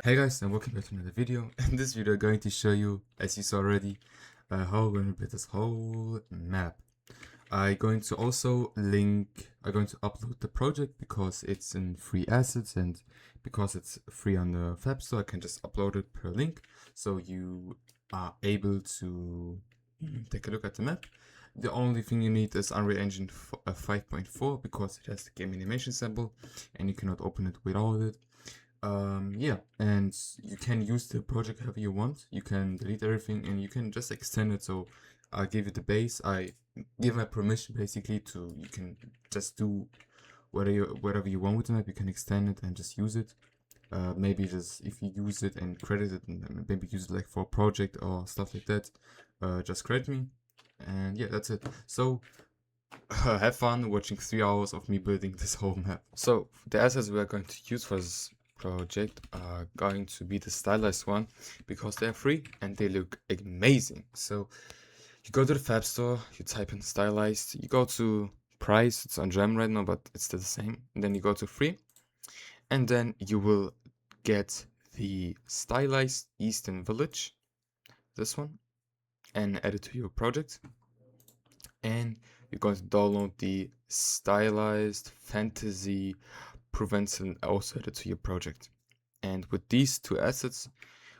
Hey guys, and welcome back to another video. In this video I'm going to show you, as you saw already, how we're going to build this whole map. I'm going to upload the project because it's in free assets, and because it's free on the Fab Store I can just upload it per link, so you are able to take a look at the map. The only thing you need is Unreal Engine 5.4 because it has the game animation sample and you cannot open it without it. Yeah, and you can use the project however you want. You can delete everything and you can just extend it. So I'll give you the base. I give my permission basically to, you can just do whatever you want with the map. You can extend it and just use it. Maybe just if you use it and credit it, and maybe use it like for a project or stuff like that, just credit me. And yeah, that's it. So have fun watching 3 hours of me building this whole map. So the assets we are going to use for this project are going to be the stylized one because they're free and they look amazing. So you go to the Fab Store, you type in stylized, you go to price, it's on gem right now, but it's still the same. And then you go to free, and then you will get the stylized Eastern Village, this one, and add it to your project. And you're going to download the stylized fantasy Provenance and also add it to your project. And with these two assets,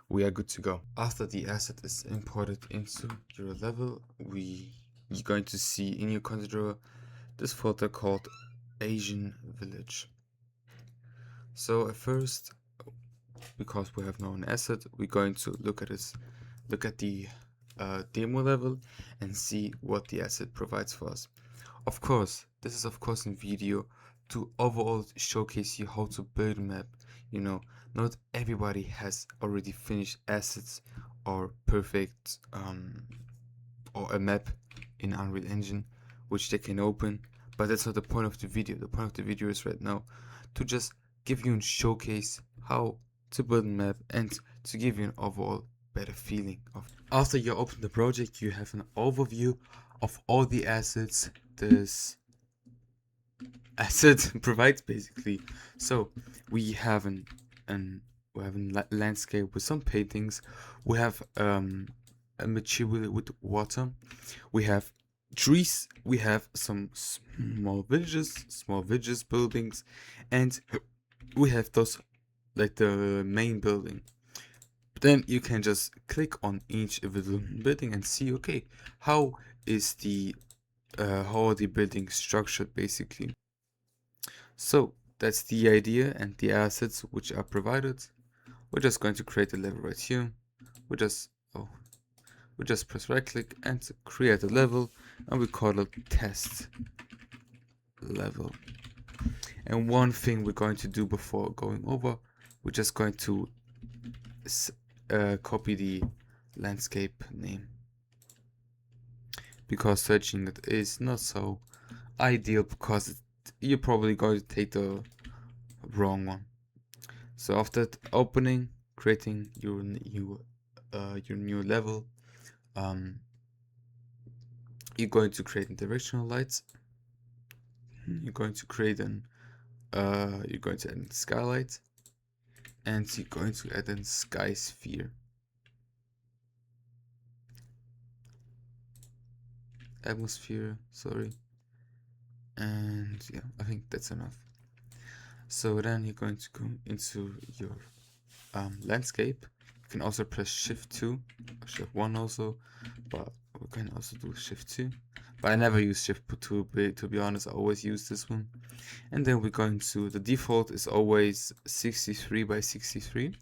we are good to go. After the asset is imported into your level, you're going to see in your content drawer this folder called Asian Village. So at first, because we have now an asset, we're going to look at the demo level and see what the asset provides for us. Of course, this is of course in video to overall showcase you how to build a map. You know, not everybody has already finished assets or perfect or a map in Unreal Engine which they can open, but that's not the point of the video. The point of the video is right now to just give you a showcase how to build a map and to give you an overall better feeling of. After you open the project, you have an overview of all the assets this asset provides basically. So we have landscape with some paintings. We have a material with water. We have trees. We have some small villages, buildings, and we have those like the main building. But then you can just click on each individual building and see, okay, how are the buildings structured basically. So that's the idea and the assets which are provided. We're just going to create a level right here. We just press right click and create a level, and we call it test level. And one thing we're going to do before going over, we're just going to copy the landscape name, because searching it is not so ideal because you're probably going to take the wrong one. So after opening, creating your new level, you're going to create directional lights. You're going to create you're going to add skylight, and you're going to add a sky sphere. Atmosphere, sorry. And yeah, I think that's enough. So then you're going to go into your landscape. You can also press Shift 2, or Shift 1 also, but we can also do Shift 2. But I never use Shift 2, to be honest. I always use this one. And then we're going to, the default is always 63 by 63.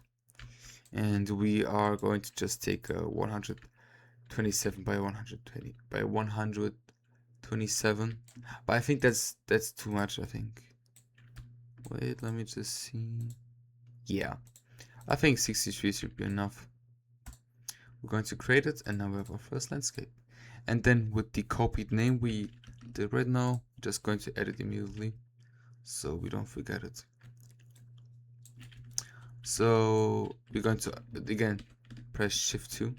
And we are going to just take a 127 by 120 by 127. But I think that's too much, I think. Wait, let me just see. Yeah, I think 63 should be enough. We're going to create it, and now we have our first landscape. And then with the copied name we did right now, just going to edit immediately so we don't forget it. So we're going to again press Shift 2.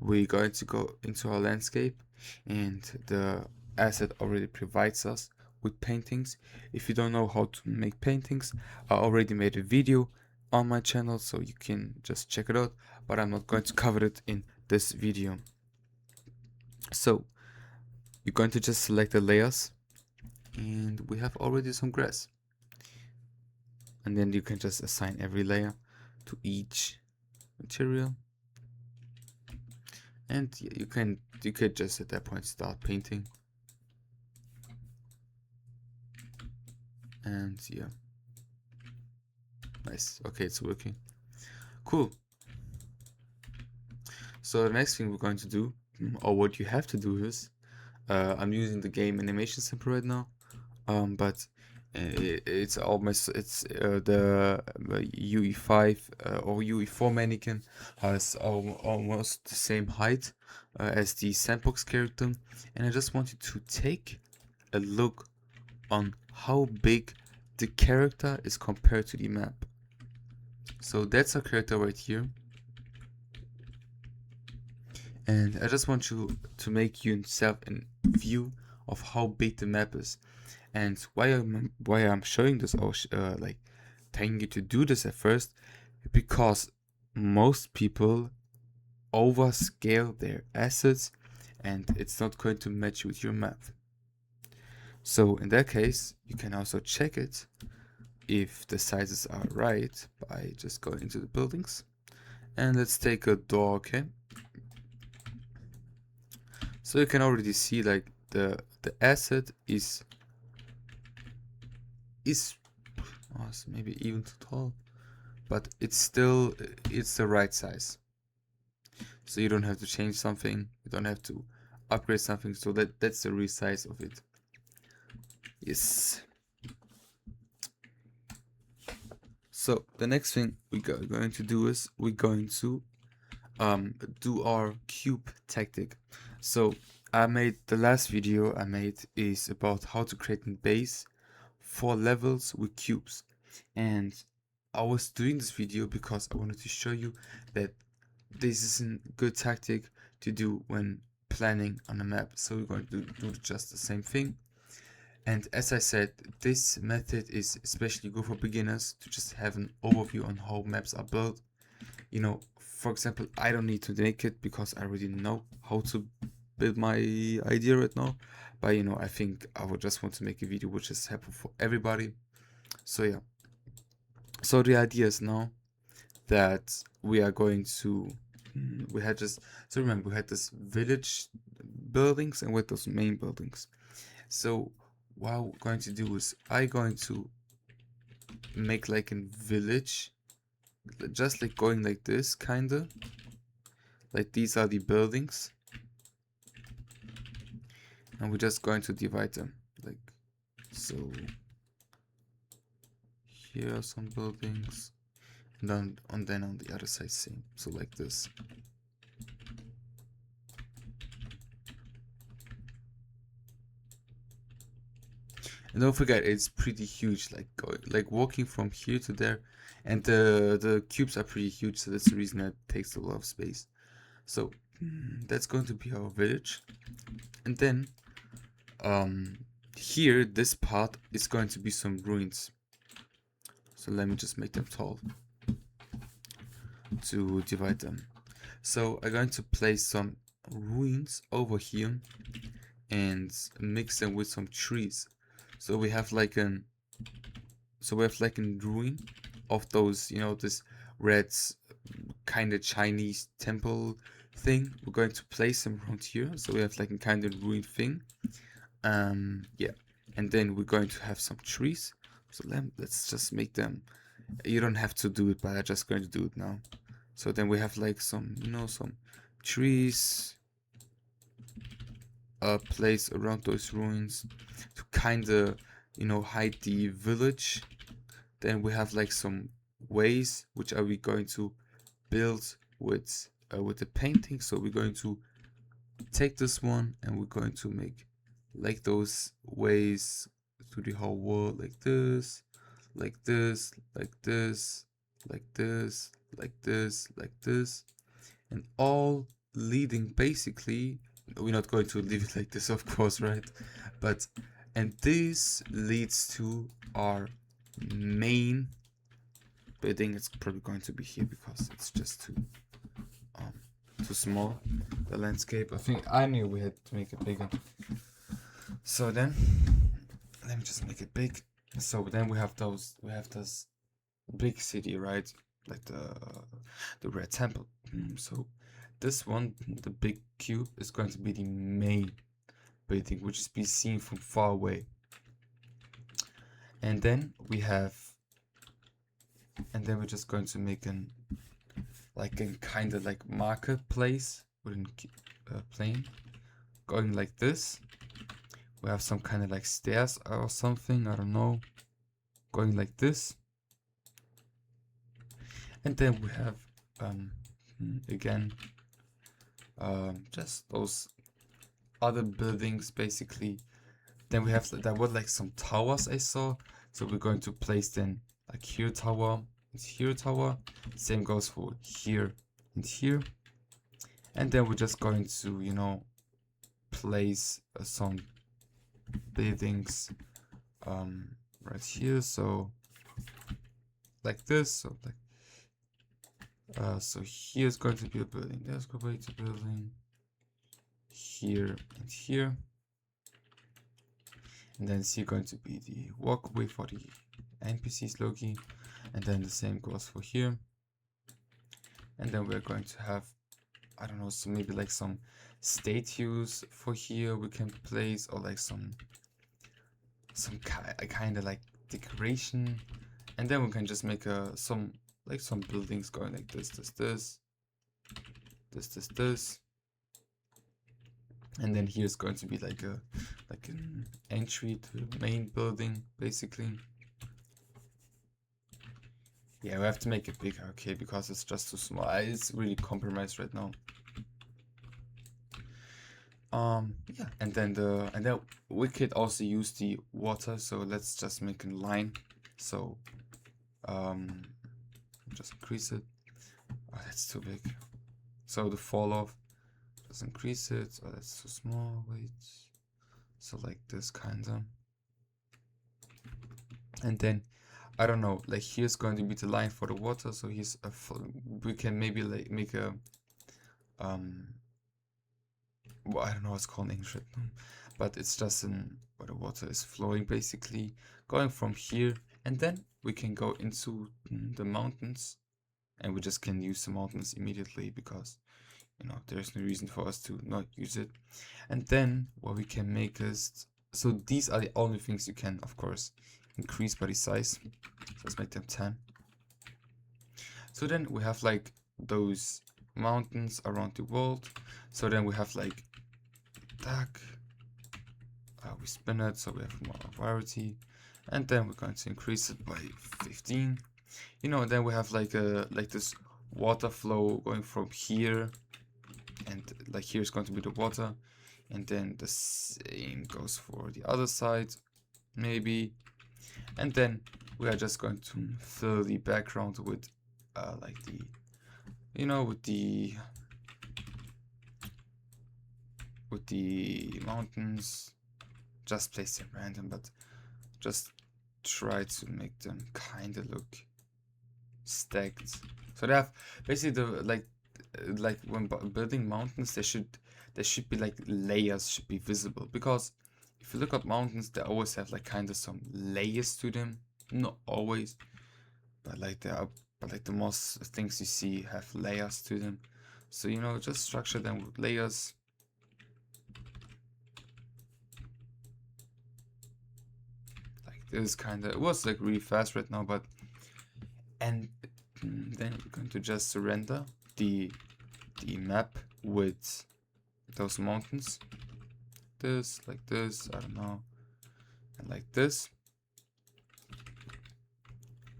We're going to go into our landscape, and the asset already provides us with paintings. If you don't know how to make paintings, I already made a video on my channel, so you can just check it out, but I'm not going to cover it in this video. So you're going to just select the layers, and we have already some grass, and then you can just assign every layer to each material, and you could just at that point start painting. And yeah, nice. Okay, it's working. Cool. So the next thing we're going to do, or what you have to do, is I'm using the game animation simple right now, but it's the UE5 or UE4 mannequin has almost the same height as the sandbox character, and I just wanted to take a look on how big the character is compared to the map. So that's our character right here, and I just want you to make yourself a view of how big the map is. And why I'm showing this, or like telling you to do this at first, because most people overscale their assets and it's not going to match with your map. So in that case, you can also check it if the sizes are right by just going into the buildings. And let's take a door, okay? So you can already see like the asset is maybe even too tall, but it's the right size. So you don't have to change something, you don't have to upgrade something, so that's the real size of it. Yes. So the next thing we're going to do is we're going to do our cube tactic. So the last video I made is about how to create a base for levels with cubes, and I was doing this video because I wanted to show you that this is a good tactic to do when planning on a map. So we're going to do just the same thing. And as I said, this method is especially good for beginners to just have an overview on how maps are built. You know, for example, I don't need to make it because I already know how to build my idea right now. But you know, I think I would just want to make a video which is helpful for everybody. So yeah. So the idea is now that we are going to remember we had this village buildings and with those main buildings. So what we're going to do is I'm going to make like a village, just like going like this, kinda like these are the buildings, and we're just going to divide them like so. Here are some buildings, and then on the other side same, so like this. And don't forget, it's pretty huge, like walking from here to there, and the cubes are pretty huge, so that's the reason that takes a lot of space. So that's going to be our village, and then here this part is going to be some ruins. So let me just make them tall to divide them. So I'm going to place some ruins over here and mix them with some trees. So we have like a ruin of those, you know, this red kind of Chinese temple thing. We're going to place them around here, so we have like a kind of ruin thing. Yeah, and then we're going to have some trees. So let's just make them. You don't have to do it, but I'm just going to do it now. So then we have like some, you know, some trees placed around those ruins to kind of, you know, hide the village. Then we have like some ways which are we going to build with the painting. So we're going to take this one and we're going to make like those ways through the whole world, like this, like this, like this, like this, like this, like this, and all leading basically. We're not going to leave it like this, of course, right? But and this leads to our main but I think it's probably going to be here because it's just too small, the landscape. I think I knew we had to make it bigger. So then let me just make it big. So then we have this big city, right? Like the red temple. So this one, the big cube, is going to be the main building, which is be seen from far away. And then we're just going to make a kind of like marketplace wooden plane going like this. We have some kind of like stairs or something, I don't know, going like this. And then we have again just those other buildings basically. Then we have there were like some towers I saw, so we're going to place then like here tower, here tower. Same goes for here and here. And then we're just going to, you know, place some buildings right here, so like this. So like so here's going to be a building, there's going to be a building here and here, and then C going to be the walkway for the NPCs Loki, and then the same goes for here. And then we're going to have, I don't know, so maybe like some statues for here we can place, or like some kind of like decoration. And then we can just make some buildings going like this. And then here's going to be like an entry to the main building basically. Yeah, we have to make it bigger, okay, because it's just too small. It's really compromised right now. Yeah, and then we could also use the water, so let's just make a line. So just increase it. Oh, that's too big. So the fall off, just increase it. Oh, that's too small. Wait, so like this kinda. And then I don't know, like here's going to be the line for the water, so here's we can maybe like make a well, I don't know what's called in English right now, but it's just where the water is flowing basically, going from here, and then we can go into the mountains, and we just can use the mountains immediately because, you know, there's no reason for us to not use it. And then what we can make is, so these are the only things you can, of course, increase by the size. So let's make them 10. So then we have like those mountains around the world. So then we have like dark, we spin it so we have more variety, and then we're going to increase it by 15. You know, and then we have like this water flow going from here, and like here's going to be the water, and then the same goes for the other side maybe. And then we are just going to fill the background with like the, you know, with the mountains. Just place them random, but just try to make them kind of look stacked. So they have basically the like when building mountains, there should be like layers should be visible, because if you look at mountains, they always have like kind of some layers to them. Not always, but like the most things you see have layers to them. So, you know, just structure them with layers. Like this kind of, it was like really fast right now, but, and then we're going to just render the map with those mountains. This, like this, I don't know, and like this.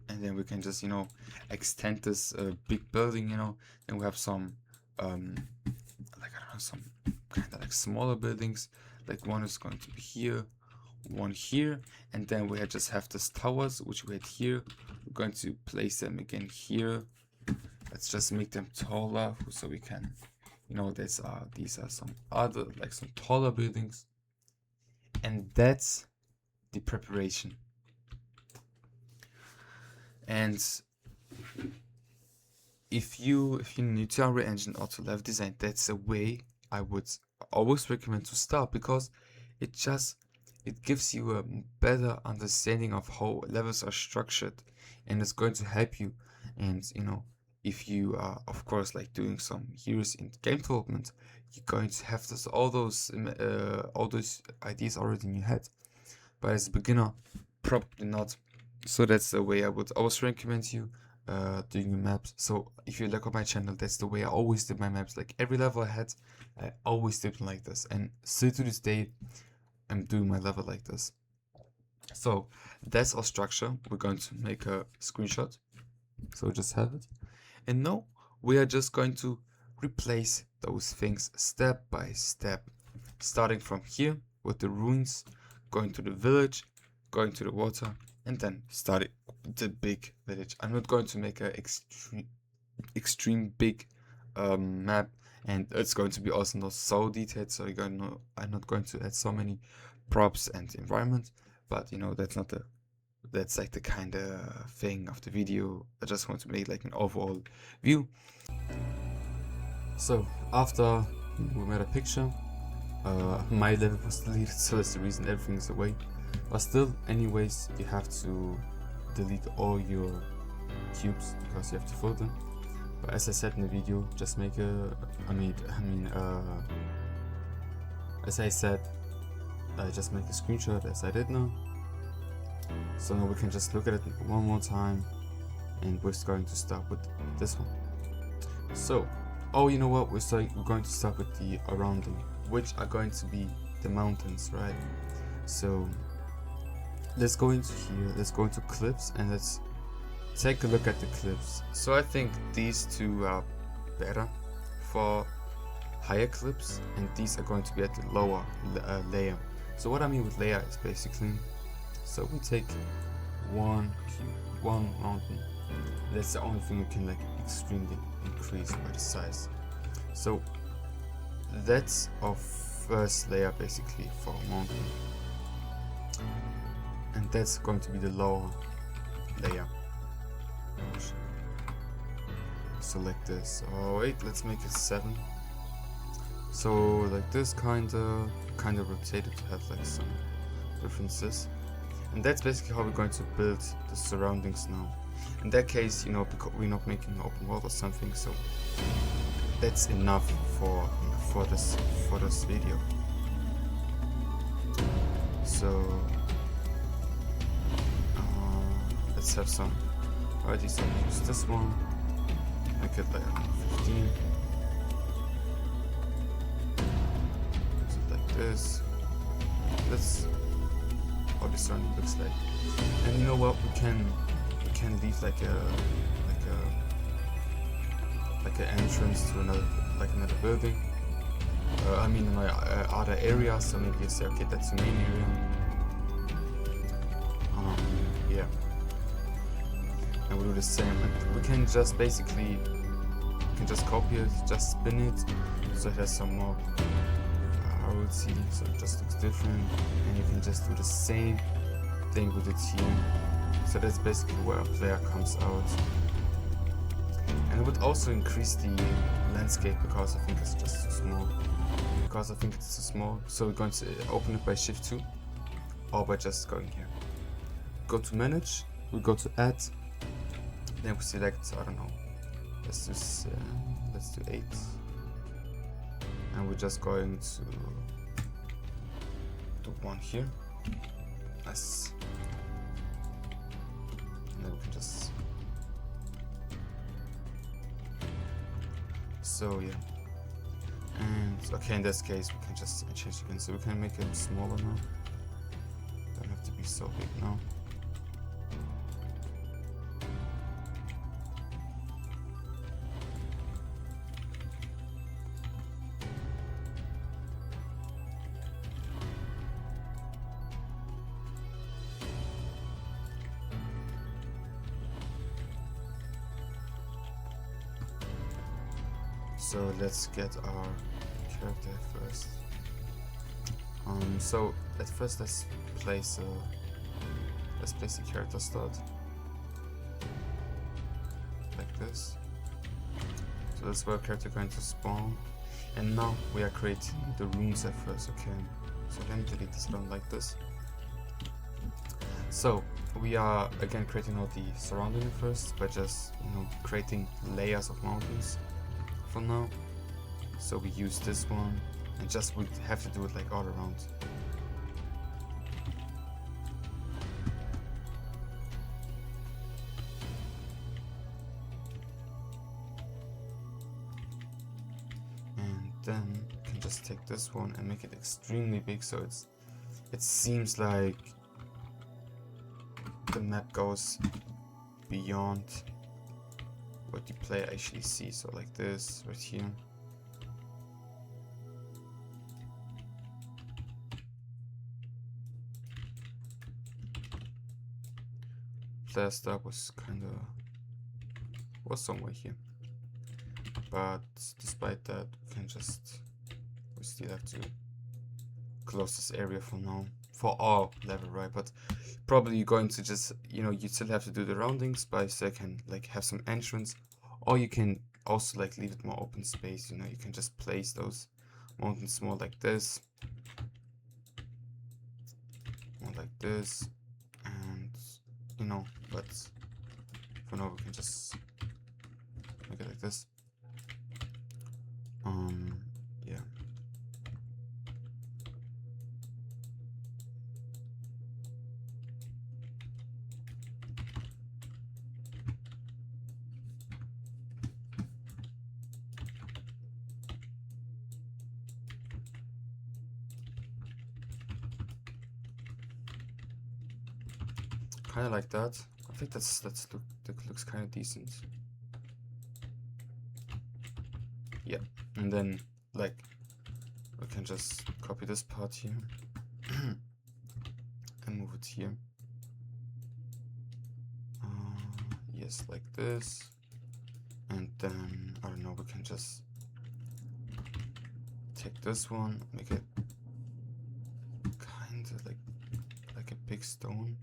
And then we can just, you know, extend this big building, you know. Then we have some like, I don't know, some kind of like smaller buildings. Like one is going to be here, one here, and then we just have these towers which we had here. We're going to place them again here. Let's just make them taller so we can, you know, these are some other, like some taller buildings. And that's the preparation. And if you new to Unreal Engine or to level design, that's a way I would always recommend to start, because it gives you a better understanding of how levels are structured, and it's going to help you. And if you are, of course, like doing some years in game development, you're going to have all those ideas already in your head. But as a beginner, probably not. So that's the way I would always recommend you doing your maps. So if you look on my channel, that's the way I always did my maps. Like every level I had, I always did it like this, and still to this day I'm doing my level like this. So that's our structure. We're going to make a screenshot, so just have it. And now we are just going to replace those things step by step, starting from here with the ruins, going to the village, going to the water, and then starting the big village. I'm not going to make a extreme big map, and it's going to be also not so detailed, so I'm not going to add so many props and environment, but that's like the kind of thing of the video. I just want to make like an overall view. So after we made a picture, my level was deleted, so that's the reason everything is away. But still, anyways, you have to delete all your cubes because you have to fill them. But as I said in the video, just make as I said, just make a screenshot as I did now. So now we can just look at it one more time, and we're going to start with this one. So, you know what? We're going to start with the surrounding, which are going to be the mountains, right? So let's go into here, let's go into cliffs, and let's take a look at the cliffs. So I think these two are better for higher cliffs, and these are going to be at the lower layer. So what I mean with layer is basically, so we take one mountain. That's the only thing we can like extremely increase by the size. So that's our first layer basically for a mountain, and that's going to be the lower layer. Select this. Oh wait, let's make it 7. So like this kind of rotated to have like some differences, and that's basically how we're going to build the surroundings now. In that case, because we're not making an open world or something, so that's enough for this video. So let's have some. Alright, so use this one. Make it like 15. Use it like this. That's how the surrounding looks like. And you know what? We can leave like an entrance to another building. Other area. So maybe you say, okay, that's the main area. Yeah. And we'll do the same. And we can just copy it, just spin it, so it has some more royalty, so it just looks different. And you can just do the same thing with it here. So that's basically where a player comes out. And it would also increase the landscape because I think it's just too small. So we're going to open it by Shift 2, or by just going here. Go to Manage, we go to Add, then we select, I don't know, let's do 8. And we're just going to do 1 here. Nice. And then we can just, so yeah. And okay, in this case we can just change again, so we can make it smaller now. Don't have to be so big now. So let's get our character first. So at first let's place the character start like this. So that's where character going to spawn. And now we are creating the runes at first, okay? So let me delete this, I don't like this. So we are again creating all the surrounding first by just, you know, creating layers of mountains for now. So we use this one and just we have to do it like all around. And then we can just take this one and make it extremely big so it seems like the map goes beyond what the player actually sees. So like this right here. Player start was somewhere here, but despite that we still have to close this area for now for our level, right? But probably you're going to just, you know, you still have to do the roundings, but you still can like have some entrance, or you can also like leave it more open space. You know, you can just place those mountains more like this, and you know, but for now we can just make it like this. Yeah. Kind of like that. I think that looks kind of decent. Yeah, and then like we can just copy this part here and move it here. Yes, like this, and then I don't know. We can just take this one, make it kind of like a big stone.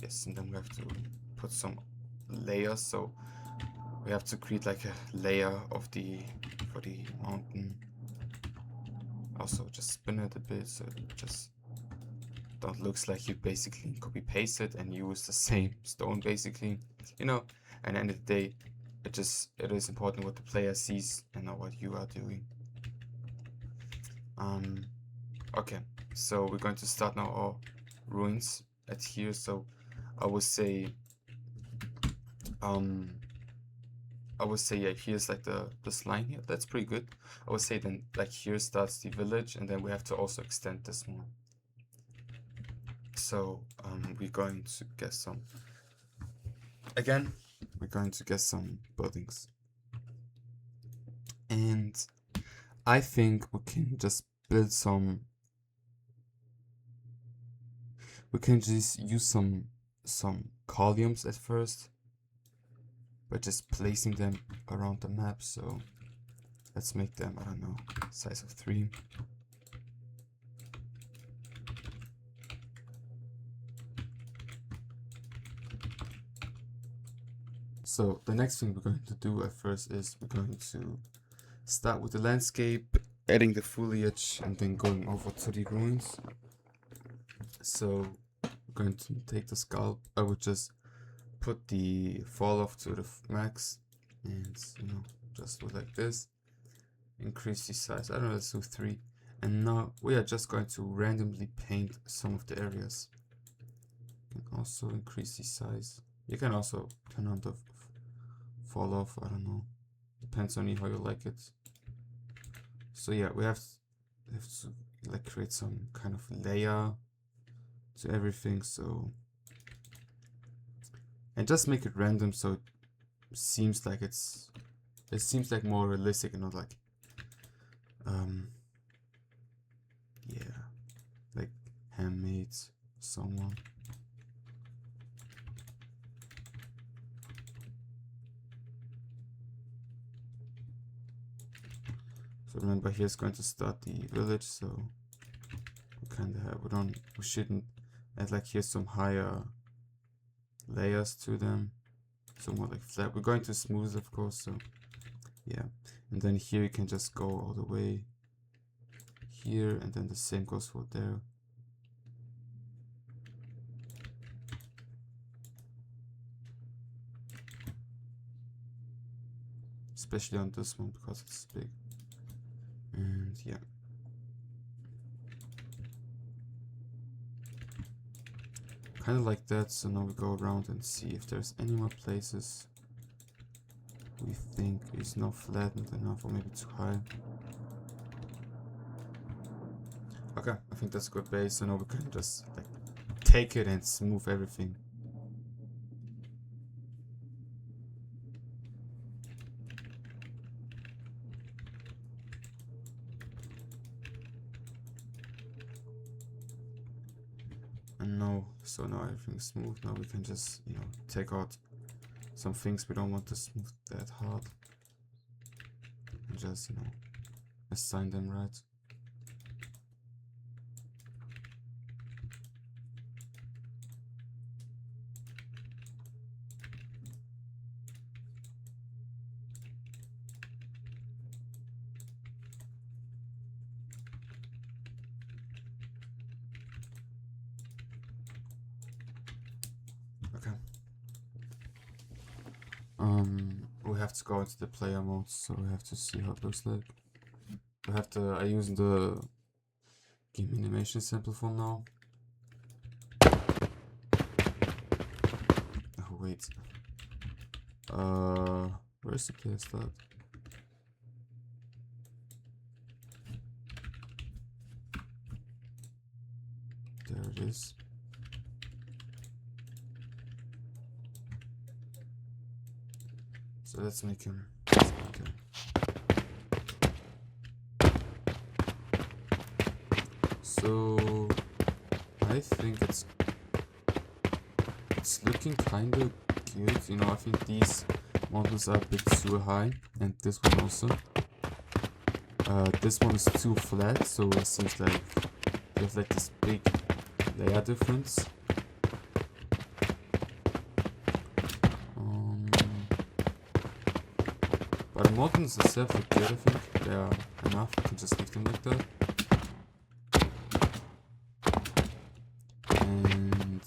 Yes, and then we have to put some layers, so we have to create like a layer of for the mountain. Also just spin it a bit so it just don't looks like you basically copy paste it and use the same stone basically, you know. And at the end of the day, it is important what the player sees and not what you are doing. Okay, so we're going to start now our ruins at here. So I would say yeah, here's like this line here. That's pretty good. I would say then like here starts the village, and then we have to also extend this more. So we're going to get some buildings, and I think we can just build some. We can just use some columns at first by just placing them around the map. So let's make them, I don't know, size of 3. So the next thing we're going to do at first is we're going to start with the landscape, adding the foliage, and then going over to the ruins. So we're going to take the sculpt. I would just put the fall off to the max, and you know, just do like this. Increase the size. I don't know, let's do 3. And now we are just going to randomly paint some of the areas. You can also increase the size. You can also turn on the fall off. I don't know. Depends on you how you like it. So yeah, we have to like create some kind of layer to everything. So, and just make it random so it seems like it seems like more realistic and not like yeah, like handmade someone. So remember, here's going to start the village, so we kind of have, we shouldn't add like here's some higher layers to them. So more like flat. We're going to smooth, of course, so yeah. And then here you can just go all the way here, and then the same goes for there. Especially on this one because it's big. And yeah. Kind of like that, so now we go around and see if there's any more places we think is not flattened enough or maybe too high. Okay, I think that's a good base, so now we can just like take it and smooth everything. And now, so now everything's smooth. Now we can just, you know, take out some things we don't want to smooth that hard. And just, you know, assign them right. Okay. We have to go into the player mode, so we have to see how it looks like. I use the game animation sample for now. Oh wait. Where's the player start? There it is. So let's make him. Okay. So I think it's looking kind of good. You know, I think these mountains are a bit too high, and this one also. This one is too flat, so it seems like there's like this big layer difference. But the mountains themselves look good, I think. They are enough, you can just leave them like that. And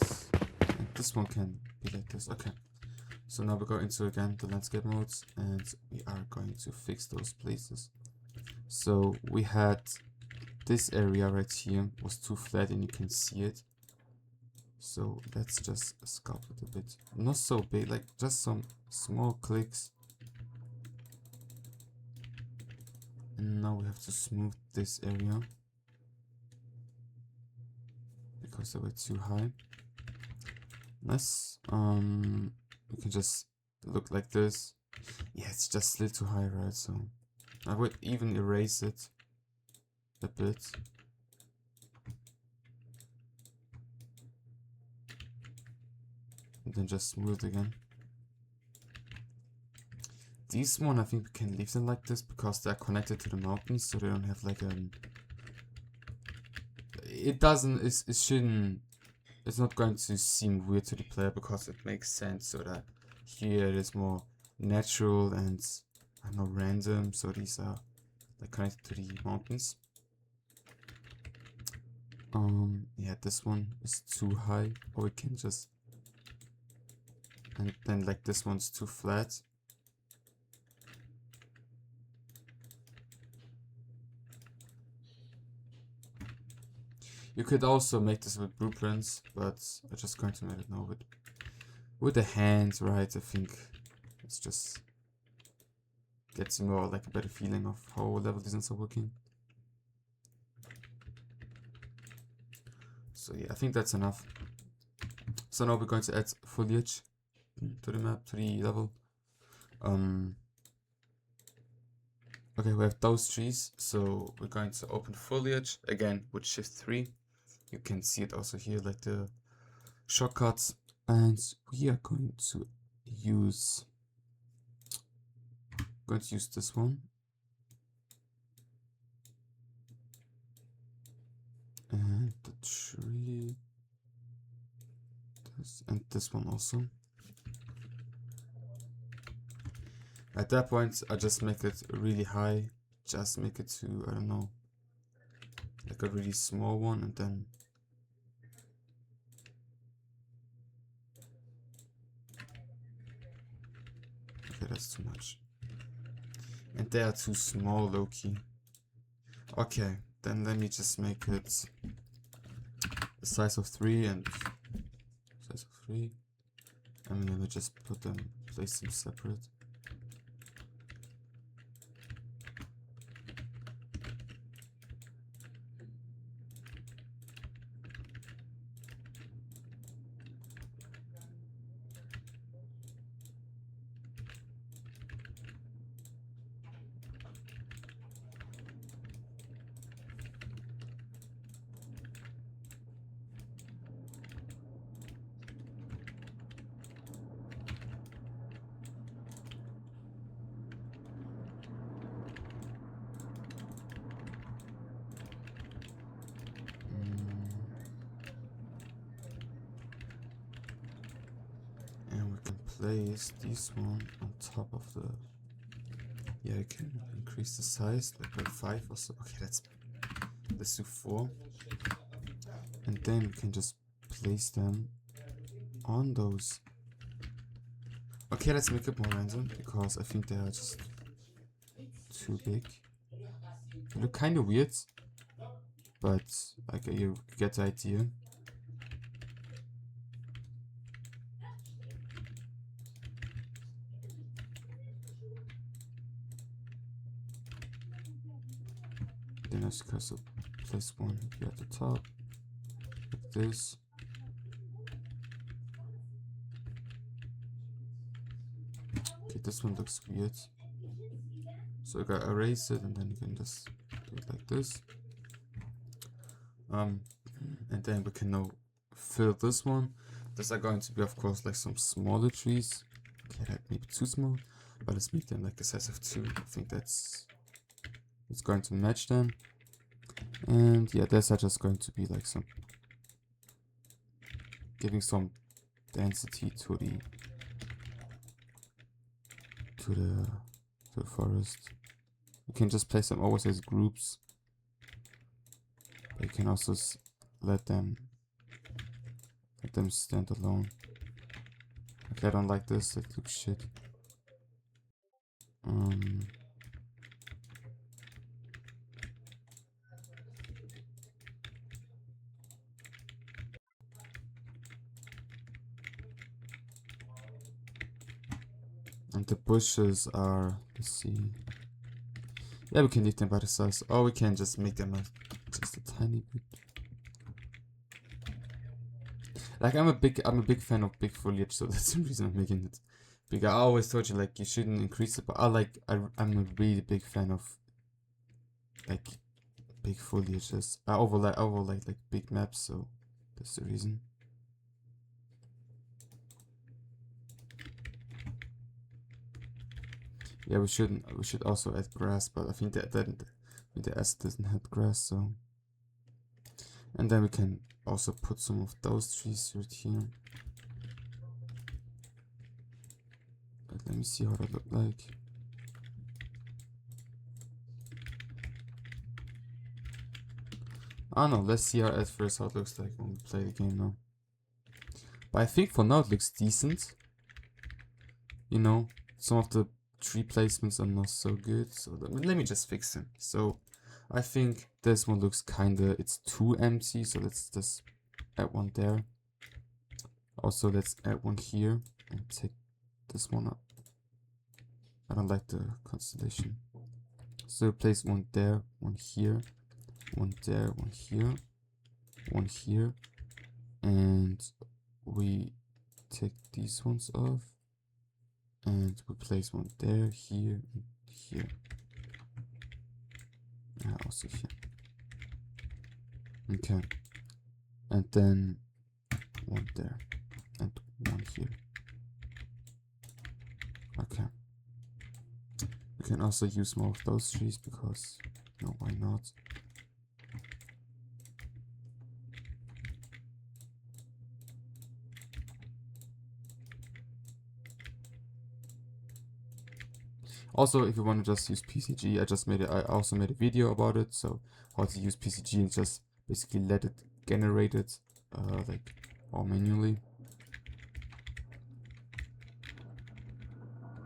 this one can be like this. Okay. So now we go into again the landscape modes, and we are going to fix those places. So we had this area right here was too flat and you can see it. So let's just sculpt it a bit. Not so big, like just some small clicks. And now we have to smooth this area because they were too high. Nice. We can just look like this. Yeah, it's just a little too high, right? So I would even erase it a bit. And then just smooth it again. These one, I think we can leave them like this because they're connected to the mountains, so they don't have like it's not going to seem weird to the player because it makes sense, so that here it is more natural and I don't know, random, so these are like connected to the mountains. Yeah, this one is too high, or we can just, and then like this one's too flat. You could also make this with blueprints, but I'm just going to make it now with the hands, right? I think it's just gets you more like a better feeling of how level designs are working. So yeah, I think that's enough. So now we're going to add foliage to the map, to the level. Okay, we have those trees, so we're going to open foliage again with Shift 3. You can see it also here, like the shortcuts, and we are going to use this one, and the tree, and this one also. At that point, I just make it really high. Just make it to, I don't know, like a really small one, and then okay, that's too much. And they are too small, low-key. Okay, then let me just make it the size of 3 and size of 3. And then we just place them separate. And we can place this one on top of the. Yeah, I can increase the size like by 5 or so. Okay, let's do 4. And then we can just place them on those. Okay, let's make it more random because I think they are just too big. They look kind of weird, but like you get the idea. Then I just also place one here at the top, like this. Okay, this one looks weird. So I gotta erase it, and then you can just do it like this. And then we can now fill this one. These are going to be, of course, like some smaller trees. Okay, that may be too small, but let's make them like a size of 2. I think it's going to match then. And yeah, these are just going to be like some, giving some density to the forest. You can just place them always as groups, but you can also let them stand alone. Okay, I don't like this. That looks shit. And the bushes are, let's see. Yeah, we can leave them by the size, or we can just make them just a tiny bit. Like I'm a big fan of big foliage, so that's the reason I'm making it big. I always told you like you shouldn't increase it, but I'm a really big fan of like big foliages. I overlay like big maps, so that's the reason. Yeah, we should also add grass, but I think that the asset doesn't have grass, so. And then we can also put some of those trees right here. But let me see how that look like. I don't know, let's see at first how it looks like when we play the game now. But I think for now it looks decent. You know, some of the tree placements are not so good, so let me just fix them. So I think this one looks kinda, it's too empty, so let's just add one there. Also, let's add one here and take this one up. I don't like the constellation. So place one there, one here, one there, one here, one here, and we take these ones off. And we place one there, here, and here. And also here. Okay. And then one there. And one here. Okay. We can also use more of those trees because, no, why not? Also, if you want to just use PCG, I also made a video about it, so how to use PCG and just basically let it generate it like all manually.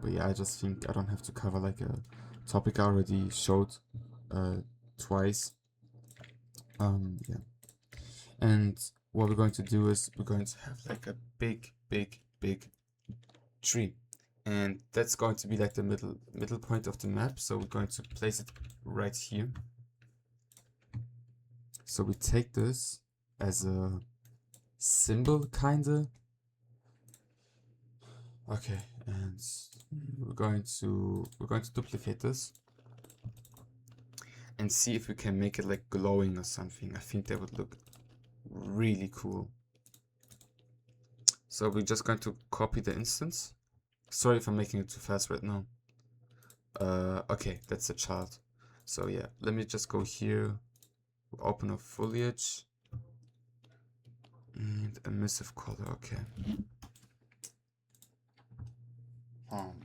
But yeah, I just think I don't have to cover like a topic I already showed twice. Yeah. And what we're going to do is we're going to have like a big tree, and that's going to be like the middle point of the map. So we're going to place it right here. So we take this as a symbol, kinda. Okay, and we're going to duplicate this and see if we can make it like glowing or something. I think that would look really cool. So we're just going to copy the instance. Sorry if I'm making it too fast right now. Okay, that's a child. So yeah, let me just go here, open up Foliage, and emissive color, okay.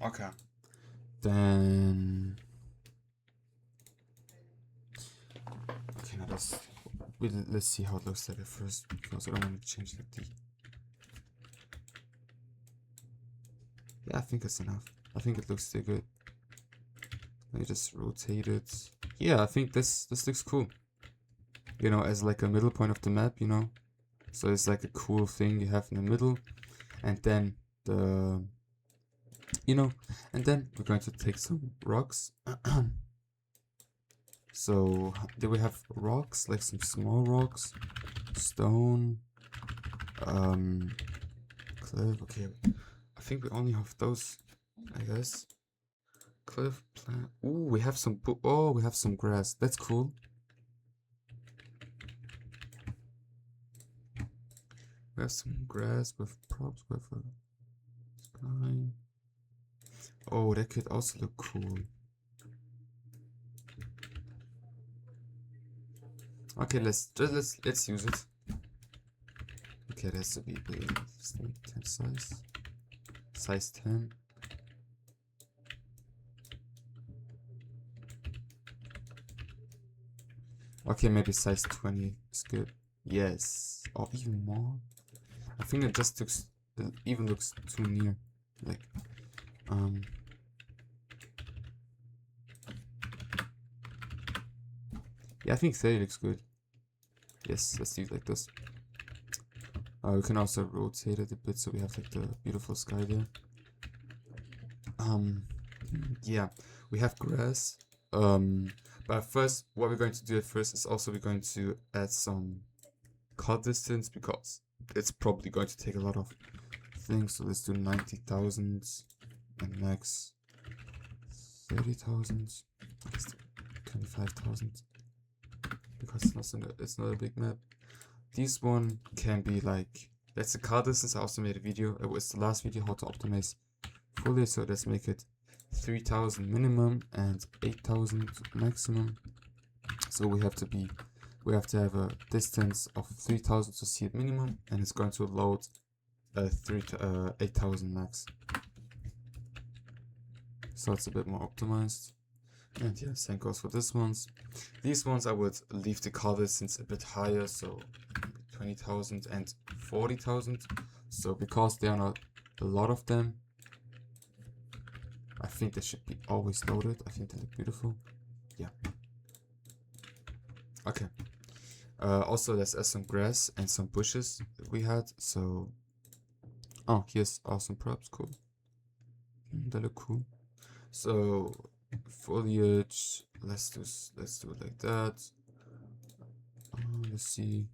Okay. Then, okay, now let's see how it looks like at first, because I don't want to change like the. Yeah, I think it's enough. I think it looks still good. Let me just rotate it. Yeah, I think this looks cool. You know, as like a middle point of the map, you know. So it's like a cool thing you have in the middle, and then the, you know, and then we're going to take some rocks. So do we have rocks, like some small rocks, stone, cliff? Okay, I think we only have those, I guess. Cliff, plant. Ooh, we have some. Oh, we have some grass. That's cool. We have some grass with props with a sky. Oh, that could also look cool. Okay, let's use it. Okay, it has to be big. 10 size 10. Okay, maybe size 20 is good. Yes, or even more. I think it just looks, it even looks too near. Like, yeah, I think 30 looks good. Yes, let's do it like this. We can also rotate it a bit so we have like the beautiful sky there. Yeah, we have grass. But first, what we're going to do at first is also we're going to add some cut distance, because it's probably going to take a lot of things. So let's do 90,000 and max 30,000, 25,000, because it's not a big map. This one can be like, that's the car distance. I also made a video. It was the last video, how to optimize Foliage. So let's make it 3,000 minimum and 8,000 maximum. So we have to have a distance of 3,000 to see it minimum, and it's going to load 8,000 max. So it's a bit more optimized. And yeah, same goes for this ones. These ones I would leave the car distance a bit higher, so 20,000 and 40,000. So because there are not a lot of them, I think they should be always loaded. I think they look beautiful. Yeah. Okay. Also, let's add some grass and some bushes that we had. So, oh, here's awesome props. Cool. They look cool. So, foliage. Let's do it like that. Let's see.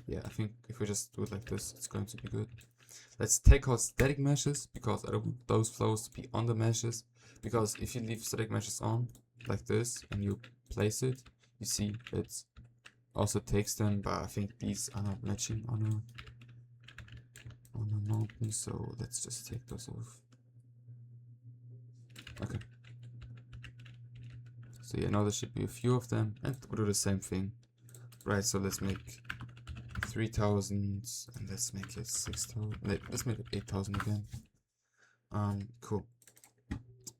Yeah, I think if we just do it like this, it's going to be good. Let's take out static meshes, because I don't want those flows to be on the meshes. Because if you leave static meshes on like this and you place it, you see it also takes them, but I think these are not matching on a mountain, so let's just take those off. Okay. So yeah, now there should be a few of them, and we'll do the same thing. Right, so let's make 3,000 and let's make it 6,000. Let's make it 8,000 again. Cool.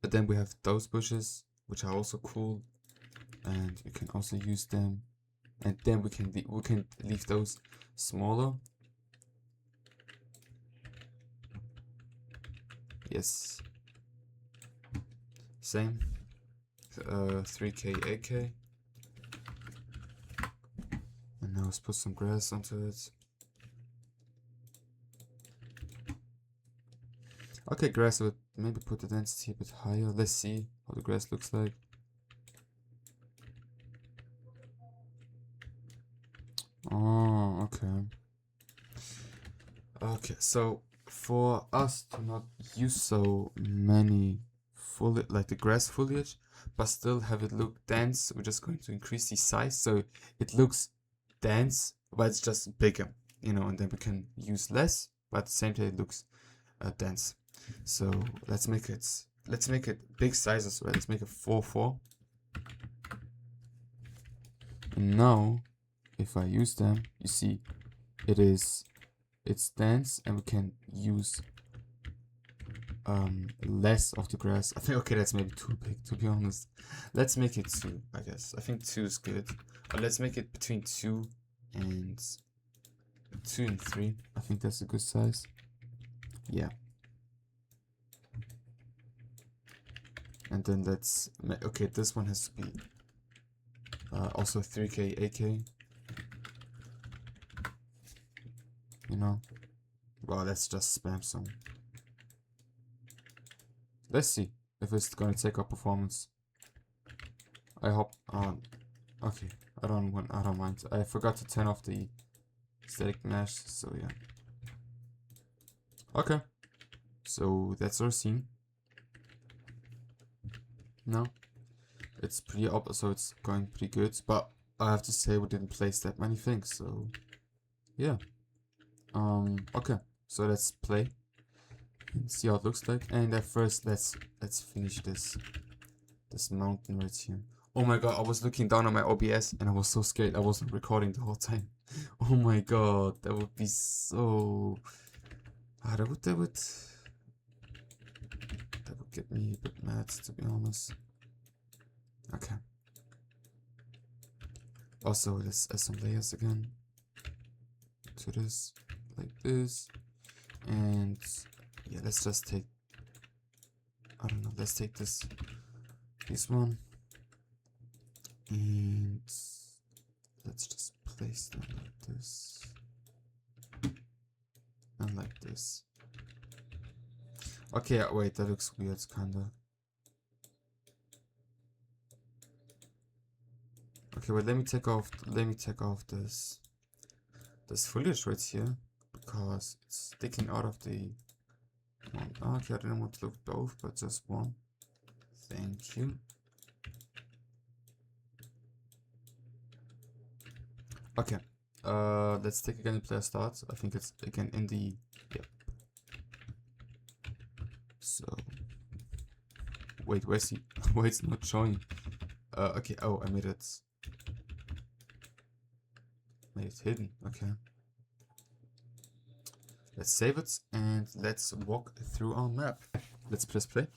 But then we have those bushes, which are also cool, and we can also use them. And then we can leave those smaller. Yes. Same. 3K, 8K. And now let's put some grass onto it. Okay, grass would maybe put the density a bit higher. Let's see how the grass looks like. Oh, okay. Okay, so for us to not use so many like the grass foliage, but still have it look dense, we're just going to increase the size so it looks dense, but it's just bigger, you know, and then we can use less, but at the same time it looks dense. So let's make it big sizes, right? Let's make it 4x4. And now if I use them, you see it's dense, and we can use less of the grass. I think, okay, that's maybe too big, to be honest. Let's make it 2, I guess. I think 2 is good. Or let's make it between 2 and 3. I think that's a good size. Yeah. And then let's okay, this one has to be also 3K, 8K. You know? Well, let's just spam some. Let's see if it's gonna take up performance. I hope. Okay, I don't mind. I forgot to turn off the static mesh, so yeah. Okay, so that's our scene. No, it's pretty up, so it's going pretty good. But I have to say we didn't place that many things, so yeah. Okay, so let's play and see how it looks like. And at first, let's finish this mountain right here. Oh my god, I was looking down on my OBS and I was so scared I wasn't recording the whole time. Oh my god, that would be so... that would get me a bit mad, to be honest. Okay. Also, let's add some layers again to this, like this. And yeah, let's just take, I don't know, let's take this one, and let's just place them like this and like this. Okay, wait, that looks weird, kinda. Okay, wait, let me take off this foliage right here, because it's sticking out of the one. Okay, I didn't want to look both, but just one. Thank you. Okay, let's take again the player start. I think it's again in the, yep. So wait, where's he? Why it's not showing? Okay, oh, I made it hidden. Okay, let's save it and let's walk through our map. Let's press play.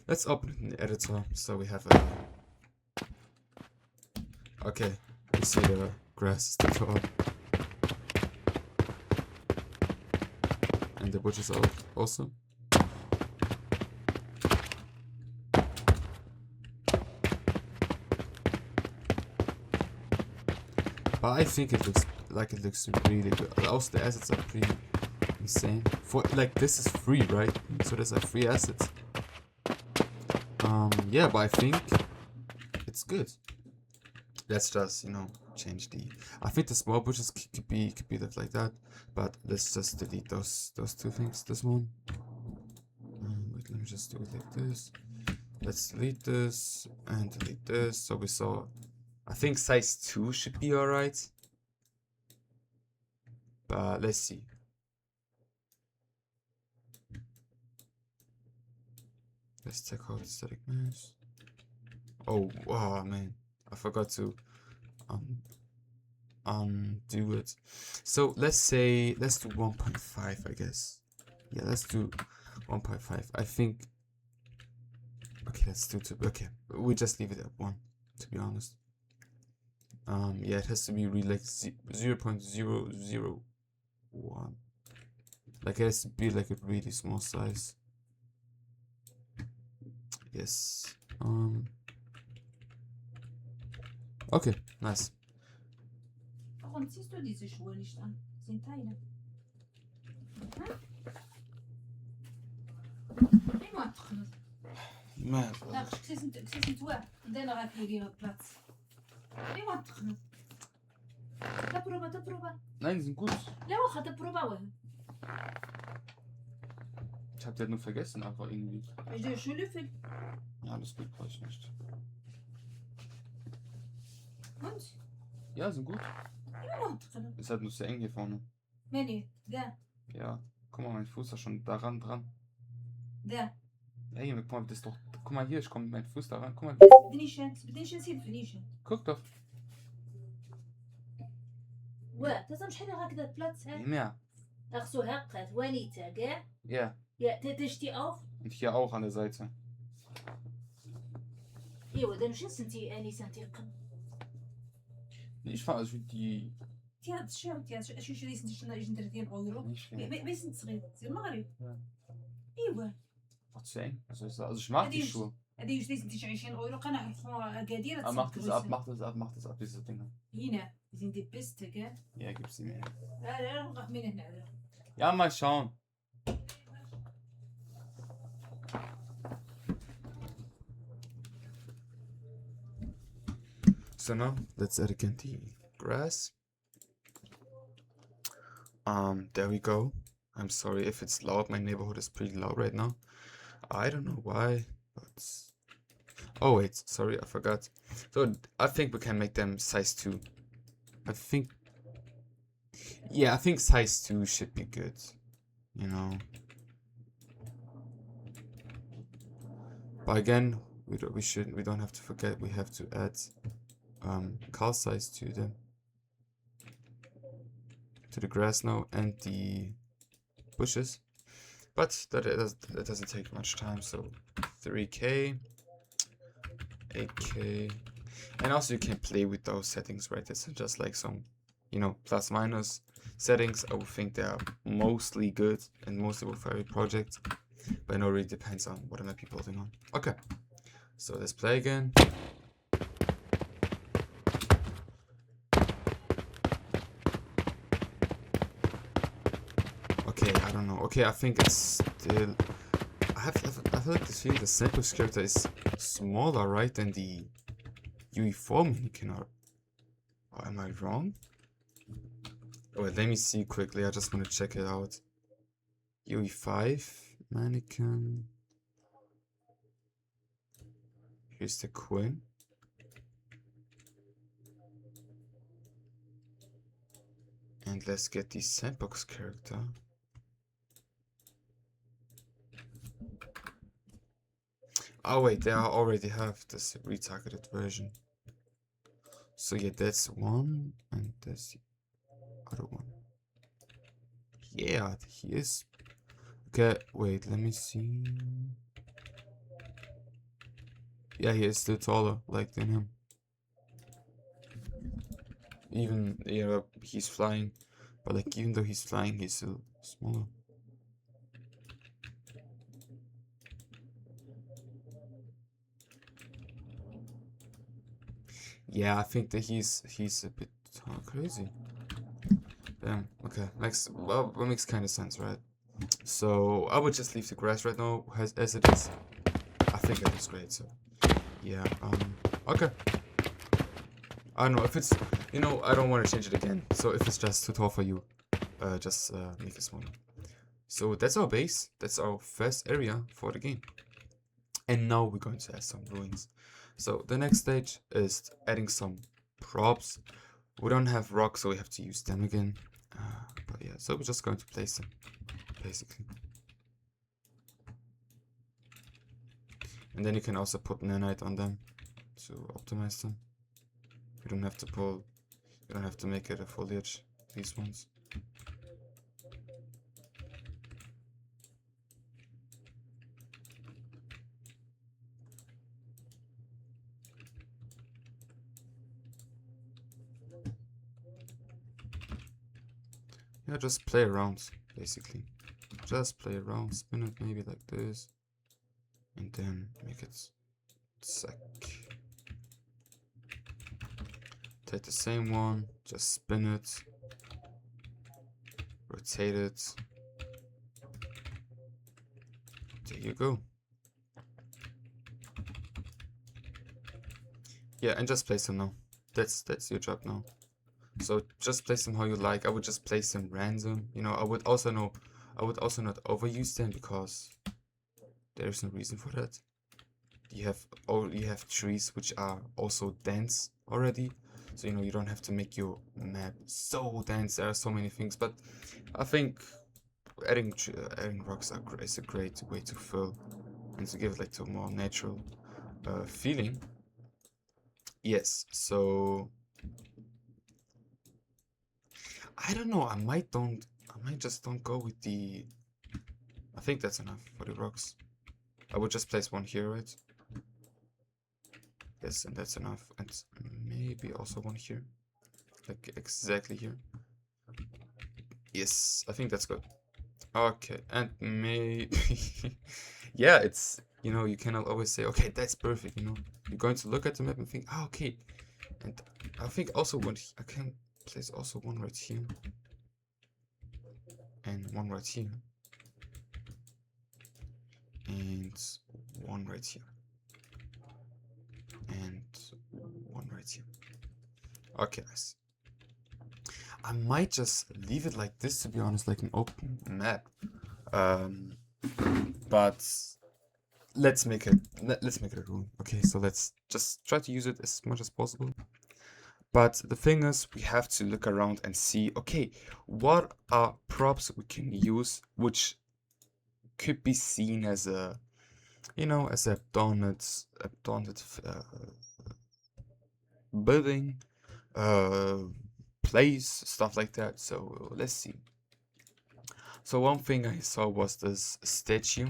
Let's open it in the editor so we have a... Okay, you see the grass stick out. And the bushes also. But I think it looks really good. Also, the assets are pretty insane. For like, this is free, right? So there's like free assets. Yeah, but I think it's good. Let's just, you know, change the. I think the small bushes could be left like that, but let's just delete those 2 things. This one. Wait, let me just do it like this. Let's delete this and delete this. So we saw. I think size 2 should be alright. But let's see. Let's take out the static mesh. Oh, wow, man. I forgot to undo it. So let's do 1.5, I guess. Yeah, let's do 1.5. I think Okay, let's do two. Okay, we just leave it at 1, to be honest. Yeah, it has to be really like 0.001. Like it has to be like a really small size. Yes. Okay, nice. Warum ziehst du diese Schuhe nicht an? Sind deine. Immer drin. Man, لا كسيسن توا عندنا راه كاين بلاص. Immer drin. تبروبا. nein, die sind gut. لا واخا تبروبا. Ich hab die halt nur vergessen, aber irgendwie. ايش داير شو لفل؟ Ja, alles gut, brauche ich nicht. Und? Ja, sind gut. Immer drin. Ist halt nur sehr eng hier vorne. Meni, da. Ja, guck mal, mein Fuß ist schon daran dran. Da. Ja, hier, guck mal, das ist doch. Guck mal hier, ich komme mit meinem Fuß daran. Guck mal. بدنيش نسيب فينيشن. Guck doch. وا تسمى شحال هكذا بلاص ها؟ Ja. Ach so, هقت ونيتا كاع. Ja. Ja, تشتي auf. Und hier auch an der Seite. ايوا دا ماشي سنتي انسان تيقن. Ich fand also die. تيا شو شري سنتي شنو 30 اورو. Nicht schwer. بس صغير زي المغرب. Ja. ايوا. Ach, zu eng. Also ich mag die Schuhe. هذه يشري سنتي 20 اورو قناع قاديره. Aber mach das ab, diese Dinger. هنا sind die beste gell. Ja, gib sie mir. لا من هنا. Ja, mal schauen. So now let's add again the grass. There we go. I'm sorry if it's loud. My neighborhood is pretty loud right now. I don't know why, but oh wait, sorry, I forgot. So I think we can make them size 2. I think, yeah, I think size 2 should be good. You know. But again, we don't have to forget we have to add cal size to the grass now and the bushes, but that doesn't take much time. So 3K, 8K, and also you can play with those settings, right? It's just like some, you know, plus minus settings. I would think they are mostly good and mostly for every project, but it really depends on what I might be building on. Okay, so let's play again. Okay, I don't know. Okay, I think it's still. I feel like this feeling the Sandbox character is smaller, right, than the UE4 mannequin. Or am I wrong? Oh, wait, let me see quickly. I just want to check it out. UE5 mannequin. Here's the Queen. And let's get the Sandbox character. Oh wait, they already have this retargeted version. So yeah, that's one, and that's the other one. Yeah, he is. Okay, wait, let me see. Yeah, he is still taller, like than him. Even, you know, he's flying, but like even though he's flying, he's still smaller. Yeah, I think that he's a bit crazy. Damn. Okay, makes kind of sense, right? So I would just leave the grass right now as it is. I think it looks great. So yeah. Okay. I don't know if it's, you know, I don't want to change it again. So if it's just too tall for you, just make it smaller. So that's our base. That's our first area for the game. And now we're going to add some ruins. So the next stage is adding some props. We don't have rocks, so we have to use them again. But yeah, so we're just going to place them, basically. And then you can also put nanite on them to optimize them. You don't have to pull, you don't have to make it a foliage, these ones. yeah, just play around, basically. Just play around, spin it maybe like this, and then make it sec. Take the same one, just spin it, rotate it. There you go. Yeah, and just place them now. That's your job now. So just place them how you like. I would just place them random. You know, I would also not overuse them because there's no reason for that. You have trees which are also dense already. So you know you don't have to make your map so dense. There are so many things, but I think adding rocks is a great way to fill and to give it like a more natural feeling. Yes, so I don't know. I might just don't go with the. I think that's enough for the rocks. I would just place one here, right? Yes, and that's enough. And maybe also one here, like exactly here. Yes, I think that's good. Okay, and maybe yeah, it's, you know, you cannot always say, okay, that's perfect. You know, you're going to look at the map and think, oh, okay. And I think also I can place also one right here and one right here and one right here and one right here. Okay, nice. I might just leave it like this, to be honest, like an open map. But let's make it a rule. Okay, so let's just try to use it as much as possible. But the thing is, we have to look around and see, okay, what are props we can use which could be seen as a, you know, as a abandoned building, place, stuff like that. So let's see. So one thing I saw was this statue.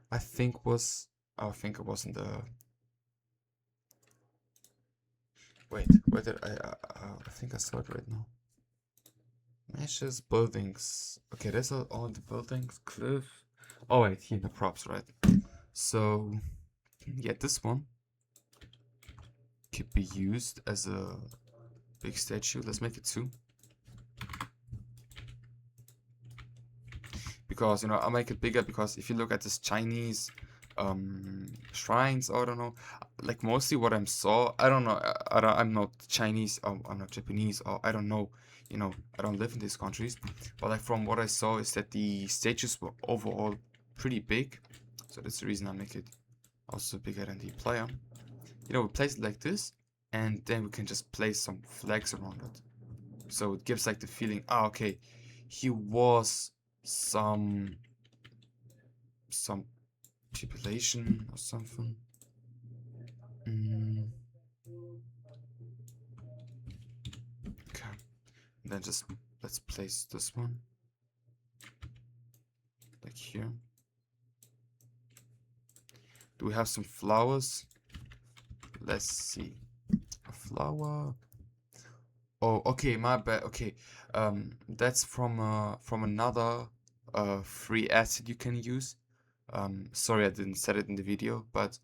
I think it was in the. Wait, where did I think I saw it right now. Meshes, buildings. Okay, that's all the buildings. Cliff. Oh wait, here the props, right? So yeah, this one could be used as a big statue. Let's make it 2. Because, you know, I'll make it bigger because if you look at this Chinese shrines, or I don't know, like mostly what I saw, I don't know, I'm not Chinese, I'm not Japanese, or I don't know, you know, I don't live in these countries, but like from what I saw is that the statues were overall pretty big, so that's the reason I make it also bigger than the player. You know, we place it like this, and then we can just place some flags around it, so it gives like the feeling, ah, okay, he was some population or something. Okay, and then just let's place this one like here. Do we have some flowers? Let's see. A flower. Oh, okay, my bad. Okay, that's from another free asset you can use. Sorry I didn't set it in the video, but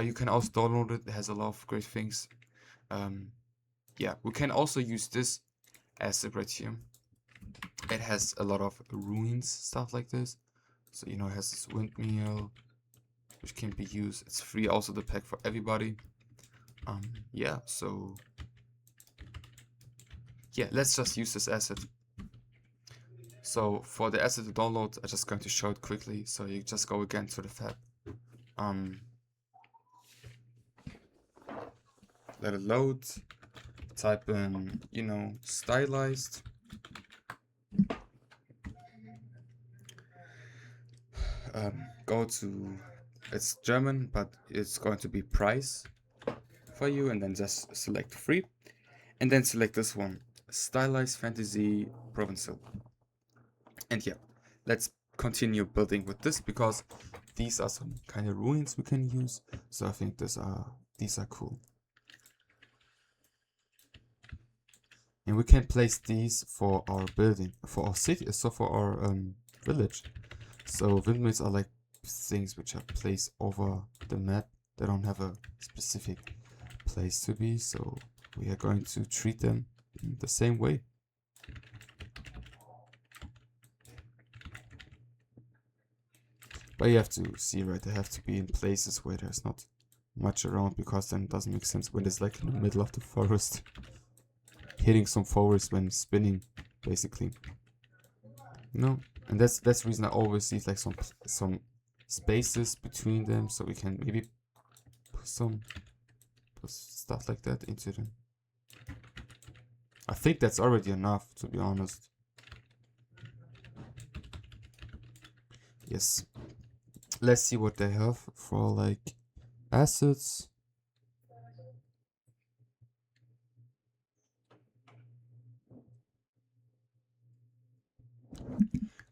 you can also download it. It has a lot of great things. Yeah, we can also use this asset right here. It has a lot of ruins, stuff like this. So, you know, it has this windmill, which can be used. It's free, also the pack for everybody. Yeah, so yeah, let's just use this asset. So for the asset to download, I'm just going to show it quickly. So you just go again to the tab. Let it load. Type in, you know, stylized. Go to, it's German, but it's going to be price for you, and then just select free, and then select this one, stylized fantasy provincial. And yeah, let's continue building with this because these are some kind of ruins we can use. So I think these are cool. And we can place these for our building, for our city, so for our village. So windmills are like things which are placed over the map. They don't have a specific place to be, so we are going to treat them in the same way. But you have to see, right, they have to be in places where there's not much around, because then it doesn't make sense when it's like in the middle of the forest. Hitting some forest when spinning, basically. No, and that's the reason I always leave like some spaces between them, so we can maybe put stuff like that into them. I think that's already enough, to be honest. Yes. Let's see what they have for like assets.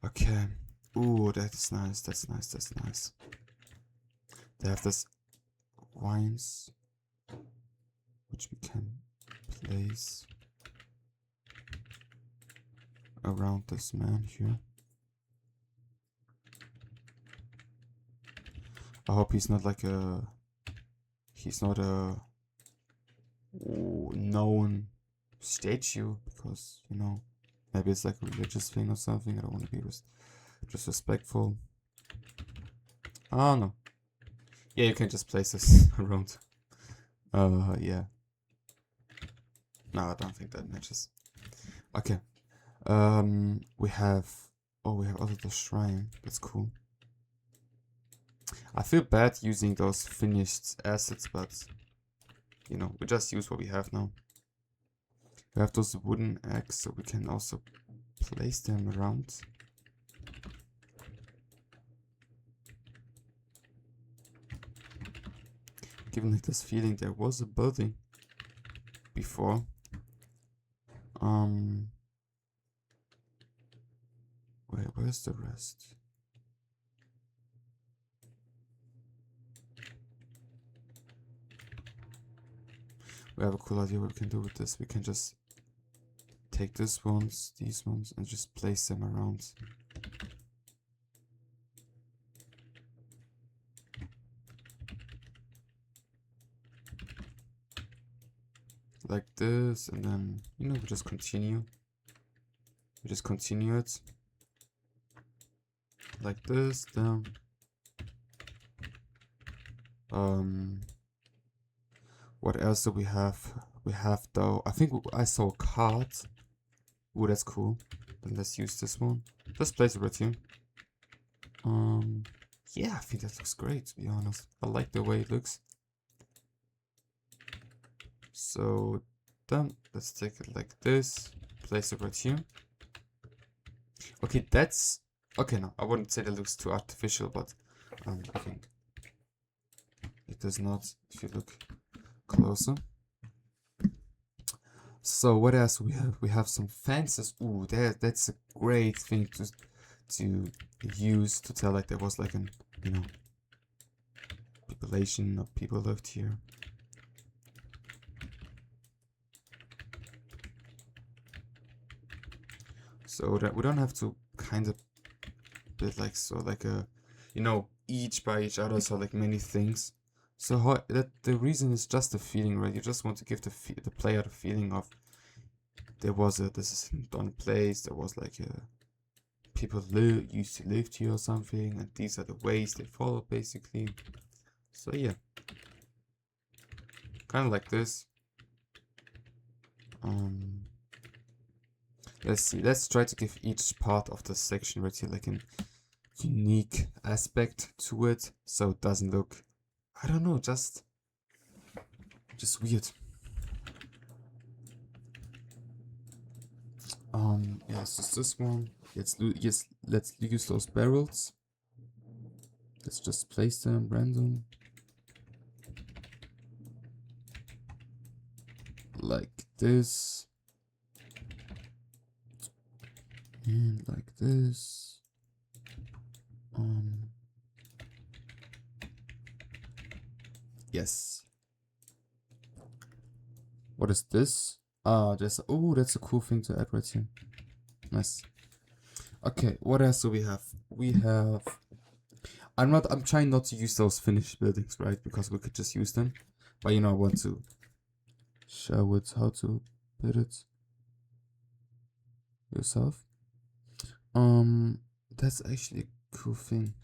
Okay. Ooh, that's nice. That's nice. That's nice. They have this vines, which we can place around this man here. I hope he's not like a... He's not a known statue, because, you know, maybe it's like a religious thing or something. I don't want to be disrespectful. Oh no. Yeah, you can just place this around. Yeah. No, I don't think that matches. Okay. We have... Oh, we have also the shrine. That's cool. I feel bad using those finished assets, but, you know, we just use what we have now. We have those wooden eggs, so we can also place them around. Given like this feeling there was a building before. Where's the rest? We have a cool idea what we can do with this. We can just take these ones, and just place them around. Like this, and then, you know, we just continue. We just continue it. Like this, then. What else do we have? We have, though, I think I saw a card. Ooh, that's cool. Then let's use this one. Just place it right here. Yeah, I think that looks great, to be honest. I like the way it looks. So, then let's take it like this. Place it right here. Okay, that's... Okay, no, I wouldn't say that looks too artificial, but I think it does not, if you look closer. So what else we have? We have some fences. Ooh, that's a great thing to use to tell like there was like an, you know, population of people lived here. So that we don't have to kind of build like so like a, you know, each by each other, so like many things. So the reason is just the feeling, right? You just want to give the player the feeling of this is a done place. There was like people used to live here or something, and these are the ways they follow, basically. So yeah, kind of like this. Let's see. Let's try to give each part of the section right here like an unique aspect to it, so it doesn't look, I don't know, just weird. Yeah, so this one. Let's use those barrels. Let's just place them random. Like this. And like this. Yes. What is this? There's, oh, that's a cool thing to add right here. Nice. Okay, what else do we have? We have, I'm trying not to use those finished buildings, right? Because we could just use them. But you know, I want to show it how to build it yourself. That's actually a cool thing.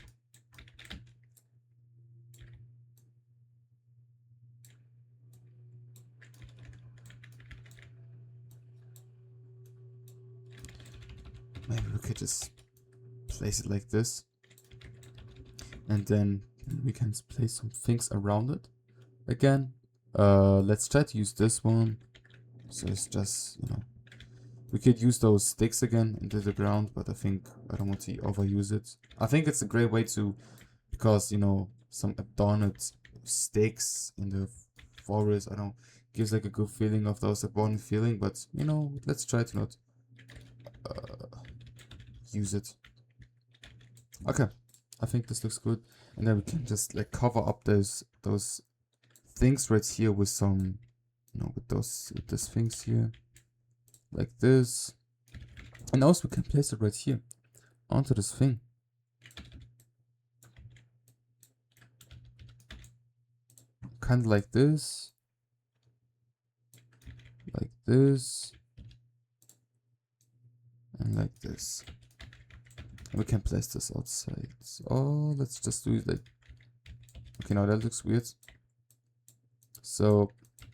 Maybe we could just place it like this. And then we can place some things around it. Again, let's try to use this one. So it's just, you know, we could use those sticks again into the ground, but I think I don't want to overuse it. I think it's a great way to, because, you know, some adorned sticks in the forest, I don't know, gives like a good feeling of those adorned feeling, but, you know, let's try to not use it. Okay, I think this looks good. And then we can just like cover up those things right here with some, you know, with these things here, like this. And also we can place it right here onto this thing. Kind of like this, and like this. And we can place this outside. Oh, let's just do it like, okay, now that looks weird. So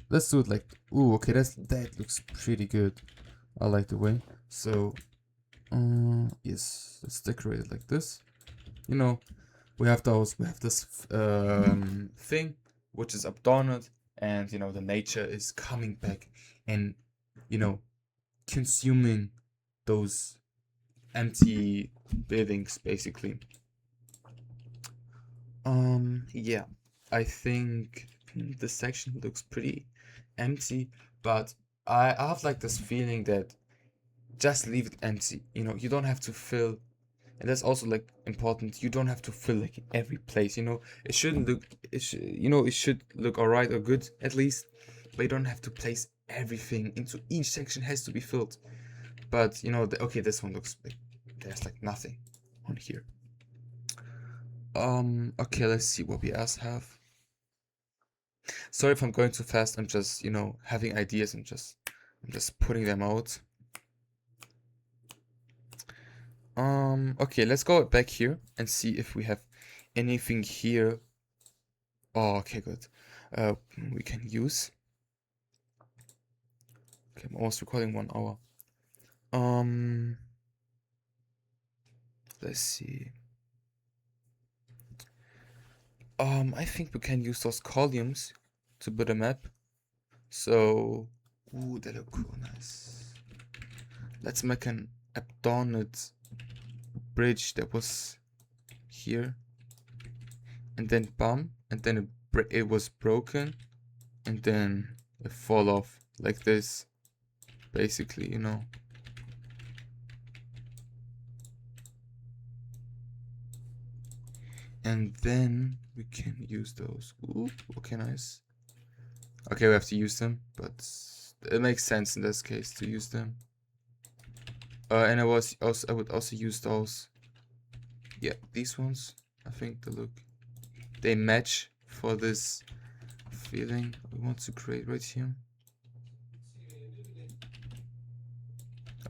let's do it like, ooh, okay, that looks pretty good. I like the way. So yes, let's decorate it like this. You know, we have this thing which is adorned, and you know the nature is coming back and, you know, consuming those empty buildings basically. Yeah, I think this section looks pretty empty, but I have like this feeling that just leave it empty. You know, you don't have to fill, and that's also like important. You don't have to fill like every place. You know, it shouldn't look. It should, you know, it should look alright or good at least, but you don't have to place everything into each section. Has to be filled. But you know, okay, this one looks like there's like nothing on here. Okay, let's see what we else have. Sorry if I'm going too fast. I'm just, you know, having ideas and I'm just putting them out. Okay, let's go back here and see if we have anything here. Oh, okay, good. We can use. Okay, I'm almost recording 1 hour. Let's see. I think we can use those columns to build a map. So, ooh, they look cool, nice. Let's make an adorned bridge that was here, and then bam, and then it was broken, and then it fall off like this, basically, you know. And then we can use those. Ooh, okay, nice. Okay, we have to use them, but it makes sense in this case to use them. And I would also use those. Yeah, these ones. I think they match for this feeling we want to create right here.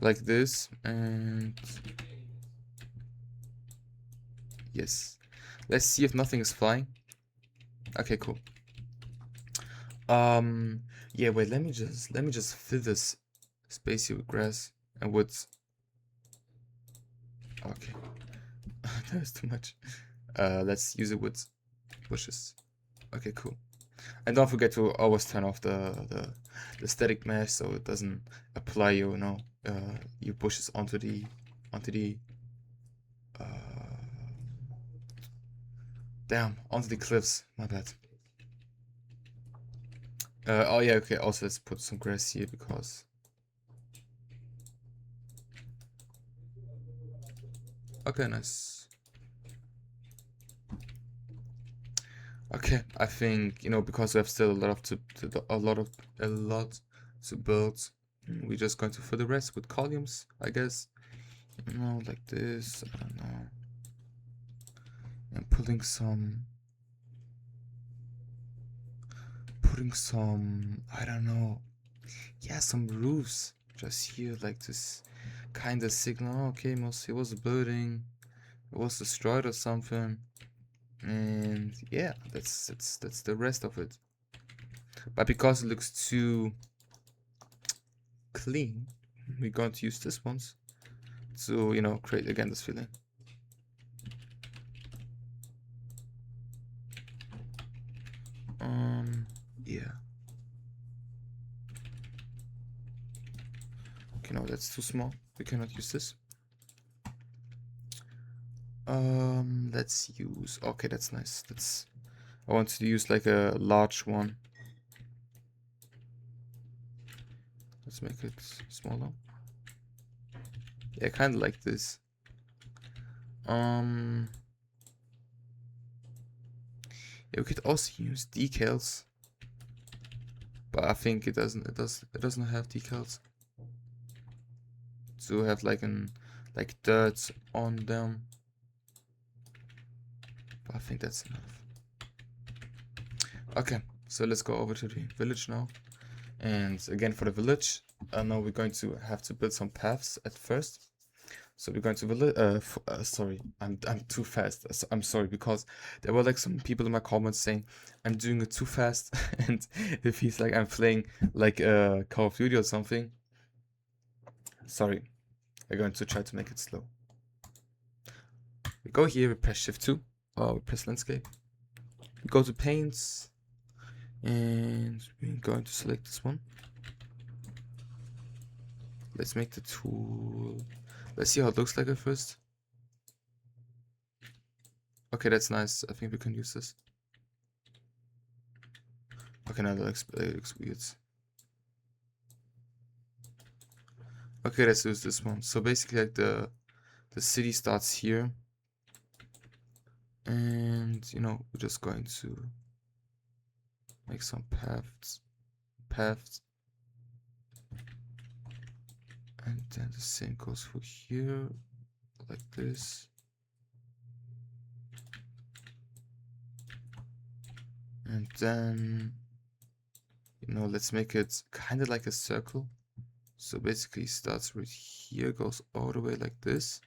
Like this, and yes. Let's see if nothing is flying. Okay, cool. Yeah, wait, let me just fill this space here with grass and woods. Okay. That was too much. Let's use it with bushes. Okay, cool. And don't forget to always turn off the static mesh so it doesn't apply your, you know, your bushes onto the onto the cliffs. My bad. Oh yeah, okay. Also, let's put some grass here because. Okay, nice. Okay, I think, you know, because we have still a lot to build. We're just going to fill the rest with columns, I guess. You know, like this, I don't know. And putting some, I don't know. Yeah, some roofs just here, like this kind of signal. Okay, mostly it was a building, it was destroyed or something. And yeah, that's the rest of it. But because it looks too clean, we're going to use this ones to, you know, create again this feeling. Yeah. Okay, no, that's too small. We cannot use this. Let's use. Okay, that's nice. I want to use like a large one. Let's make it smaller. Yeah, kind of like this. Yeah, we could also use decals, but I think it doesn't have decals. To have like dirt on them. But I think that's enough. Okay, so let's go over to the village now. And again, for the village, now we're going to have to build some paths at first. So we're going to sorry, I'm too fast. I'm sorry, because there were like some people in my comments saying I'm doing it too fast, and it feels like I'm playing like a Call of Duty or something. Sorry, we're going to try to make it slow. We go here, we press Shift 2, or we press Landscape. We go to Paints, and we're going to select this one. Let's make the tool. Let's see how it looks like at first. Okay, that's nice. I think we can use this. Okay, now that looks weird. Okay, let's use this one. So basically, like the city starts here, and you know, we're just going to make some paths, and then the same goes for here, like this. And then, you know, let's make it kind of like a circle. So basically starts right here, goes all the way like this.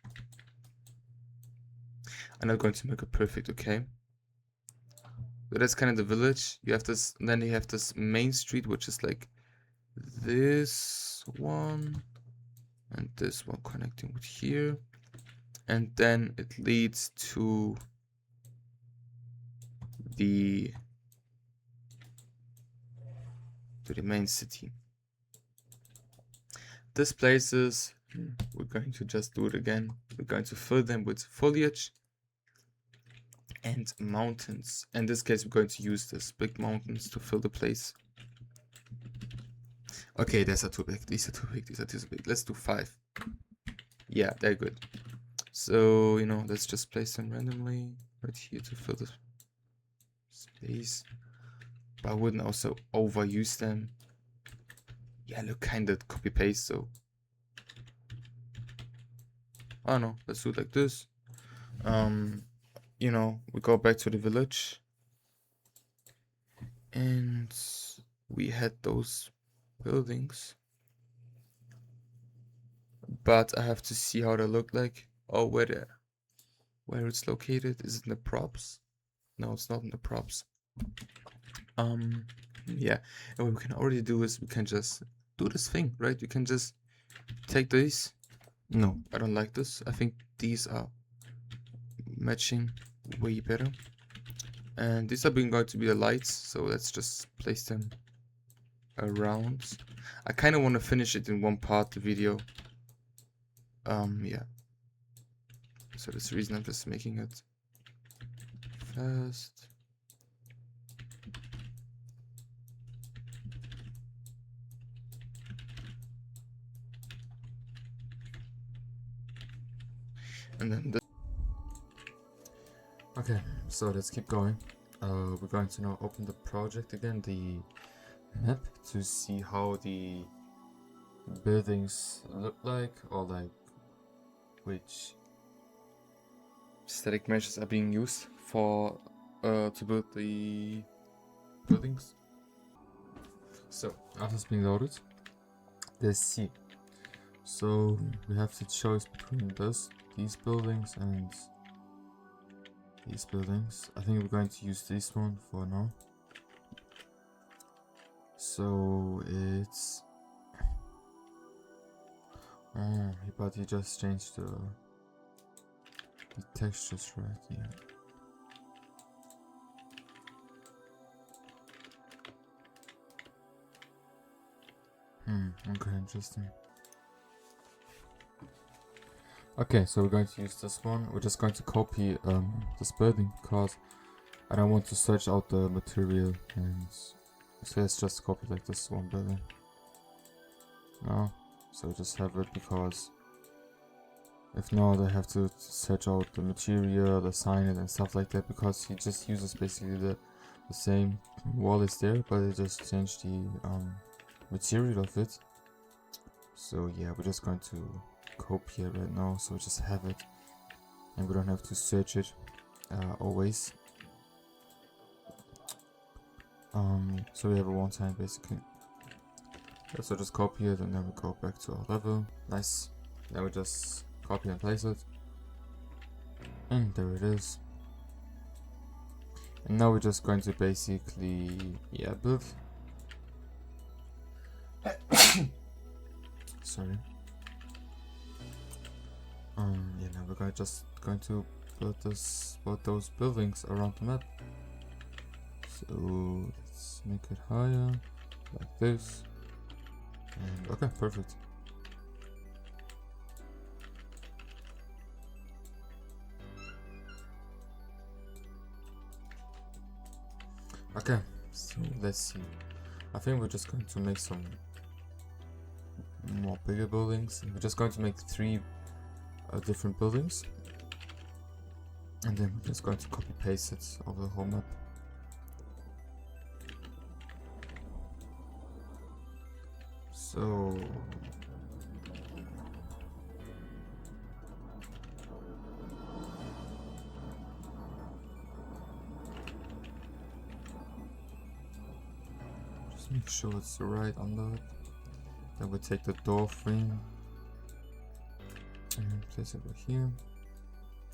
I'm not going to make it perfect, okay? So that's kind of the village. You have this, and then you have this main street, which is like this one and this one connecting with here. And then it leads to the main city. These places, we're going to just do it again. We're going to fill them with foliage and mountains. In this case, we're going to use these big mountains to fill the place. Okay, these are too big. These are too big. These are too big. Let's do 5. Yeah, they're good. So, you know, let's just place them randomly right here to fill the space. But I wouldn't also overuse them. Yeah, look, kind of copy paste, so I don't know, let's do it like this. You know, we go back to the village and we had those buildings, but I have to see how they look like. Oh, where it's located. Is it in the props? No, it's not in the props. Yeah, and what we can already do is we can just do this thing, right? We can just take these. No, I don't like this. I think these are matching way better. And these are going to be the lights, so let's just place them around. I kind of want to finish it in one part, the video. Yeah. So that's the reason I'm just making it fast. And then this. Okay, so let's keep going. We're going to now open the project again, the map, to see how the buildings look like, or like which static meshes are being used for to build the buildings. So after it's being loaded, there's C. So we have the choice between these buildings and these buildings. I think we're going to use this one for now. So it's but he just changed the textures right here. Okay, interesting. Okay, so we're going to use this one. We're just going to copy this building because I don't want to search out the material, and so let's just copy like this one building. No, so just have it, because if not I have to search out the material, assign it and stuff like that, because he just uses basically the same wall is there, but it just changed the material of it. So yeah, we're just going to copy it right now, so we just have it and we don't have to search it always. So we have a one time basically. Yeah, so just copy it and then we go back to our level. Nice. Then we just copy and place it, and there it is. And now we're just going to basically build. Sorry. Now we're just going to build those buildings around the map. So let's make it higher, like this. And okay, perfect. Okay, so let's see. I think we're just going to make some more bigger buildings. We're just going to make 3 different buildings, and then we're just going to copy paste it over the whole map. So just make sure it's right under it. Then we take the door frame and place it over here.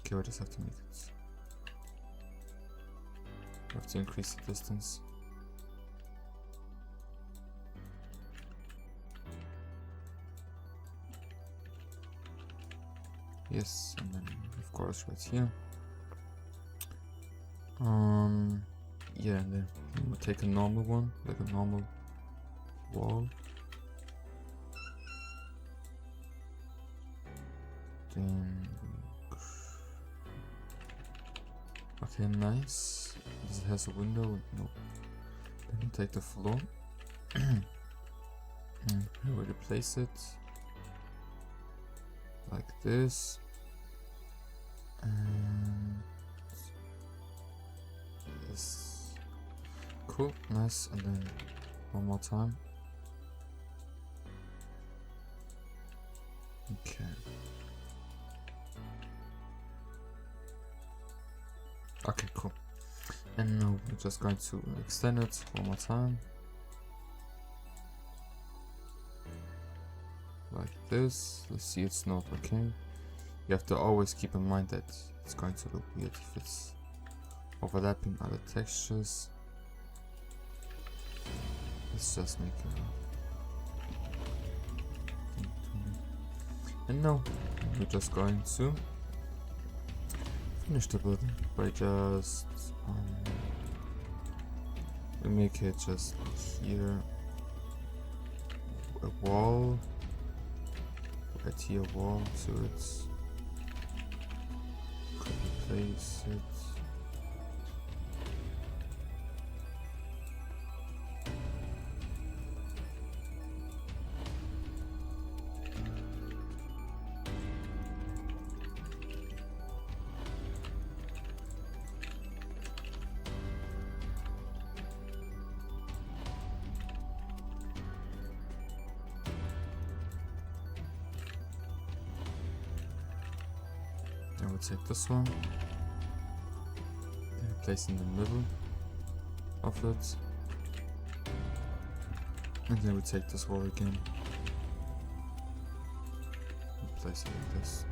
Okay, we just have to make it. We have to increase the distance. Yes, and then of course right here. Yeah, and then we'll take a normal one, like a normal wall. Then okay, nice. Does it has a window? No. Then we take the floor and we will replace it like this, and this. Cool, nice. And then one more time. Okay. Okay, cool. And now we're just going to extend it one more time. Like this. Let's see, it's not okay. You have to always keep in mind that it's going to look weird if it's overlapping other textures. Let's just make it. And now we're just going to finish the building by just we make it just here a wall, right here wall, so it's copy place it. Then we take this one, then place in the middle of it, and then we take this wall again and place it like this.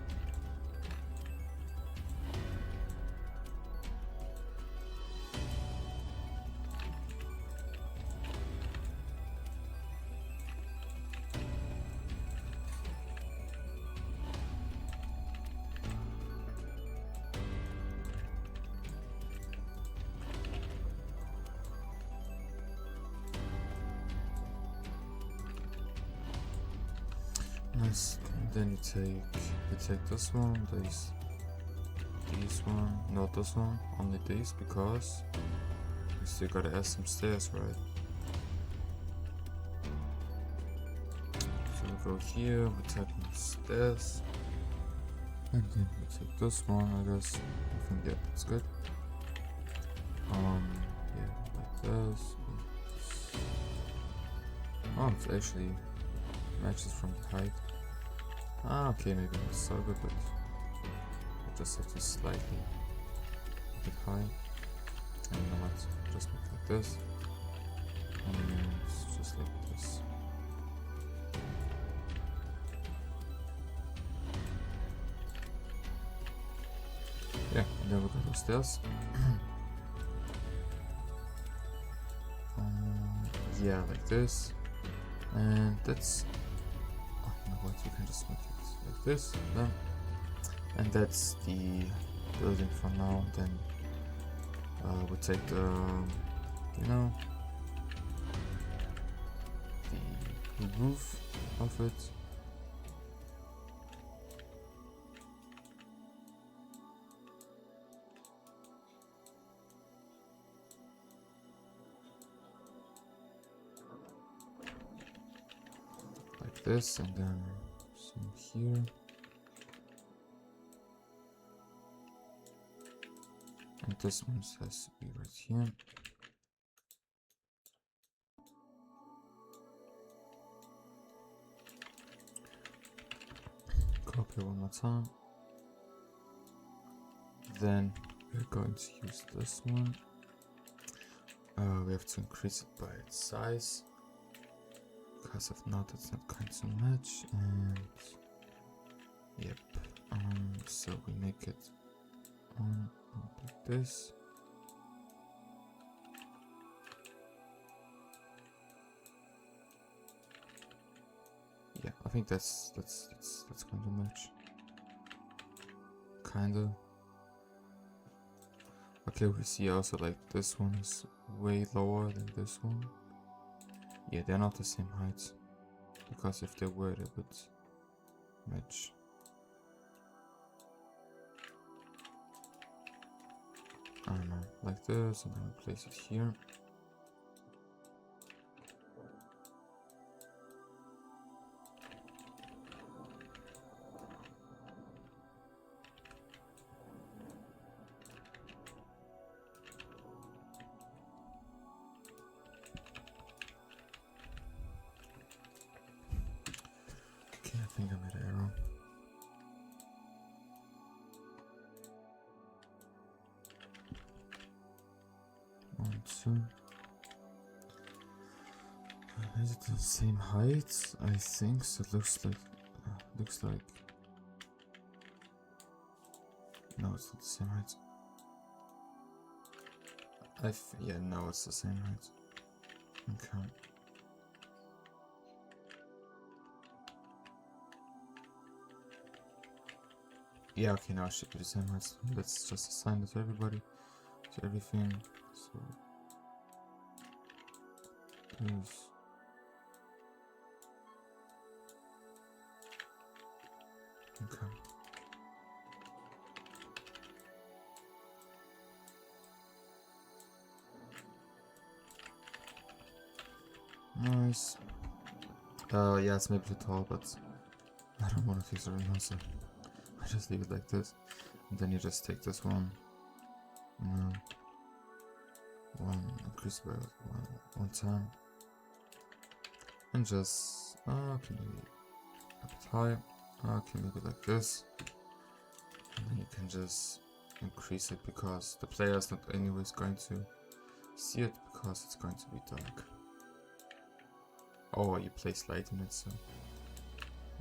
Nice. And then you take this one, these one, not this one, only these, because you still gotta add some stairs, right? So we go here, we type in stairs, and then we take this one, I guess. I think yeah, that's good. Yeah, like this. Oh, it's actually matches from the height. Ah, okay, maybe not so good, but I just have to slightly make it high. And you know what? Just make it like this. And it's just like this. Yeah, and then we go upstairs. Yeah, like this. And that's, oh, you know what, you can just make it like this, then. And that's the building for now. Then we'll take the, you know, the roof of it. This, and then some here, and this one has to be right here. Copy one more time. Then we're going to use this one. We have to increase it by its size, because if not, it's not going to match. And yep, so we make it on like this. Yeah, I think that's going to match. Kinda. Okay, we see also like this one is way lower than this one. Yeah, they're not the same height, because if they were, they would match. I don't know, like this, and then we place it here. Okay, I think I made an error. One, two. Is it the same height? I think so. Looks like. No, it's not the same height. Yeah, no, it's the same height. Okay. Yeah, okay, now it should be the same height. Let's just assign it to everybody, to everything. So there's okay. Nice. Yeah, it's maybe too tall, but I don't want to fix it right now, so I just leave it like this. And then you just take this one, increase by one time, and just okay, maybe a bit high. Okay, maybe like this. And And you can just increase it because the player is not anyways going to see it because it's going to be dark. Or you place light in it, so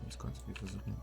it's going to be visible.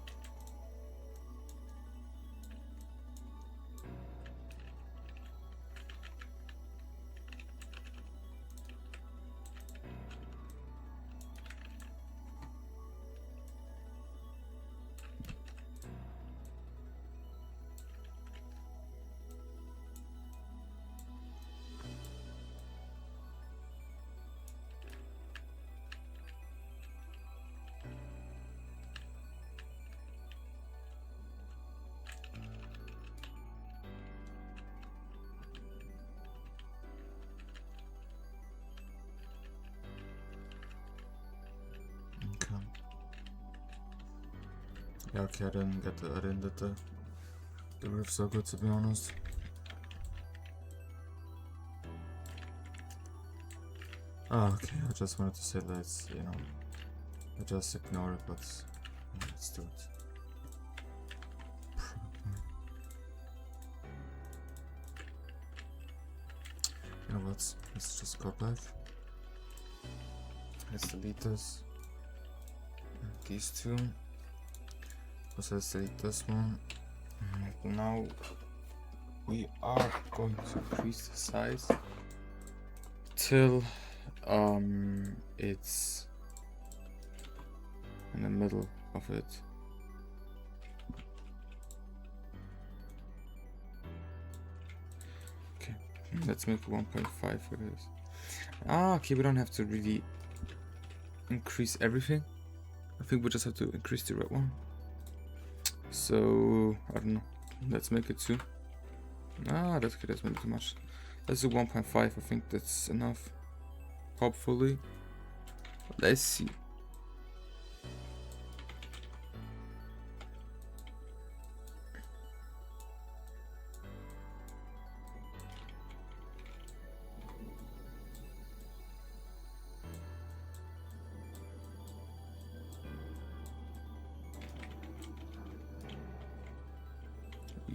Yeah, okay, I didn't get the roof so good, to be honest. Oh, okay, I just wanted to say let's, you know, I just ignore it, but let's do it. You know what, let's just go back. Let's delete this. These two. Also, let's delete this one. And now we are going to increase the size till it's in the middle of it. Okay, let's make 1.5 for this. Ah, okay, we don't have to really increase everything. I think we just have to increase the red one. So, I don't know. Let's make it 2. Ah, that's okay, that's maybe too much. Let's do 1.5, I think that's enough. Hopefully. Let's see.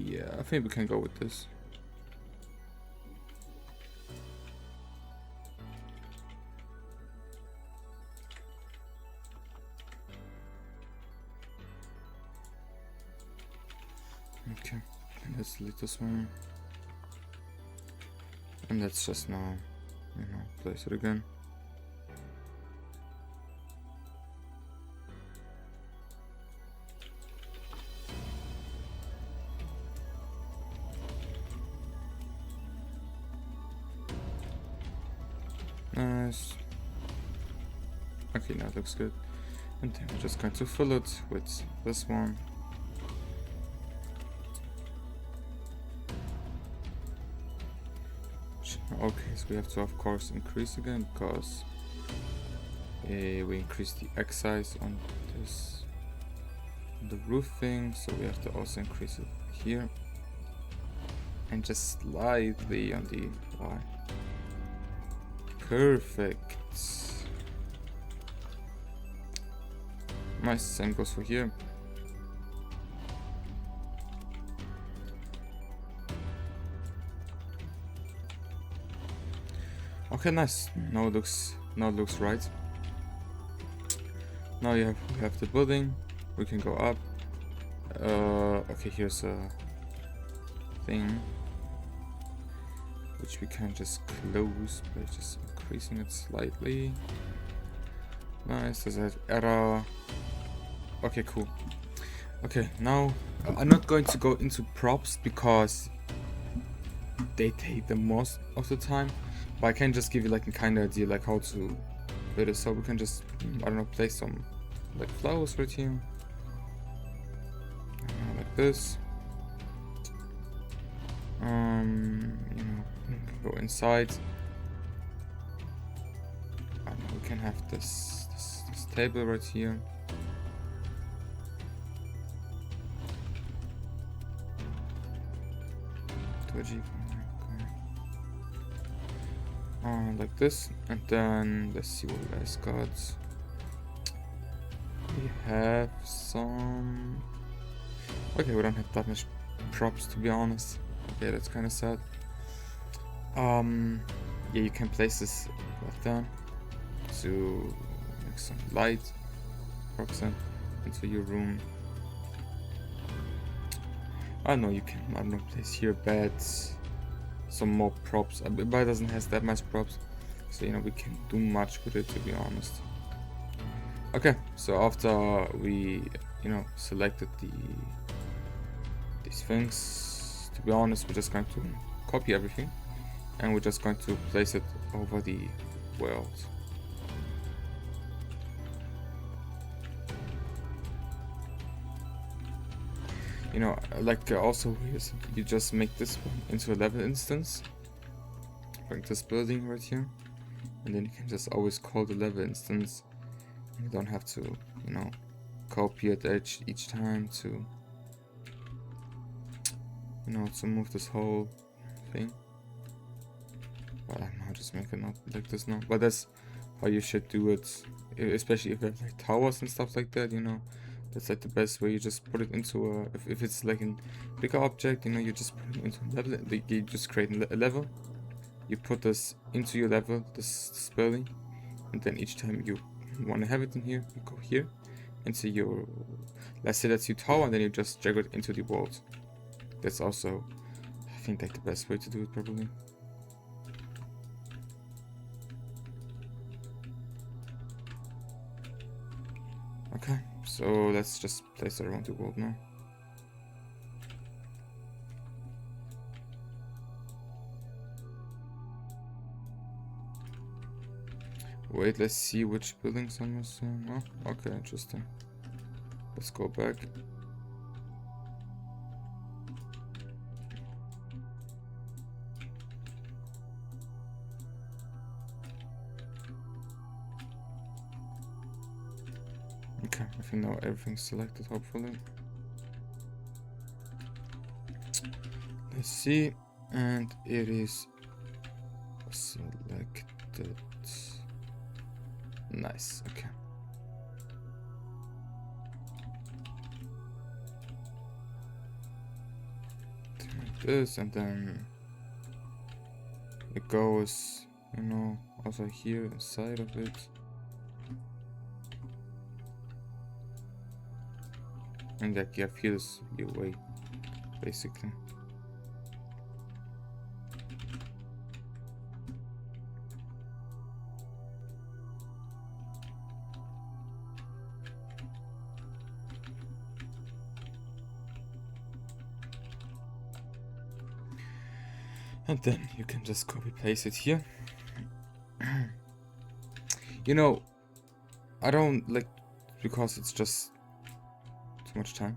Yeah, I think we can go with this. Okay, let's delete this one. And let's just now, you know, place it again. Nice. Okay, now it looks good. And then we're just going to fill it with this one. Okay, so we have to of course increase again because we increased the X size on this, on the roof thing, so we have to also increase it here and just slightly on the Y. Perfect. Nice, same goes for here. Okay, nice. Now it looks right. Now we have the building. We can go up. Okay, here's a thing which we can just close by just increasing it slightly. Nice. There's an error. Okay, cool. Okay, now I'm not going to go into props because they take the most of the time. But I can just give you like a kind of idea like how to build it. So we can just, I don't know, place some like flowers right here. Like this. You know, go inside. I don't know, we can have this table right here. Like this, and then let's see what you guys got. We have some. Okay, we don't have that much props, to be honest. Yeah, that's kind of sad. Yeah, you can place this like that to make some light, proxen into your room. I don't know, you can, I don't know, place here beds, some more props. But it doesn't have that much props, so you know we can do much with it, to be honest. Okay, so after we, you know, selected these things, to be honest, we're just going to copy everything and we're just going to place it over the world. You know, like also you just make this one into a level instance. Bring this building right here, and then you can just always call the level instance. You don't have to, you know, copy it each time to, you know, to move this whole thing. But I don't know, just make it not like this now. But that's how you should do it, especially if you have like towers and stuff like that, you know. That's like the best way. You just put it into a, if it's like a bigger object, you know, you just put it into a level. You just create a level. You put this into your level, this building, and then each time you want to have it in here, you go here into your, let's say that's your tower, and then you just drag it into the world. That's also, I think, like the best way to do it, probably. Okay, so let's just place it around the world now. Wait, let's see which buildings I'm missing. Oh, okay, interesting. Let's go back. Okay, I think now everything's selected, hopefully. Let's see, and it is selected. Nice, okay. Like this, and then it goes, you know, also here inside of it. And like, yeah, feels your way, basically. And then you can just copy paste it here. You know, I don't like, because it's just too much time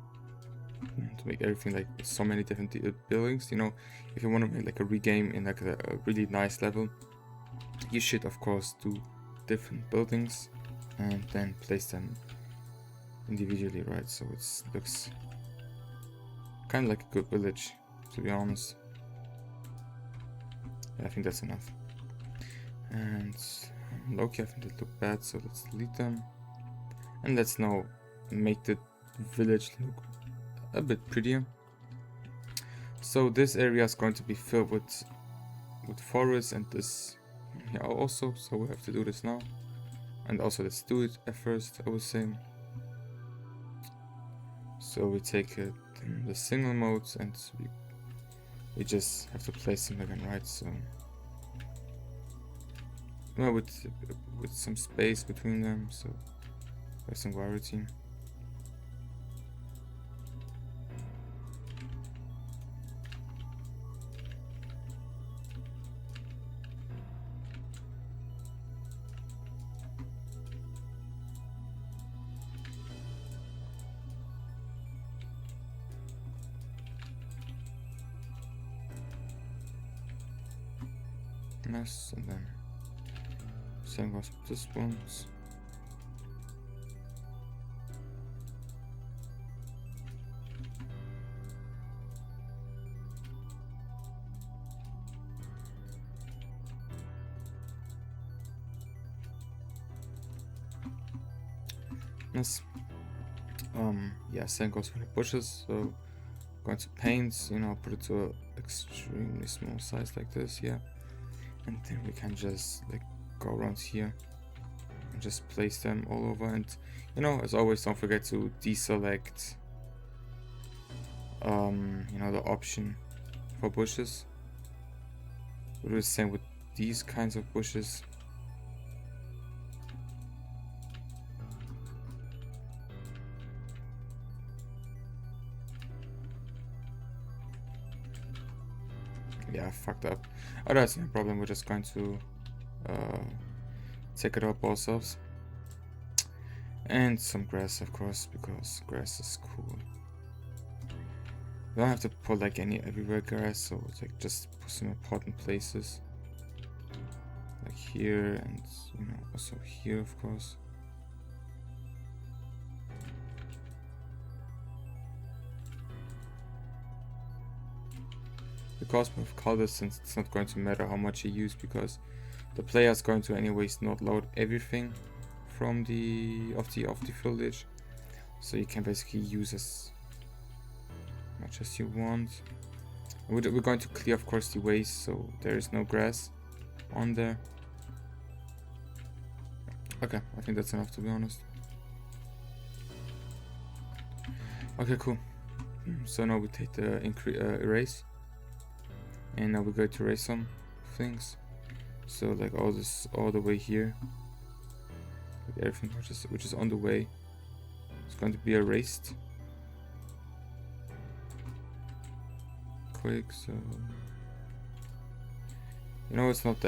to make everything like so many different buildings. You know, if you want to make like a regame in like a really nice level, you should of course do different buildings and then place them individually, right? So it looks kind of like a good village, to be honest. I think that's enough. And Loki, I think they look bad, so let's delete them. And let's now make the village look a bit prettier. So this area is going to be filled with forests, and this here also. So we have to do this now. And also let's do it at first, I would say. So we take it in the single modes, and we just have to place them again, right? So well, with some space between them, so there's some variety. Nice, and then same goes with this ones. Nice. Yeah, same goes for the bushes. So going to paint, you know, put it to an extremely small size like this, yeah. And then we can just like go around here and just place them all over. And you know, as always, don't forget to deselect you know, the option for bushes. We'll do the same with these kinds of bushes. Yeah, I fucked up. Oh, that's no problem. We're just going to take it up ourselves. And some grass, of course, because grass is cool. We don't have to put like any everywhere grass, so it's like just put some important places. Like here, and you know, also here, of course. Because with color distance, it's not going to matter how much you use, because the player is going to anyways not load everything from the foliage, so you can basically use as much as you want. We're going to clear, of course, the waste, so there is no grass on there. Okay, I think that's enough, to be honest. Okay, cool. So now we take the erase, and now we're going to erase some things. So like all this, all the way here, like everything which is on the way, it's going to be erased. Quick, so you know, it's not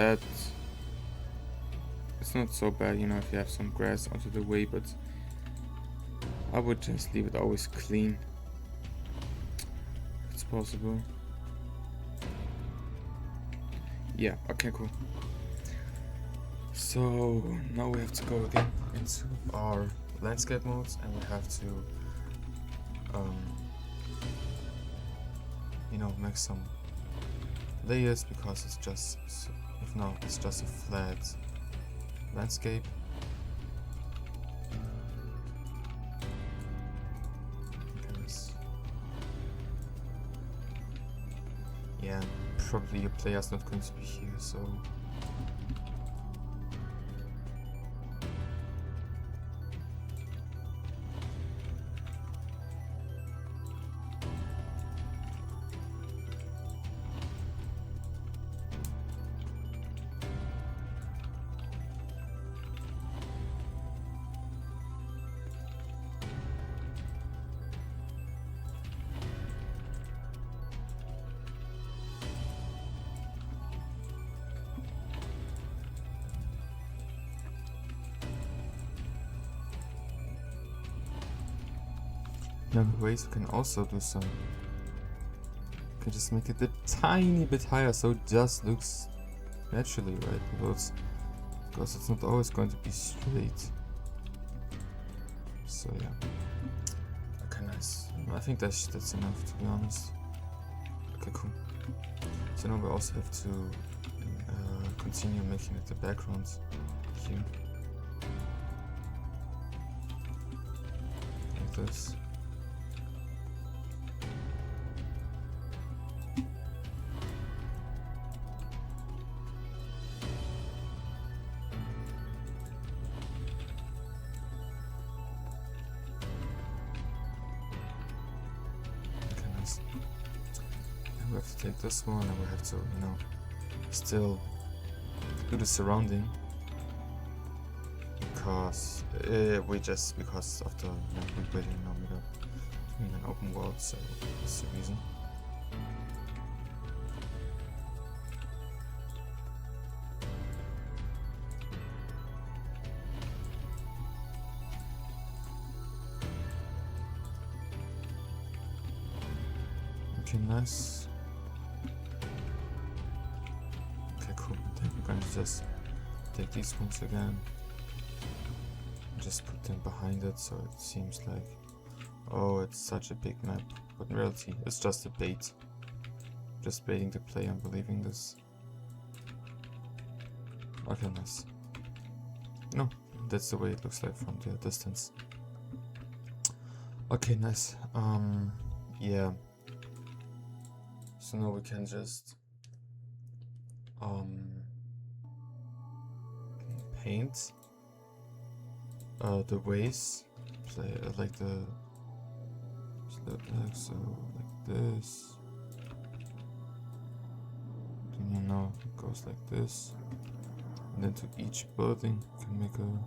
so bad, you know, if you have some grass onto the way, but I would just leave it always clean if it's possible. Yeah, okay, cool. So now we have to go again into our landscape modes, and we have to you know, make some layers, because it's just, if not, it's just a flat landscape. Yeah, probably your player's not going to be here, so another ways we can also do some. You can just make it a tiny bit higher, so it just looks naturally, right? Because it's not always going to be straight. So yeah. Okay, nice. I think that's enough, to be honest. Okay, cool. So now we also have to continue making it the background here. Like this. We have to take this one, and we have to, you know, still do the surrounding, because because of the, you know, we're building in an open world, so that's the reason. Okay, nice. Okay, cool. Then we're going to just take these ones again and just put them behind it, so it seems like, oh, it's such a big map, but in reality it's just a bait. Just baiting the player and believing this. Okay, nice. No, that's the way it looks like from the distance. Okay, nice. Yeah. So now we can just paint the ways, like the so like this. Then you know it goes like this, and then to each building you can make a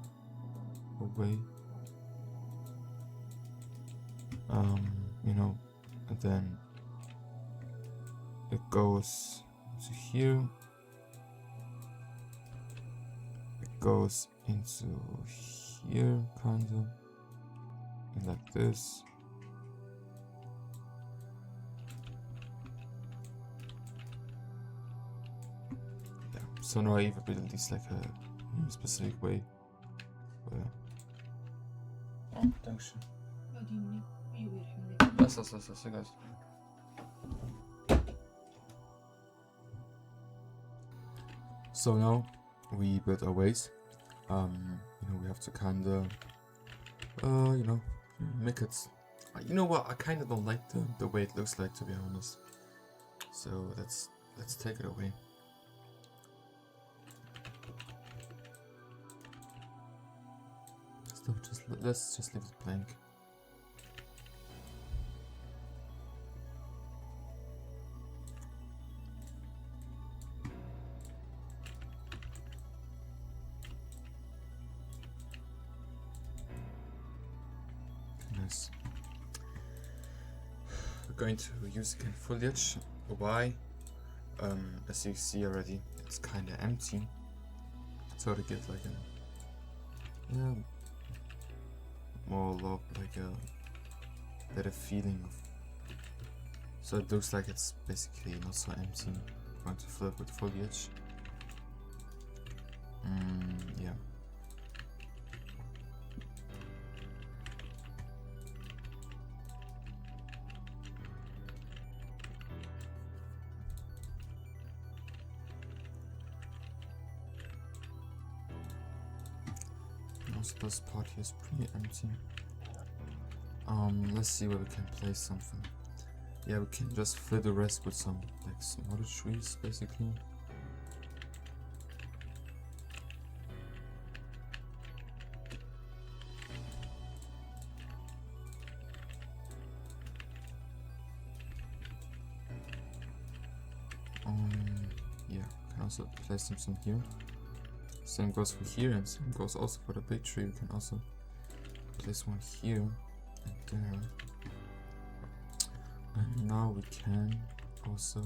way. You know, and then it goes to here. It goes into here, kinda, and like this. Yeah. So now I even build this like a specific way. But, yeah. Oh, thanks. Wat doen we? Je weer. Yes, guys. So now we built our ways. You know, we have to kinda, you know, make it. You know what? I kinda don't like the way it looks like, to be honest. So let's take it away. So let's just leave it blank. Nice. We're going to use again foliage. Why? As you see already, it's kind of empty. So to get like a more love, like a better feeling of. So it looks like it's basically not so empty. I'm going to fill it with foliage. Yeah. Also, this part here is pretty empty. Let's see where we can place something. Yeah, we can just fill the rest with some other trees, basically. Yeah, can also place some here. Same goes for here, and same goes also for the big tree. We can also place one here and there. And now we can also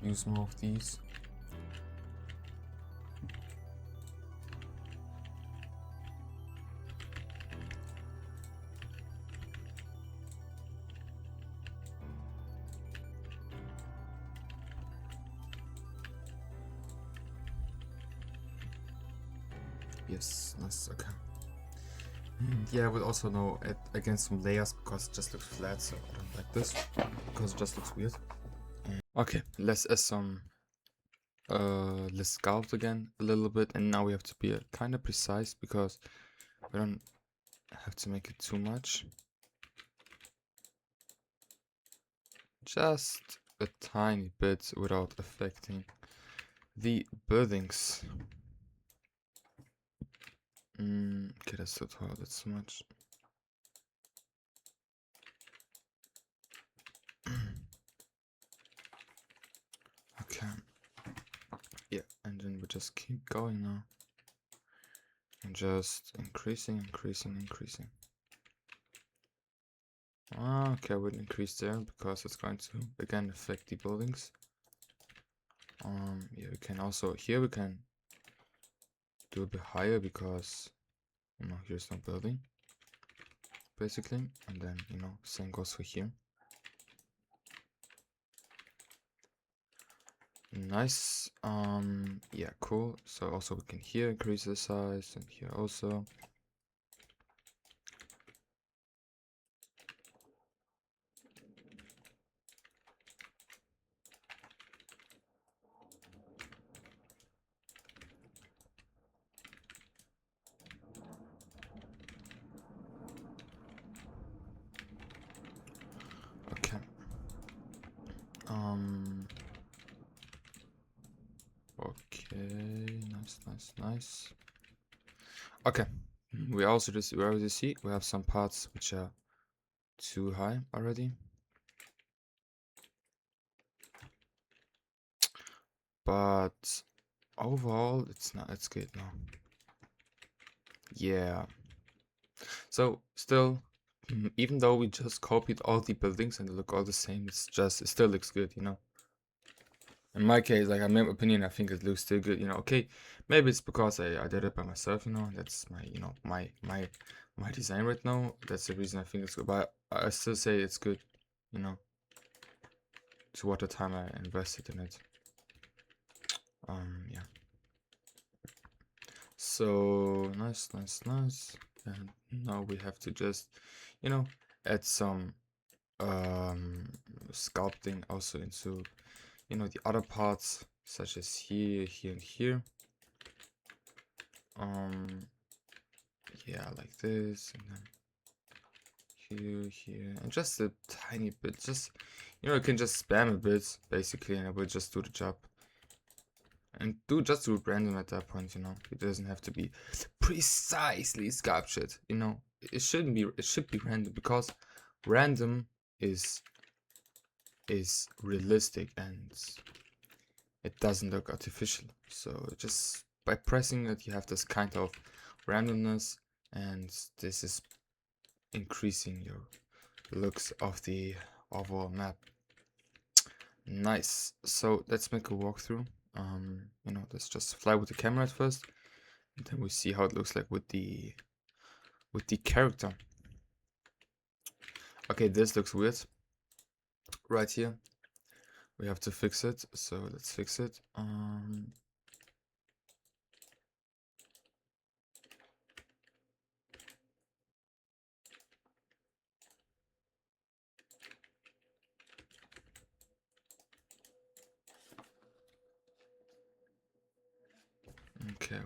use more of these. Yes, nice, okay. And yeah, I would also know it against some layers because it just looks flat, so I don't like this because it just looks weird. Okay, let's add some let's sculpt again a little bit, and now we have to be kind of precise because we don't have to make it too much. Just a tiny bit without affecting the buildings. Okay, that's so tall, that's too much. Okay. Yeah, and then we just keep going now. And just increasing. Okay, I will increase there because it's going to again affect the buildings. Yeah, we can also here we can do a bit higher because you know here's no building basically, and then you know same goes for here. Nice. Yeah, cool. So also we can here increase the size, and here also. Okay. Okay, nice. Okay, we already see we have some parts which are too high already. But overall, it's good now. Yeah. So still, even though we just copied all the buildings and they look all the same, it still looks good, you know. In my case, like, in my opinion, I think it looks still good, you know. Okay, maybe it's because I did it by myself, you know. That's my, you know, my design right now. That's the reason I think it's good. But I still say it's good, you know, to what the time I invested in it. Yeah. So nice. And now we have to just, you know, add some sculpting also into, you know, the other parts, such as here and here. Yeah, like this, and then here, and just a tiny bit. Just, you know, you can just spam a bit basically, and it will just do the job. And just do it random at that point, you know. It doesn't have to be precisely sculptured, you know. It shouldn't be. It should be random, because random is realistic and it doesn't look artificial. So just by pressing it, you have this kind of randomness, and this is increasing your looks of the overall map. Nice. So let's make a walkthrough. You know, let's just fly with the camera at first, and then we see how it looks like with the character. Okay, this looks weird right here. We have to fix it, so let's fix it. Okay,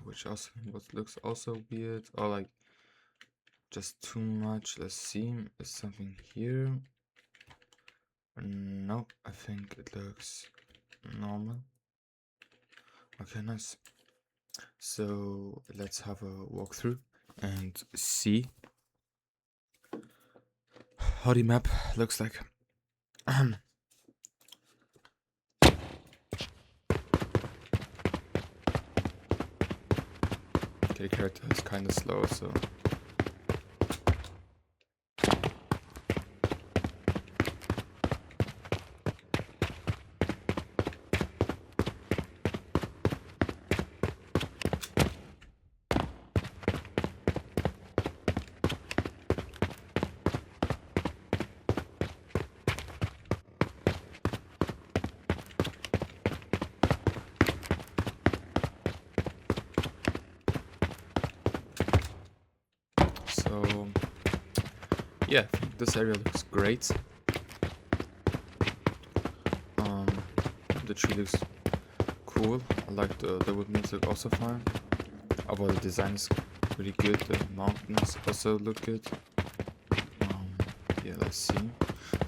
what looks also weird, or like just too much. Let's see, is something here? No, I think it looks normal. Okay, nice. So let's have a walkthrough and see how the map looks like. Okay, the character is kind of slow, so yeah, I think this area looks great. The tree looks cool. I like the woodlands look also fine. Although the design is pretty good. The mountains also look good. Yeah, let's see.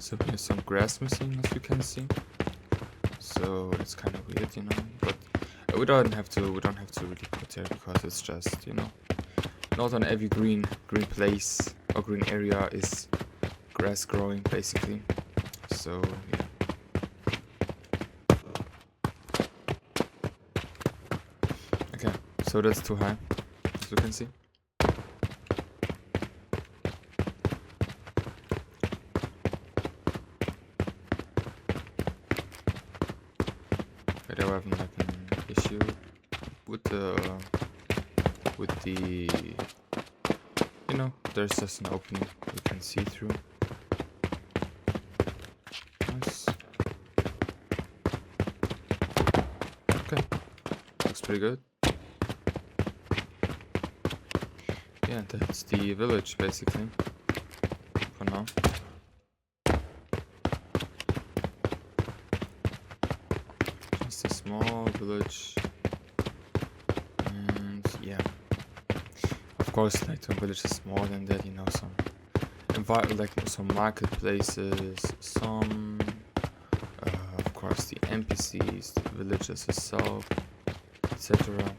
So here's some grass missing, as you can see. So it's kind of weird, you know. But we don't have to really put there, because it's just, you know, not on every green place or green area is grass growing, basically. So yeah. Okay, so that's too high, as you can see. But I have like an issue with the you know, there's just an opening you can see through. Nice. Okay, looks pretty good. Yeah, that's the village basically for now. Just a small village, and yeah, of course, like the village is more than that, you know, some some marketplaces, some of course the NPCs, the villages itself, etc.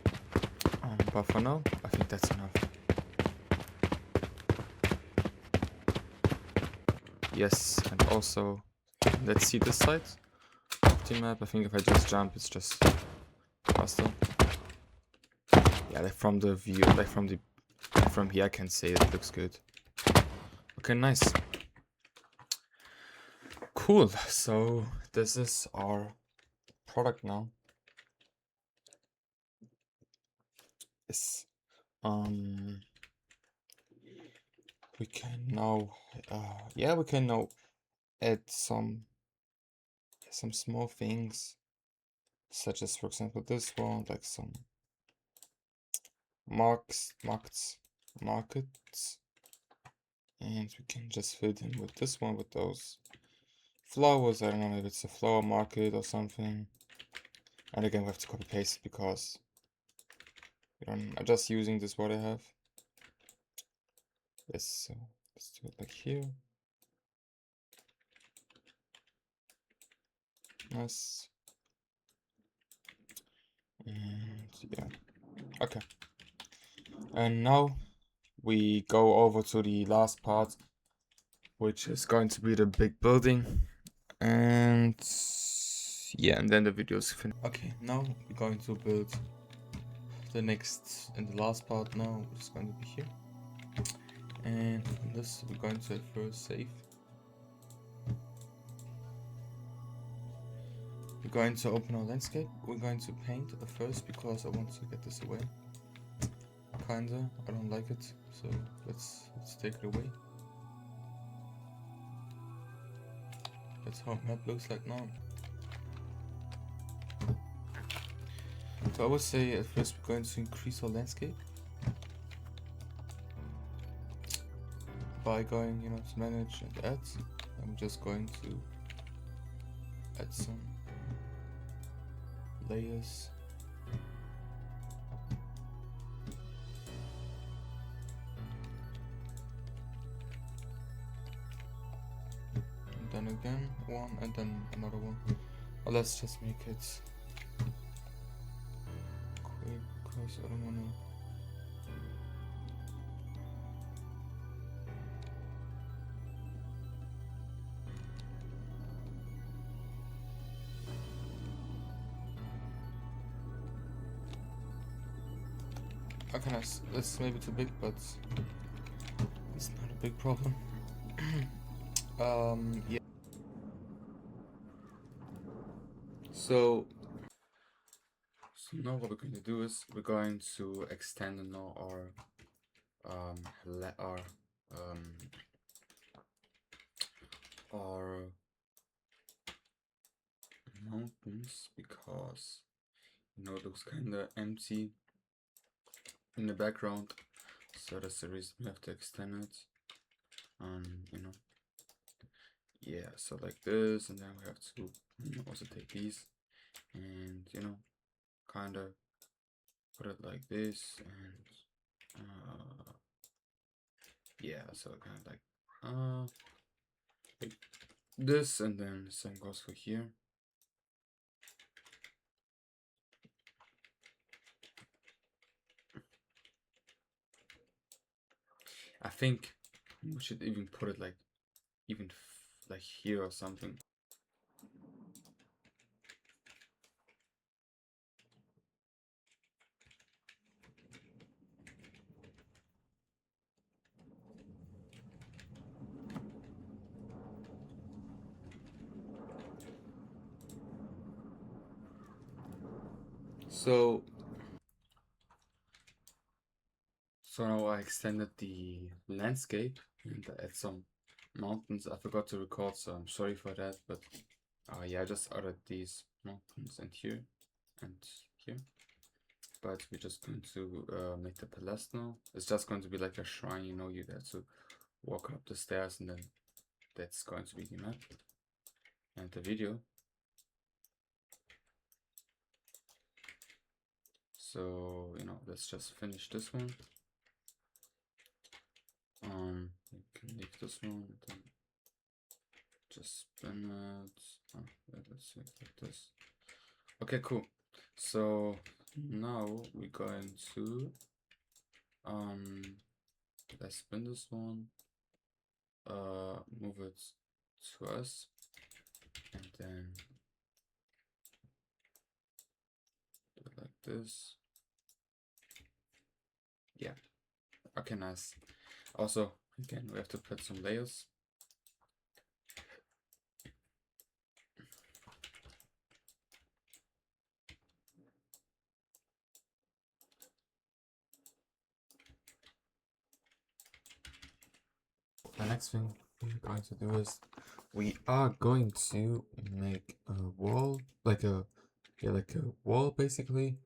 But for now, I think that's enough. Yes, and also, let's see this side of the map. I think if I just jump, it's just faster. Yeah, like from the view, from here, I can say that it looks good. Okay, nice. Cool. So this is our product now. Yes. We can now, we can now add some small things, such as, for example, this one, like some markets, and we can just fill them with this one, with those flowers. I don't know, maybe it's a flower market or something. And again, we have to copy paste it because I'm just using this what I have. Yes, so let's do it like here. Nice. And yeah, okay. And now we go over to the last part, which is going to be the big building. And yeah, and then the video's finished. Okay, now we're going to build the next and the last part now, which is going to be here. And in this, we're going to first save. We're going to open our landscape. We're going to paint first because I want to get this away. Kinda, I don't like it, so let's take it away. That's how map looks like now. So I would say at first we're going to increase our landscape by going, to manage and add. I'm just going to add some layers. And then again one, and then another one. Or let's just make it quick, because I don't wanna. Okay, nice. That's maybe too big, but it's not a big problem. Yeah. So now what we're going to do is we're going to extend now our mountains, because it looks kind of empty in the background, so that's the reason we have to extend it. Yeah, so like this, and then we have to also take these and kind of put it like this, and yeah, so kind of like this, and then the same goes for here. I think we should even put it like like here or something. So now I extended the landscape and add some mountains. I forgot to record, so I'm sorry for that, but yeah, I just added these mountains and here and here. But we're just going to make the palace now. It's just going to be like a shrine, you have to walk up the stairs, and then that's going to be the map and the video. So let's just finish this one. You can leave this one, then just spin it. Let's make it like this. Okay, cool. So Now we're going to let's spin this one, move it to us, and then do it like this. Yeah, okay, nice. Also, again, we have to put some layers. The next thing we're going to do is we are going to make a wall, like a wall basically,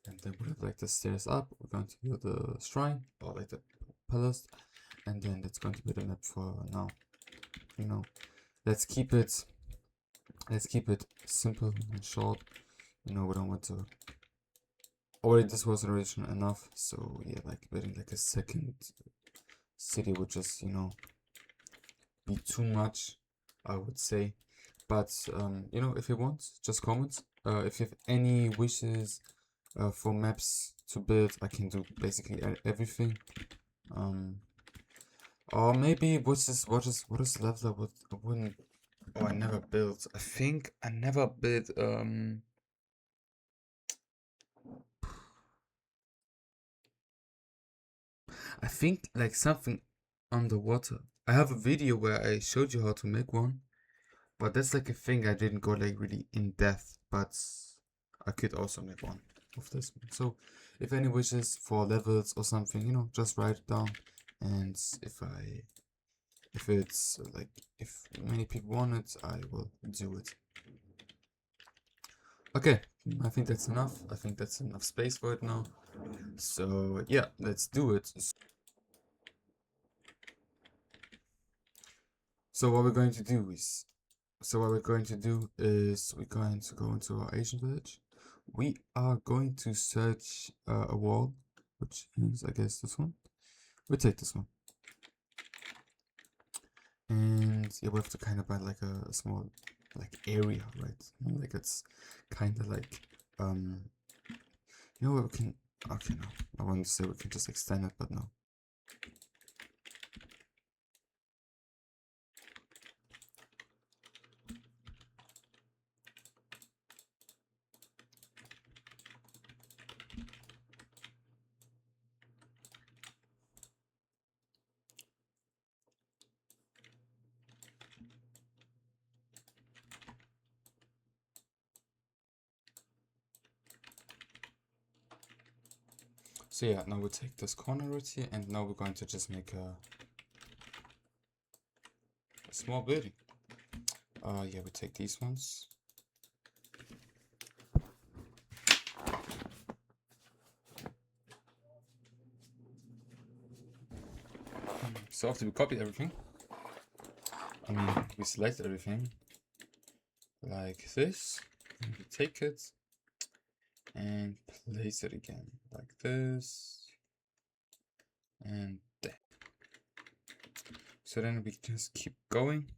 and then we have like the stairs up. We're going to build the shrine or like the pillars, and then that's going to be the map for now. You know, let's keep it simple and short. You know, we don't want to. Already, this was original enough, so yeah, like building like a second city would just, you know, be too much, I would say. But you know, if you want, just comment. If you have any wishes for maps to build, I can do basically everything. Or maybe what is the level I wouldn't. Oh, I never built. I think I never built. I think like something underwater. I have a video where I showed you how to make one, but that's like a thing I didn't go like really in depth, but I could also make one of this one. So if any wishes for levels or something, you know, just write it down. And if it's like, if many people want it, I will do it. Okay, I think that's enough. I think that's enough space for it now. So yeah, let's do it. So what we're going to do is we're going to go into our Asian village. We are going to search a wall, which is, I guess, this one. We take this one. And yeah, we have to kind of buy like a small like area, right? You know, like it's kind of like, you know what, we can, okay, no, I wanted to say we can just extend it, but no. So yeah, now we take this corner right here, and now we're going to just make a small building. Yeah, we take these ones. So after we copied everything, I mean, we selected everything like this, and we take it and place it again like this and there. So then we just keep going.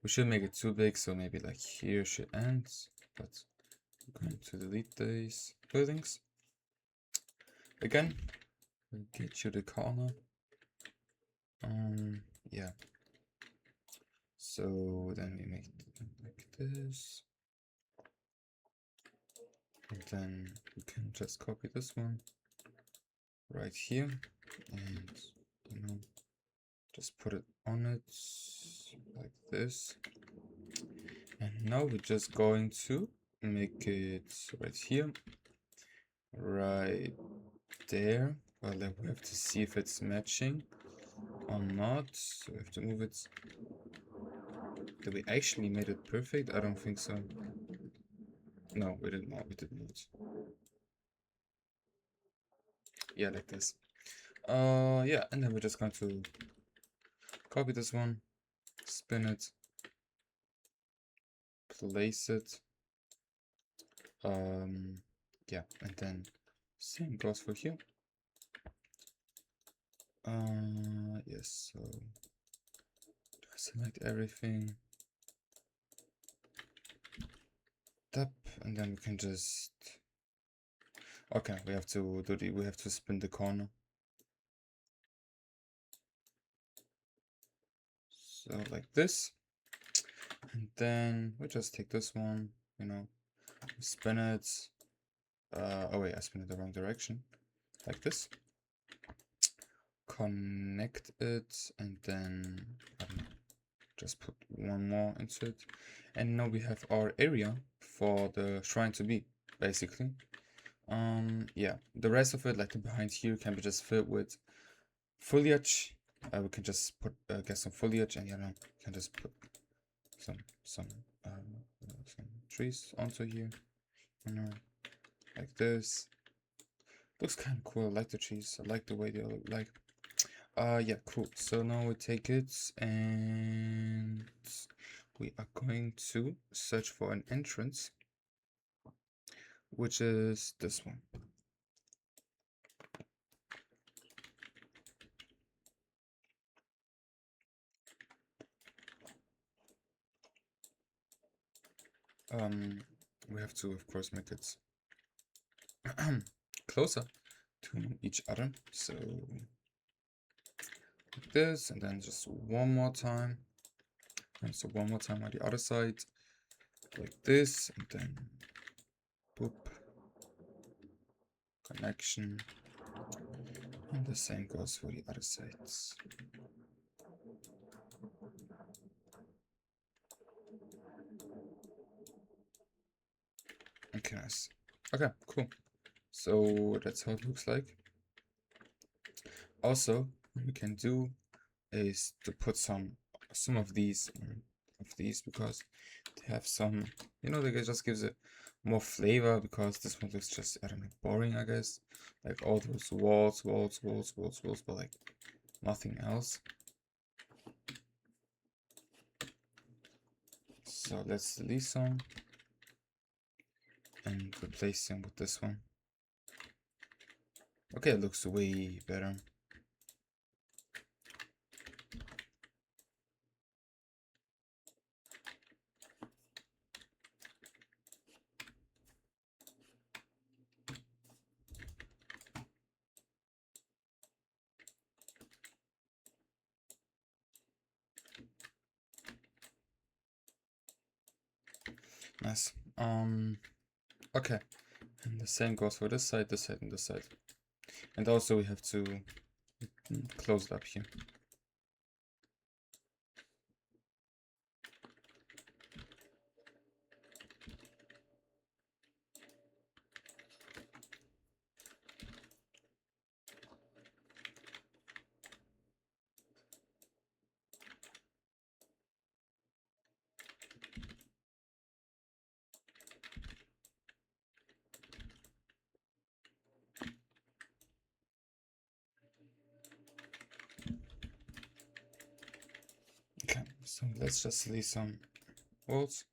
We should make it too big, so maybe like here should end, but I'm going to delete these buildings. Again, we'll get you the corner. Yeah. So then we make it like this. And then we can just copy this one right here and, you know, just put it on it like this. And now we're just going to make it right here, right there. Well, then we have to see if it's matching or not. So we have to move it. Did we actually made it perfect? I don't think so. No, we did not. We did not. Yeah, like this. Yeah, and then we're just going to copy this one, spin it, place it. Yeah, and then same goes for here. Yes, so select everything. Tap, and then we can just, okay, we have to do we have to spin the corner. So like this, and then we just take this one, you know, spin it. Oh wait, I spin it the wrong direction, like this. Connect it, and then I don't know, just put one more into it, and now we have our area for the shrine to be, basically. Yeah, the rest of it, like the behind here, can be just filled with foliage. We can just put get some foliage, and you know, can just put some some trees onto here, you know, like this. Looks kind of cool. I like the trees. I like the way they look like. Yeah, cool. So now we take it and we are going to search for an entrance, which is this one. We have to, of course, make it closer to each other. So like this, and then just one more time. And so one more time on the other side, like this, and then boop, connection. And the same goes for the other sides. Okay, nice. Okay, cool. So that's how it looks like. Also, what we can do is to put some of these because they have some, you know, they just gives it more flavor, because this one looks just, I don't know, boring, I guess. Like all those walls, but like nothing else. So let's delete some and replace them with this one. Okay, it looks way better. Nice. Okay, and the same goes for this side, this side, and this side. And also we have to close it up here. Okay, so let's just delete some walls,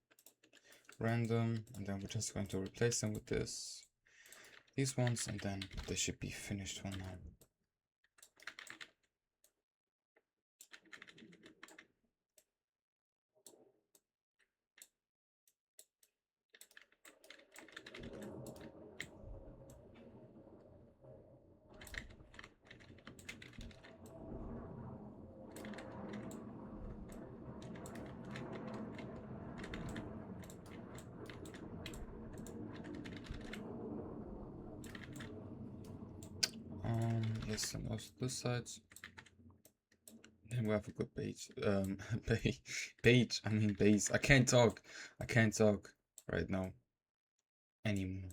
random, and then we're just going to replace them with these ones, and then they should be finished for now. Yes, and also this side. Then we have a good page. Page. I mean base. I can't talk. I can't talk right now anymore.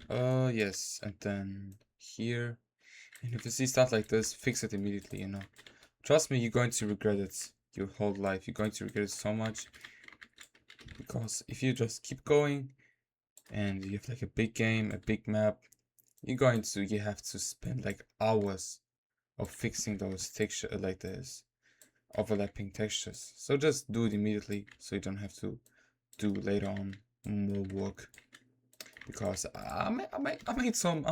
Yes, and then here. And if you see stuff like this, fix it immediately, you know. Trust me, you're going to regret it your whole life. You're going to regret it so much. Because if you just keep going and you have like a big game, a big map, you have to spend like hours of fixing those texture, like this overlapping textures. So just do it immediately, so you don't have to do later on more work. Because I made some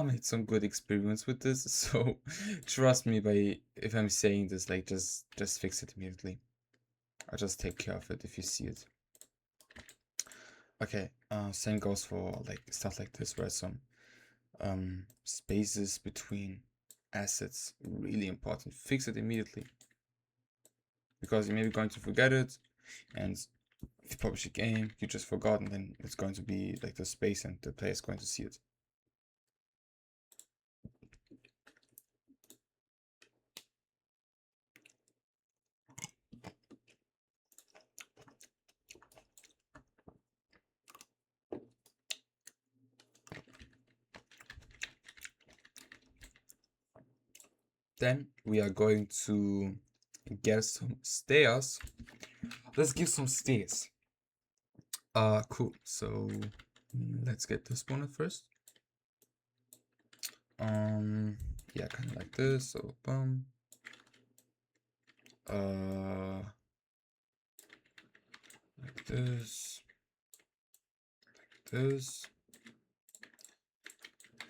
good experience with this, so trust me if I'm saying this, like just fix it immediately. I'll just take care of it if you see it. Okay, same goes for like stuff like this, where some spaces between assets really important. Fix it immediately, because you're maybe going to forget it, and if you publish a game, you just forgot, and then it's going to be like the space, and the player's going to see it. Then we are going to get some stairs. Let's give some stairs. Cool. So let's get this one at first. Yeah, kind of like this. So boom. Like this. Like this.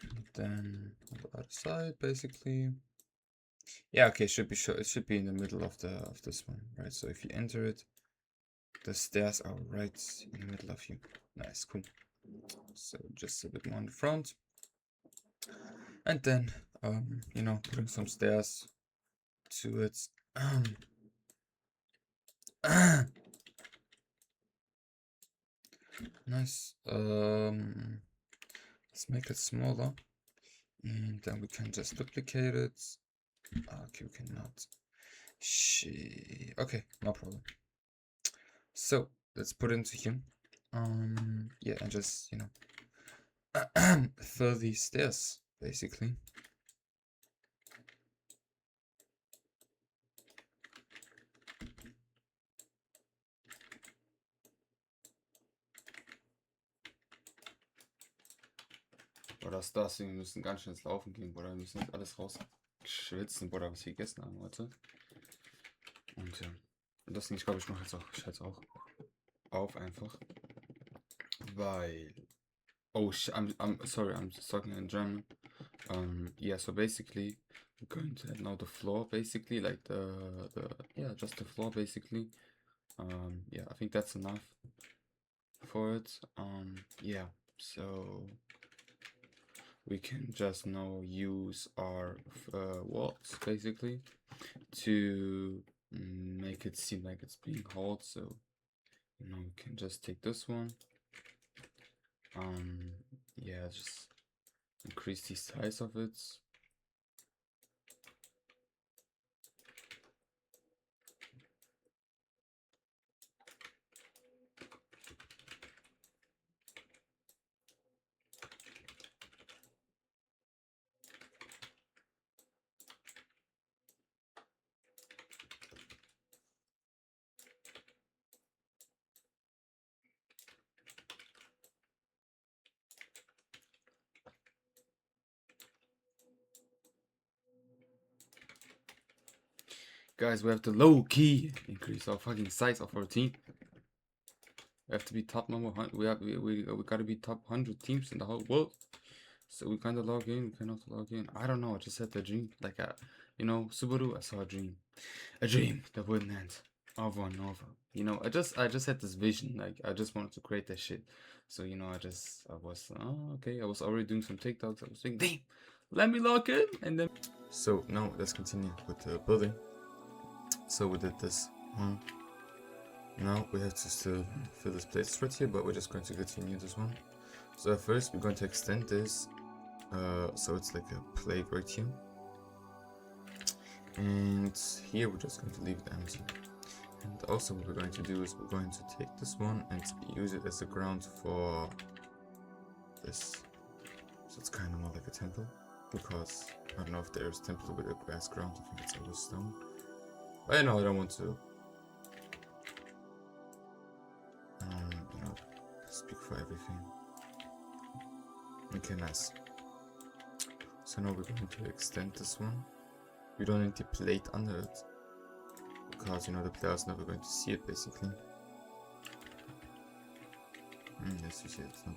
And then on the other side, basically. Yeah, okay, should be sure. It should be in the middle of this one, right? So if you enter it, the stairs are right in the middle of you. Nice, cool. So just a bit more in the front, and then you know, putting some stairs to it. Nice. Let's make it smaller, and then we can just duplicate it. Okay, we cannot. Shit. Okay, no problem. So let's put it into here. Yeah, and just, you know, fill these stairs basically. Oder das, wir müssen ganz schnell ins Laufen gehen, Bruder. Wir müssen jetzt alles rausschwitzen, Bruder, was wir gegessen haben heute. Und ja, und das Ding, ich glaube, ich mache jetzt auch, ich halte auch auf einfach. Weil, oh, I'm sorry, I'm just talking in German. Yeah, so basically, we're going to add now the floor, basically, like yeah, just the floor, basically. Yeah, I think that's enough for it. Yeah, so we can just now use our walls basically to make it seem like it's being hauled. So you know, we can just take this one. Yeah, just increase the size of it. Guys, we have to low key increase our fucking size of our team. We have to be top number 100. We gotta be top 100 teams in the whole world. So we kind of log in. We cannot log in. I don't know. I just had a dream. Like you know, Subaru. I saw a dream that wouldn't end over and over. You know, I just had this vision. Like I just wanted to create that shit. So you know, I was okay. I was already doing some TikToks. I was thinking, damn, let me log in, and then. So now let's continue with the building. So we did this one. Now we have to still fill this place right here, but we're just going to continue this one. So at first we're going to extend this, so it's like a plate right here. And here we're just going to leave it empty. And also what we're going to do is we're going to take this one and use it as a ground for this. So it's kind of more like a temple, because I don't know if there's a temple with a grass ground. I think it's always stone. But I know I don't want to you know, speak for everything. Okay, nice. So now we're going to extend this one. We don't need the plate under it, because you know the player's never going to see it basically. Yes, you see it's not.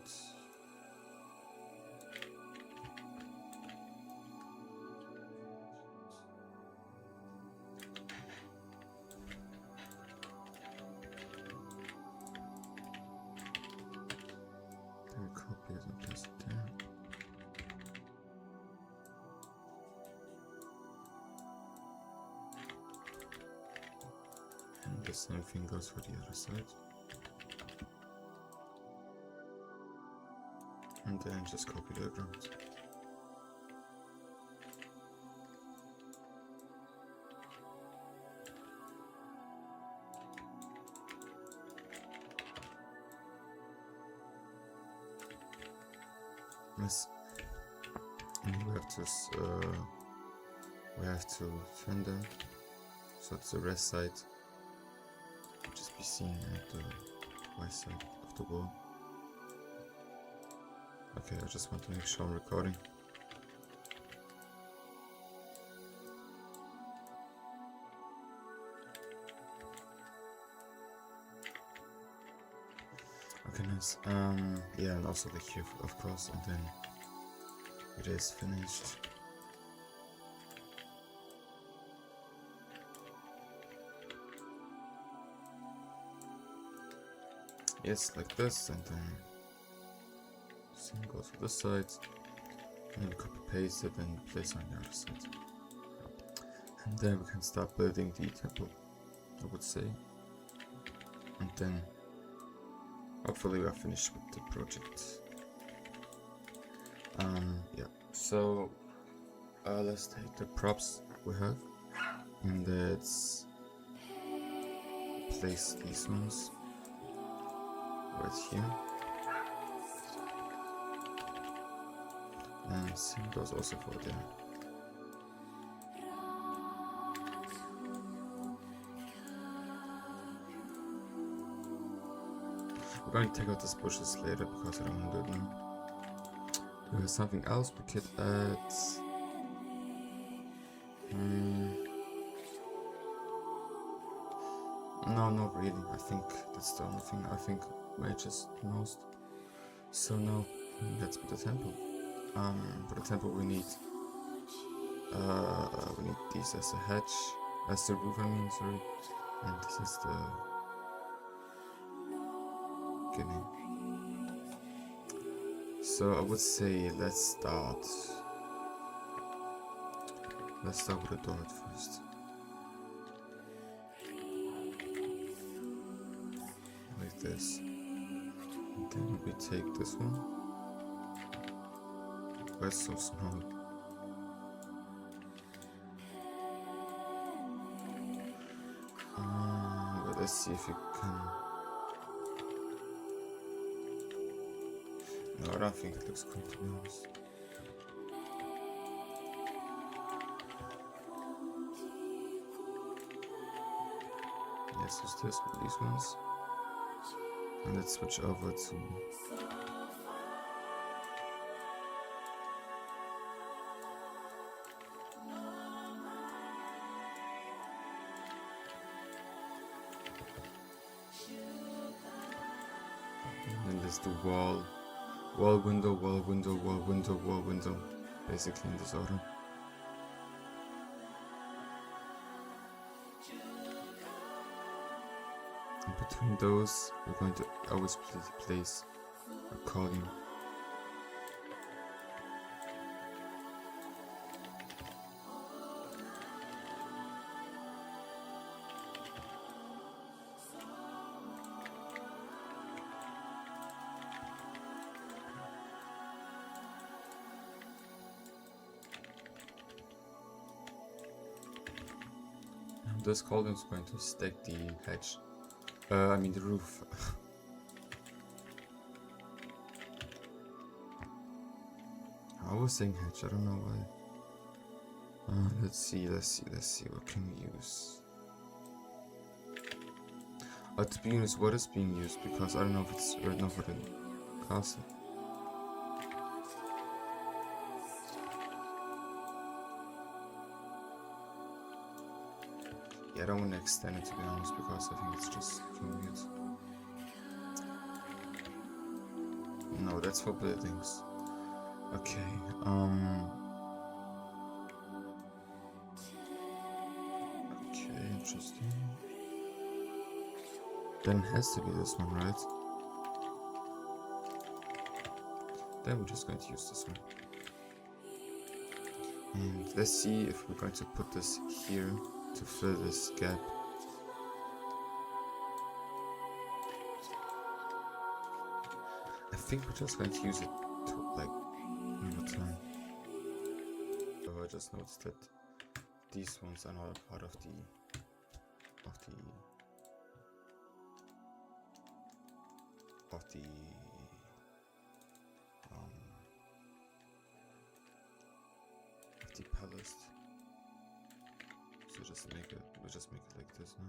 same thing goes for the other side. And then just copy the ground. Yes. And we have to turn them so it's the rest side will just be seen at the west side of the wall. Okay, I just want to make sure I'm recording. Okay, nice. Yeah, and also the here, of course, and then it is finished. Yes, like this, and then same goes for this side, and then copy paste it and place on the other side. And then we can start building the temple, I would say. And then hopefully we are finished with the project. Yeah, so let's take the props we have, and let's place these ones right here. And same goes also for there. We're going to take out these bushes later because I don't want to do it now. There's something else we could add. No, not really. I think that's the only thing I think matches the most. So now let's put the temple. For the temple we need these as a hedge, as the roof. I mean, sorry. And this is the beginning. So I would say let's start with the door at first. Like this. And then we take this one. Why it's so small? But let's see if you can. No, I don't think it looks good, to be honest. Let's use this with these ones. And let's switch over to and then let's do wall, window, wall, window, wall, window, wall, window. Basically in this order. And between those, we're going to always place a column. This column is going to stack the hedge. I mean the roof. I was saying hedge, I don't know why. Let's see, what can we use? To be honest, what is being used? Because I don't know if it's right now for the castle. Yeah, I don't want to extend it, to be honest, because I think it's just too weird. No, that's for buildings. Okay, okay, interesting. Then it has to be this one, right? Then we're just going to use this one. And let's see if we're going to put this here to fill this gap. think we're just going to use it to like over time. So I just noticed that these ones are not a part of the palette. So we'll just make it like this now.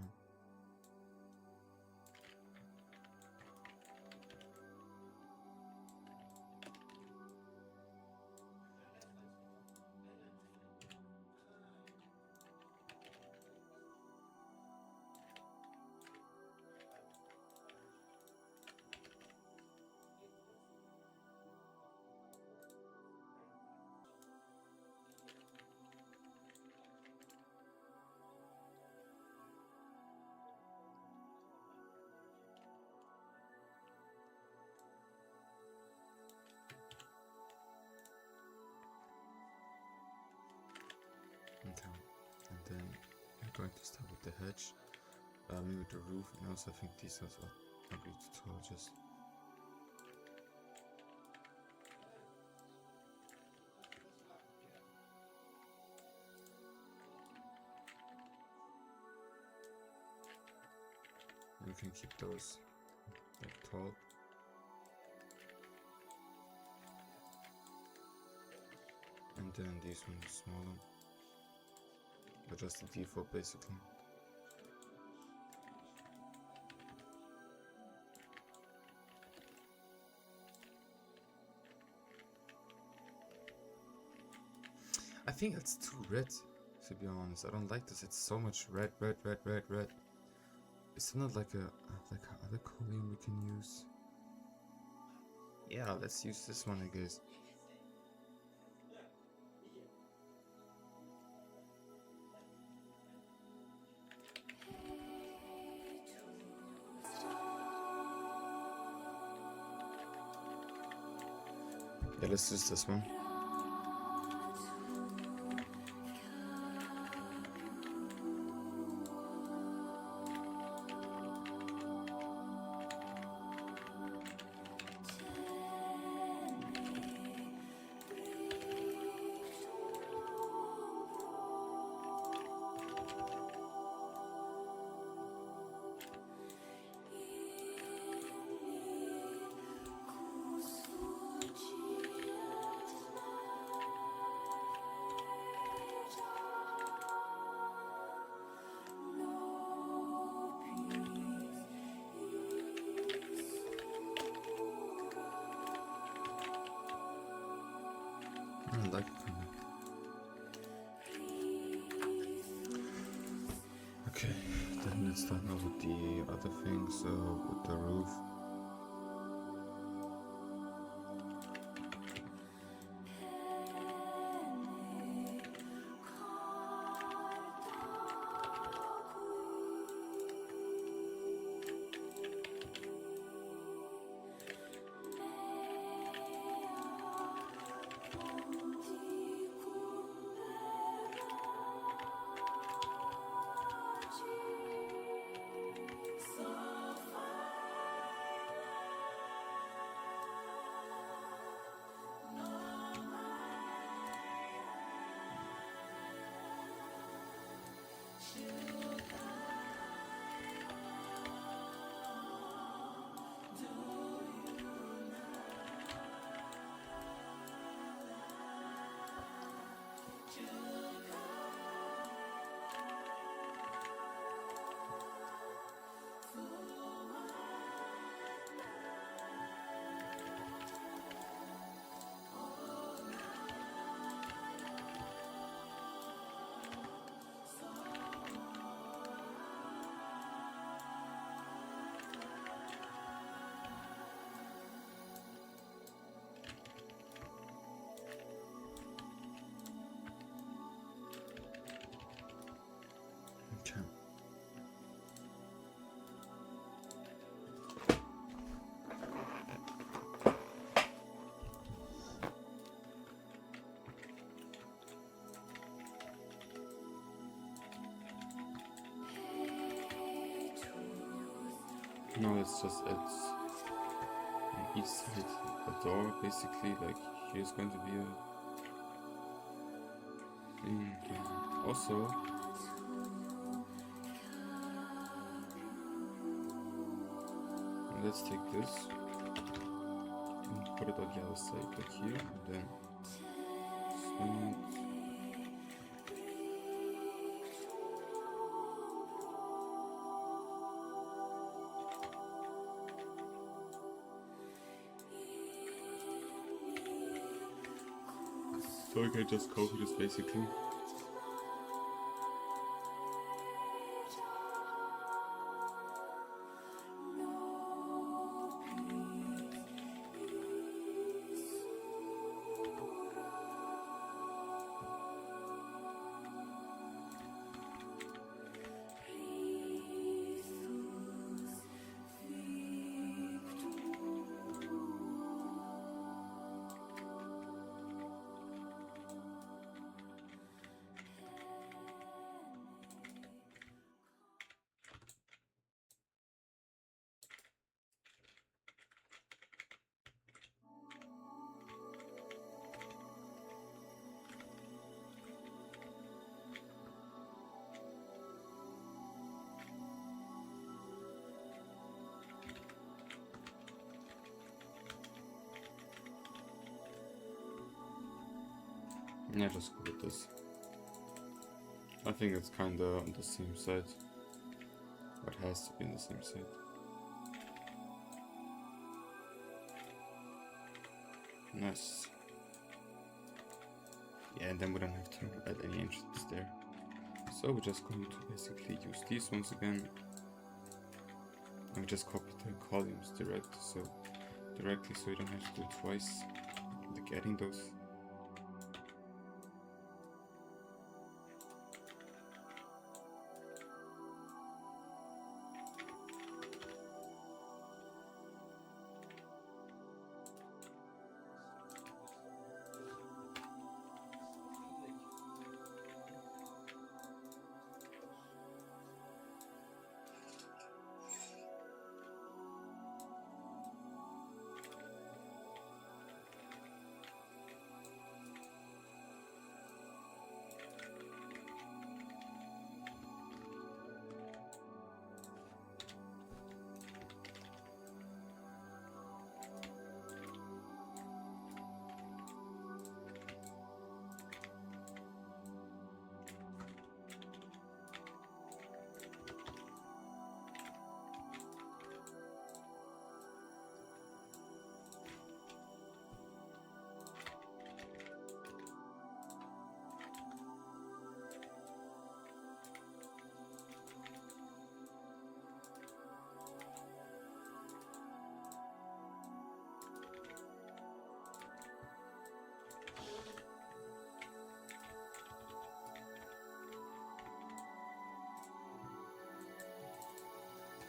Okay, and then I'm going to start with the hedge, maybe with the roof, and also I think these are ugly to tall, just you can keep those like tall. And then these ones smaller. But just the default basically. I think it's too red, to be honest. I don't like this. It's so much red. Is there not like other color we can use? Yeah, let's use this one, I guess. Yeah, let's use this one. I like it kind of. Okay, then let's start now with the other things, with the roof. Okay. No, it's each side a door, basically. Like here's going to be a thing. Also, let's take this and put it on the other side, like here, and then swing it. So I can just copy this basically. Yeah, just go with this. I think it's kinda on the same side. Or it has to be on the same side. Nice. Yeah, and then we don't have to add any entrances there. So we're just going to basically use these ones again. And we just copy the columns directly so you don't have to do it twice. Like adding those.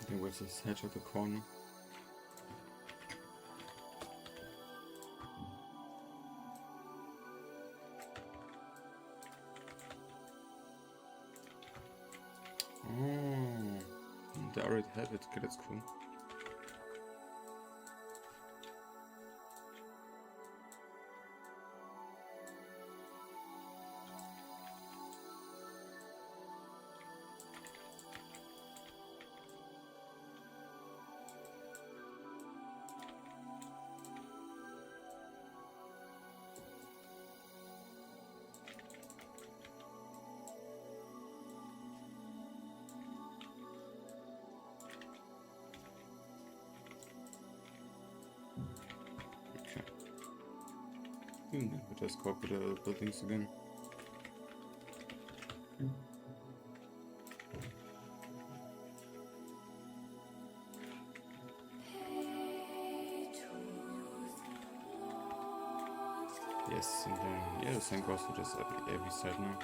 There was this hedge at the corner. Oh, they already have it. Okay, that's cool. We just copy the buildings again. Yes, and then yeah, the same goes for just every side now.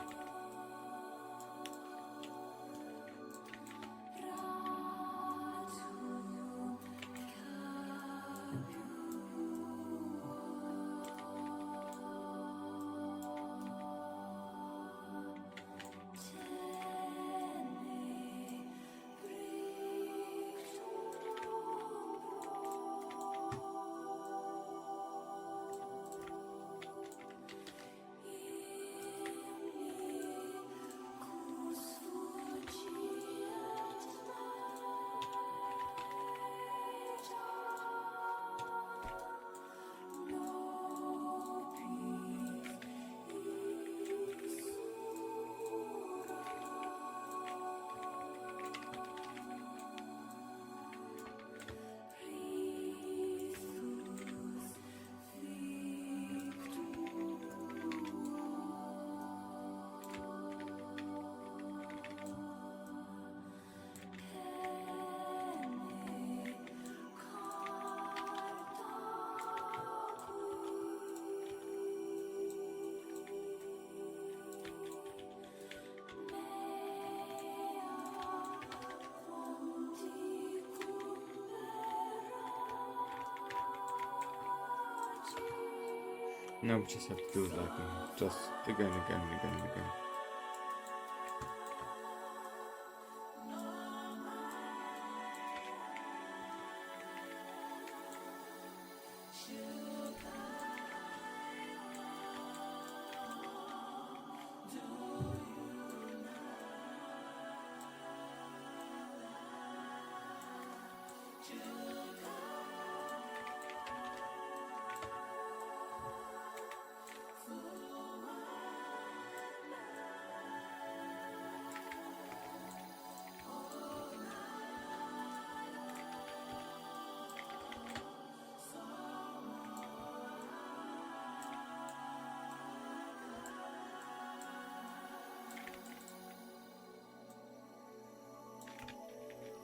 Now we just have to do it like just again, again, and again, and again.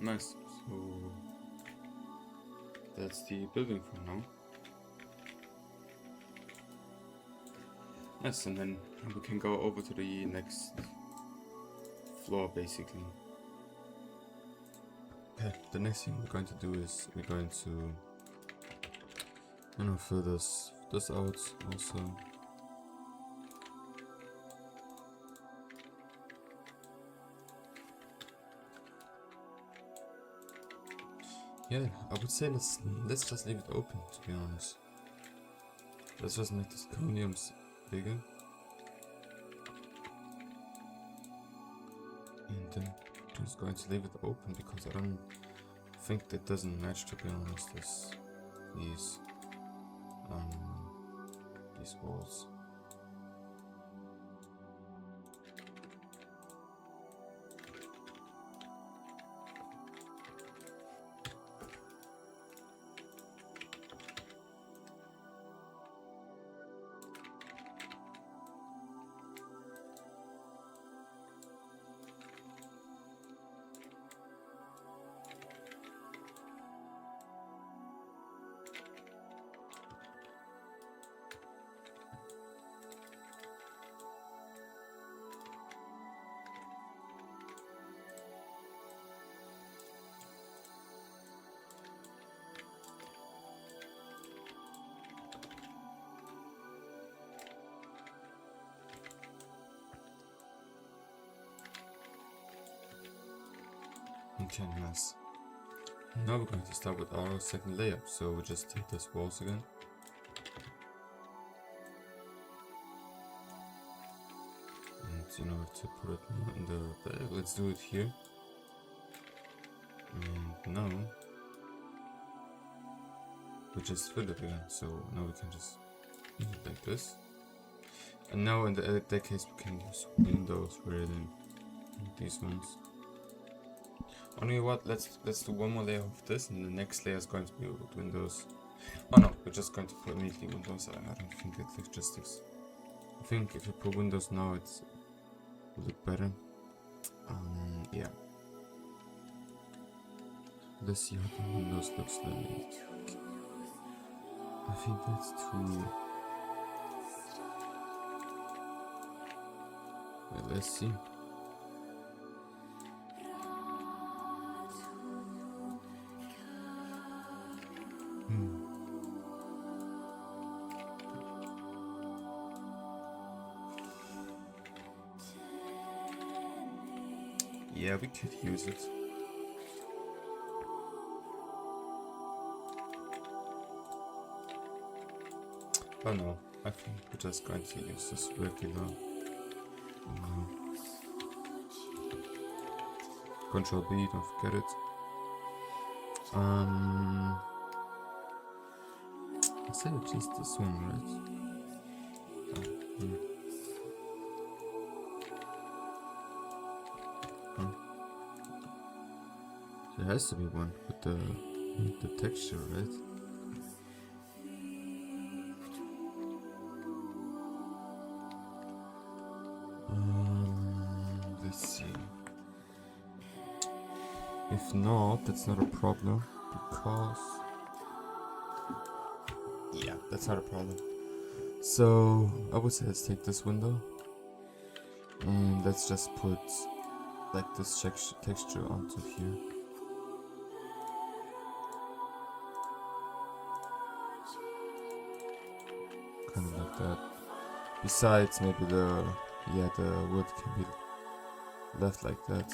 Nice. So that's the building for now. Nice, and then we can go over to the next floor basically. Okay, the next thing we're going to do is we're going to fill this out also. Yeah, I would say let's just leave it open, to be honest. Let's just make this coniums bigger. And then I'm just going to leave it open because I don't think that doesn't match, to be honest, these walls. Okay, nice. Now we're going to start with our second layer. So we just take these walls again. And in order to put it in the back, let's do it here. And now we just fill it again. So now we can just do it like this. And now in that case we can use windows rather than these ones. Only what? Let's do one more layer of this, and the next layer is going to be with windows. Oh no, we're just going to put immediately windows. I don't think it logistics. I think if you put windows now, it will look better. Yeah. Let's see how the windows looks like. I think that's too. Well, let's see. Yeah, we could use it. Oh no, I think we're just going to use this regular Control B, don't forget it. I said it's just this one, right? There has to be one with the texture, right? Let's see. If not, that's not a problem because yeah, that's not a problem. So I would say let's take this window and let's just put like this texture onto here. Kind of like that. Besides, maybe the wood can be left like that.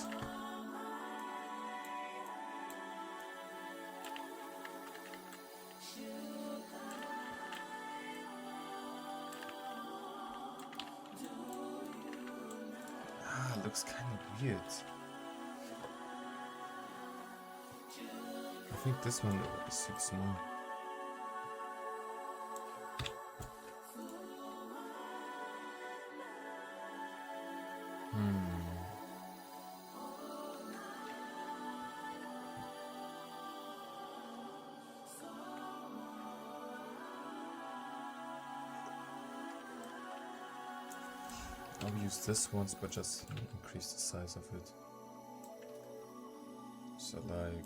Ah, looks kind of weird. I think this one suits more. I'll use this once, but just increase the size of it. So like...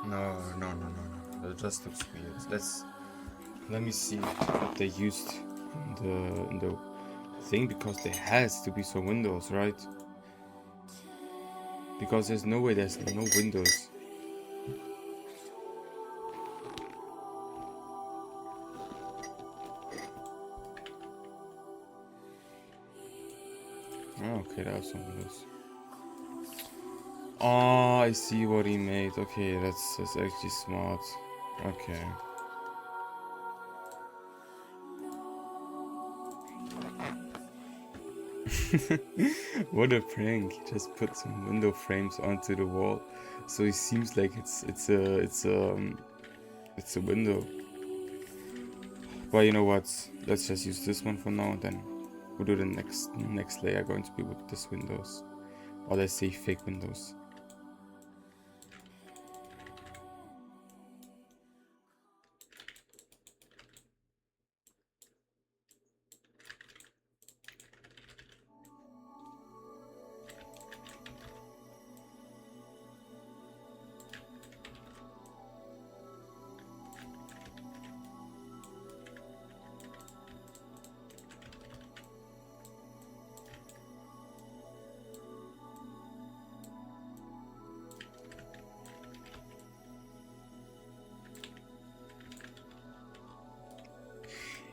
No. That just looks weird. Let me see what they used in the thing, because there has to be some windows, right? Because there's no way there's no windows. Oh, okay, that's some windows. Oh, I see what he made. Okay, that's actually smart. Okay. What a prank! He just put some window frames onto the wall, so it seems like it's a window. But you know what? Let's just use this one for now, and then we'll do the next layer going to be with these windows, or let's say fake windows.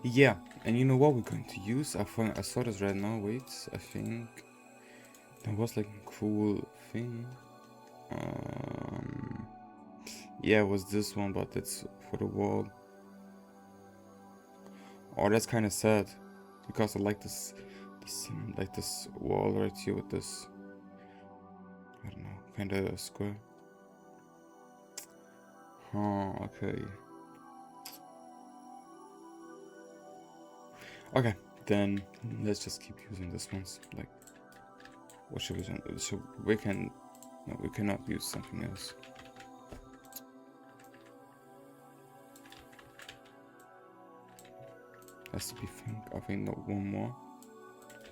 Yeah, and you know what we're going to use? I saw this right now. Wait, I think there was like a cool thing. Yeah, it was this one, but it's for the wall. Oh, that's kind of sad, because I like this wall right here with this, I don't know, kind of square. Oh, okay. Okay, then let's just keep using this ones. Like, what should we do? So we cannot use something else. Has to be I think not one more,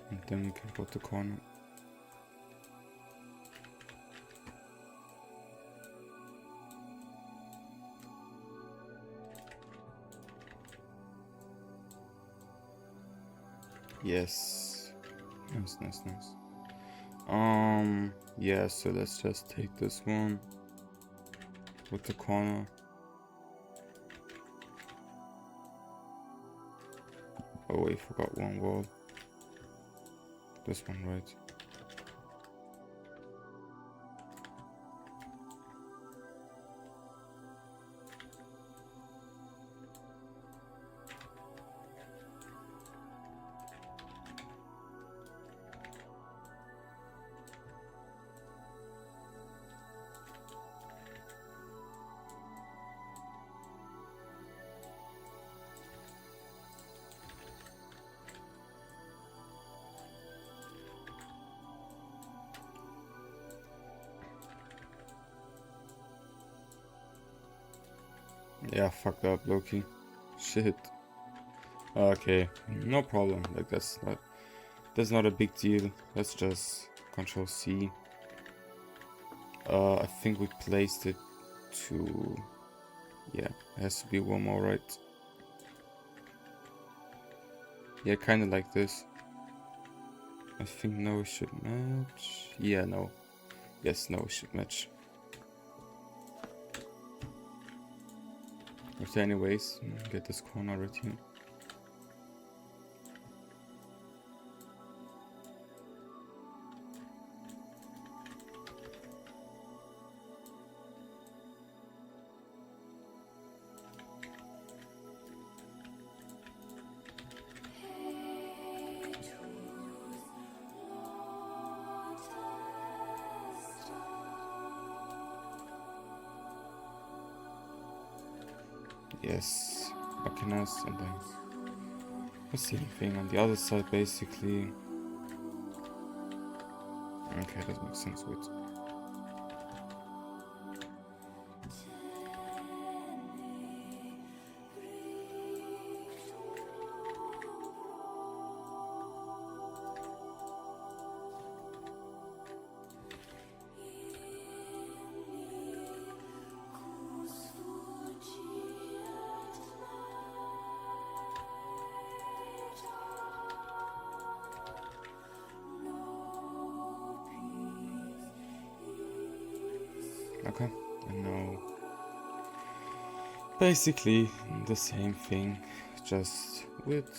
and then we can put the corner. Yes, nice. Yeah, so let's just take this one with the corner. Oh wait, forgot one wall. This one, right? Yeah, fucked up, Loki. Shit. Okay, no problem. Like that's not a big deal. Let's just Control C. I think we placed it to, yeah, it has to be one more, right? Yeah, kind of like this. I think no, it should match. Yeah, no. Yes, no, it should match. Okay, anyways, get this corner right here. Yes, okay, nice. And then the same thing on the other side, basically. Okay, that makes sense with. Okay, and now basically the same thing, just with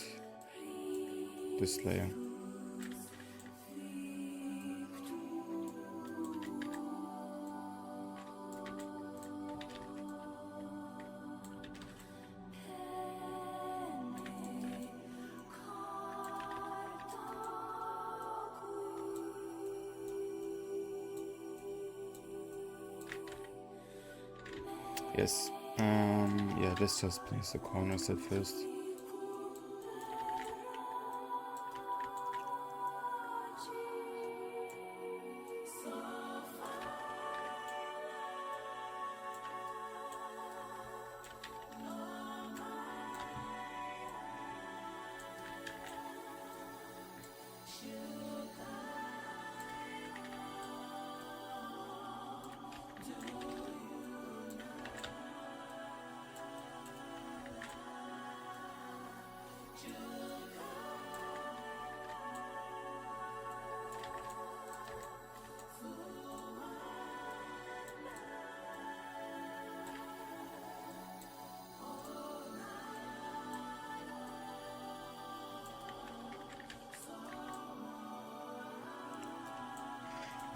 this layer. Yes. Yeah, let's just place the corners at first.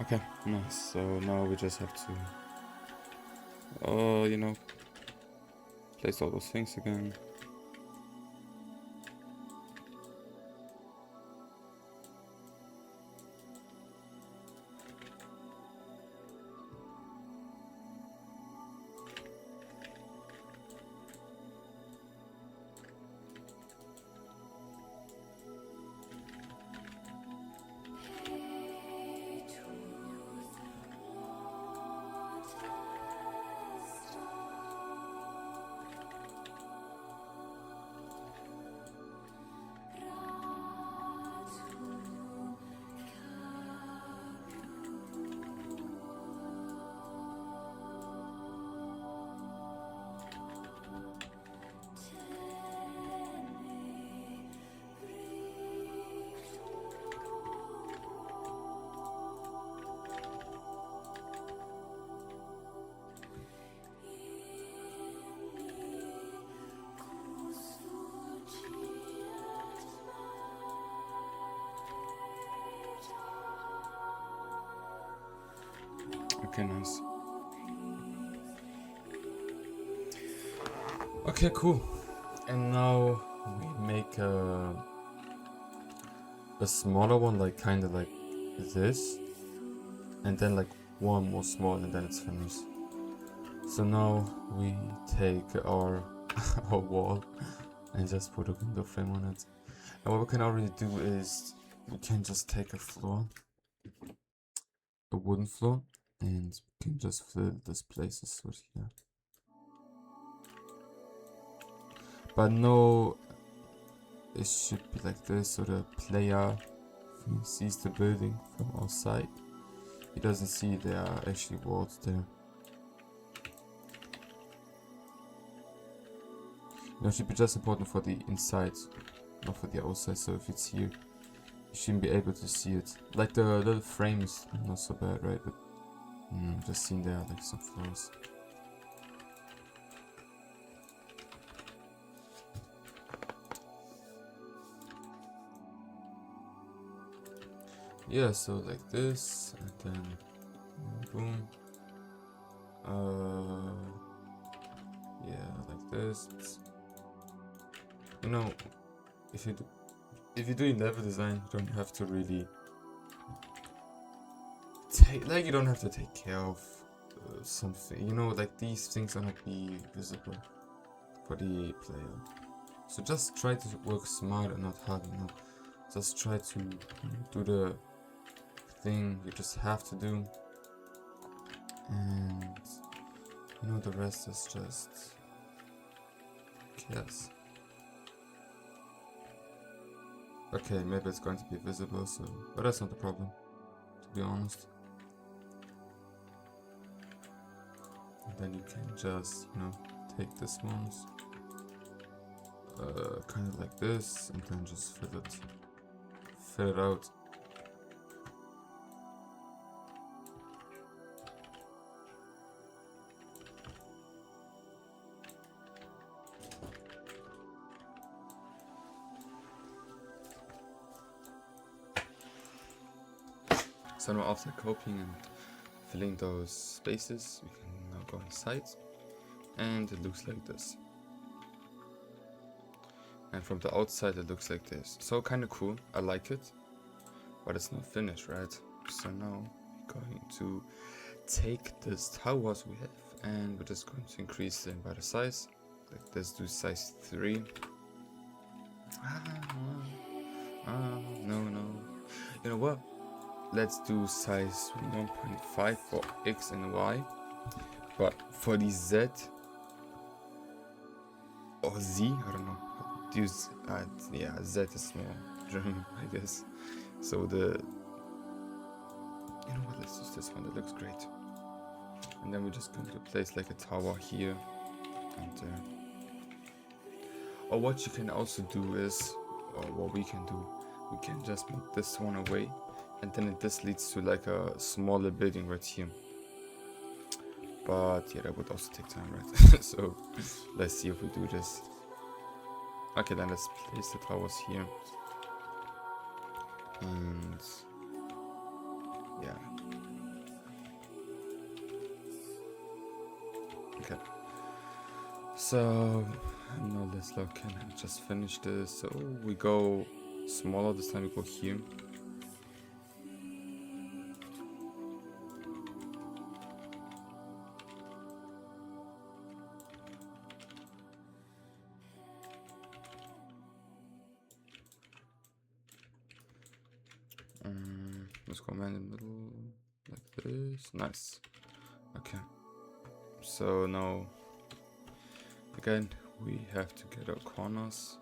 Okay, nice. So now we just have to, you know, place all those things again. Okay, nice. Okay, cool. And now we make a smaller one, like kind of like this, and then like one more small, and then it's finished. So now we take our our wall and just put a window frame on it. And what we can already do is we can just take a floor, a wooden floor, and we can just fill this places with here. But no it should be like this, so the player sees the building from outside. He doesn't see there are actually walls there. It should be just important for the inside, not for the outside. So if it's here, you shouldn't be able to see it. Like the little frame is not so bad, right? But just seeing there like some flaws. Yeah, so like this, and then boom. Yeah, like this. You know, if you're doing level design, you don't have to really you don't have to take care of something. You know, like these things are not be visible for the player. So just try to work smart and not hard. You know, just try to do the thing you just have to do, and you know the rest is just chaos. Okay, maybe it's going to be visible, so but that's not the problem, to be honest. And then you can just, you know, take this ones, kind of like this, and then just fill it out. So now after copying and filling those spaces, we can now go inside, and it looks like this. And from the outside it looks like this. So kind of cool, I like it, but it's not finished, right? So now we're going to take this towers we have, and we're just going to increase them by the size. Like this, do size 3. No. You know what? Let's do size 1.5 for X and Y, but for the Z or Z, I don't know. Use yeah, Z is more German, I guess. So you know what? Let's use this one. That looks great. And then we're just going to place like a tower here and there. Or what you can also do is, or what we can do, we can just move this one away. And then this leads to like a smaller building right here. But yeah, that would also take time, right? So let's see if we do this. Okay, then let's place the towers here. And yeah. Okay. So now let's look and just finish this. So we go smaller this time, we go here. Let's go man in the middle like this. Nice. Okay. So now again we have to get our corners.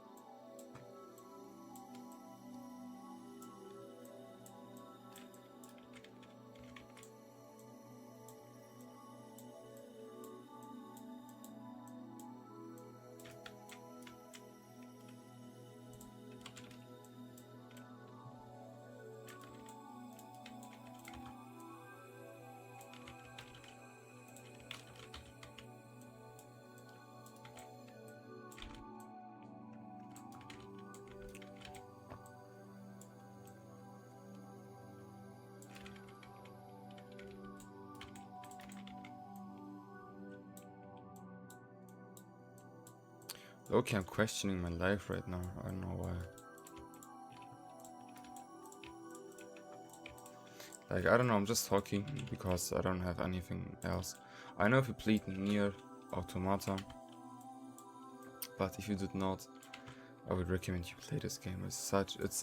Okay, I'm questioning my life right now. I don't know why. Like, I don't know, I'm just talking because I don't have anything else. I know if you played near Automata, but if you did not, I would recommend you play this game.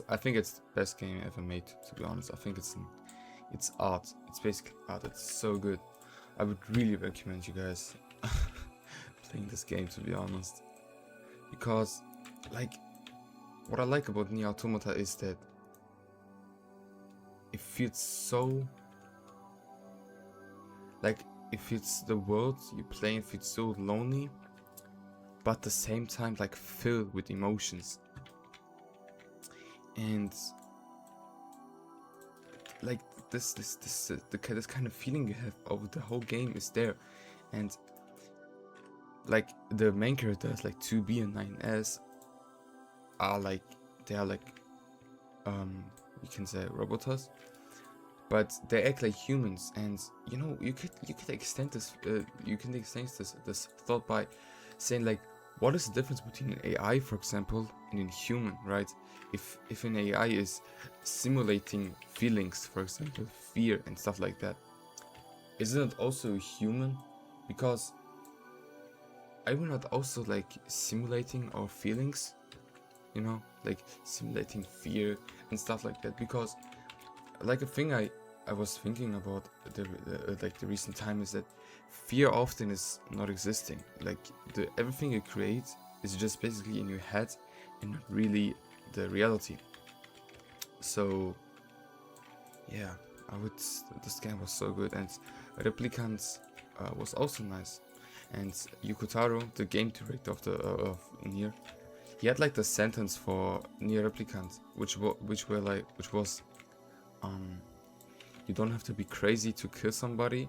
I think it's the best game ever made, to be honest. I think it's art. It's basically art. It's so good. I would really recommend you guys playing this game, to be honest. Because, like, what I like about Nier Automata is that it feels so like, if it's the world you play, if it's so lonely, but at the same time like filled with emotions. And like this kind of feeling you have over the whole game is there. And like the main characters like 2B and 9S are like, they are like you can say robots, but they act like humans. And you know, you could extend this this thought by saying like, what is the difference between an AI, for example, and a human, right? If an AI is simulating feelings, for example, fear and stuff like that, isn't it also a human? Because are we not also like simulating our feelings? You know, like simulating fear and stuff like that. Because like a thing I was thinking about the recent time is that fear often is not existing. Like everything you create is just basically in your head and not really the reality. So yeah, this game was so good, and Replicant was also nice. And Yukotaro, the game director of Nier, he had like the sentence for Nier Replicant, which was you don't have to be crazy to kill somebody,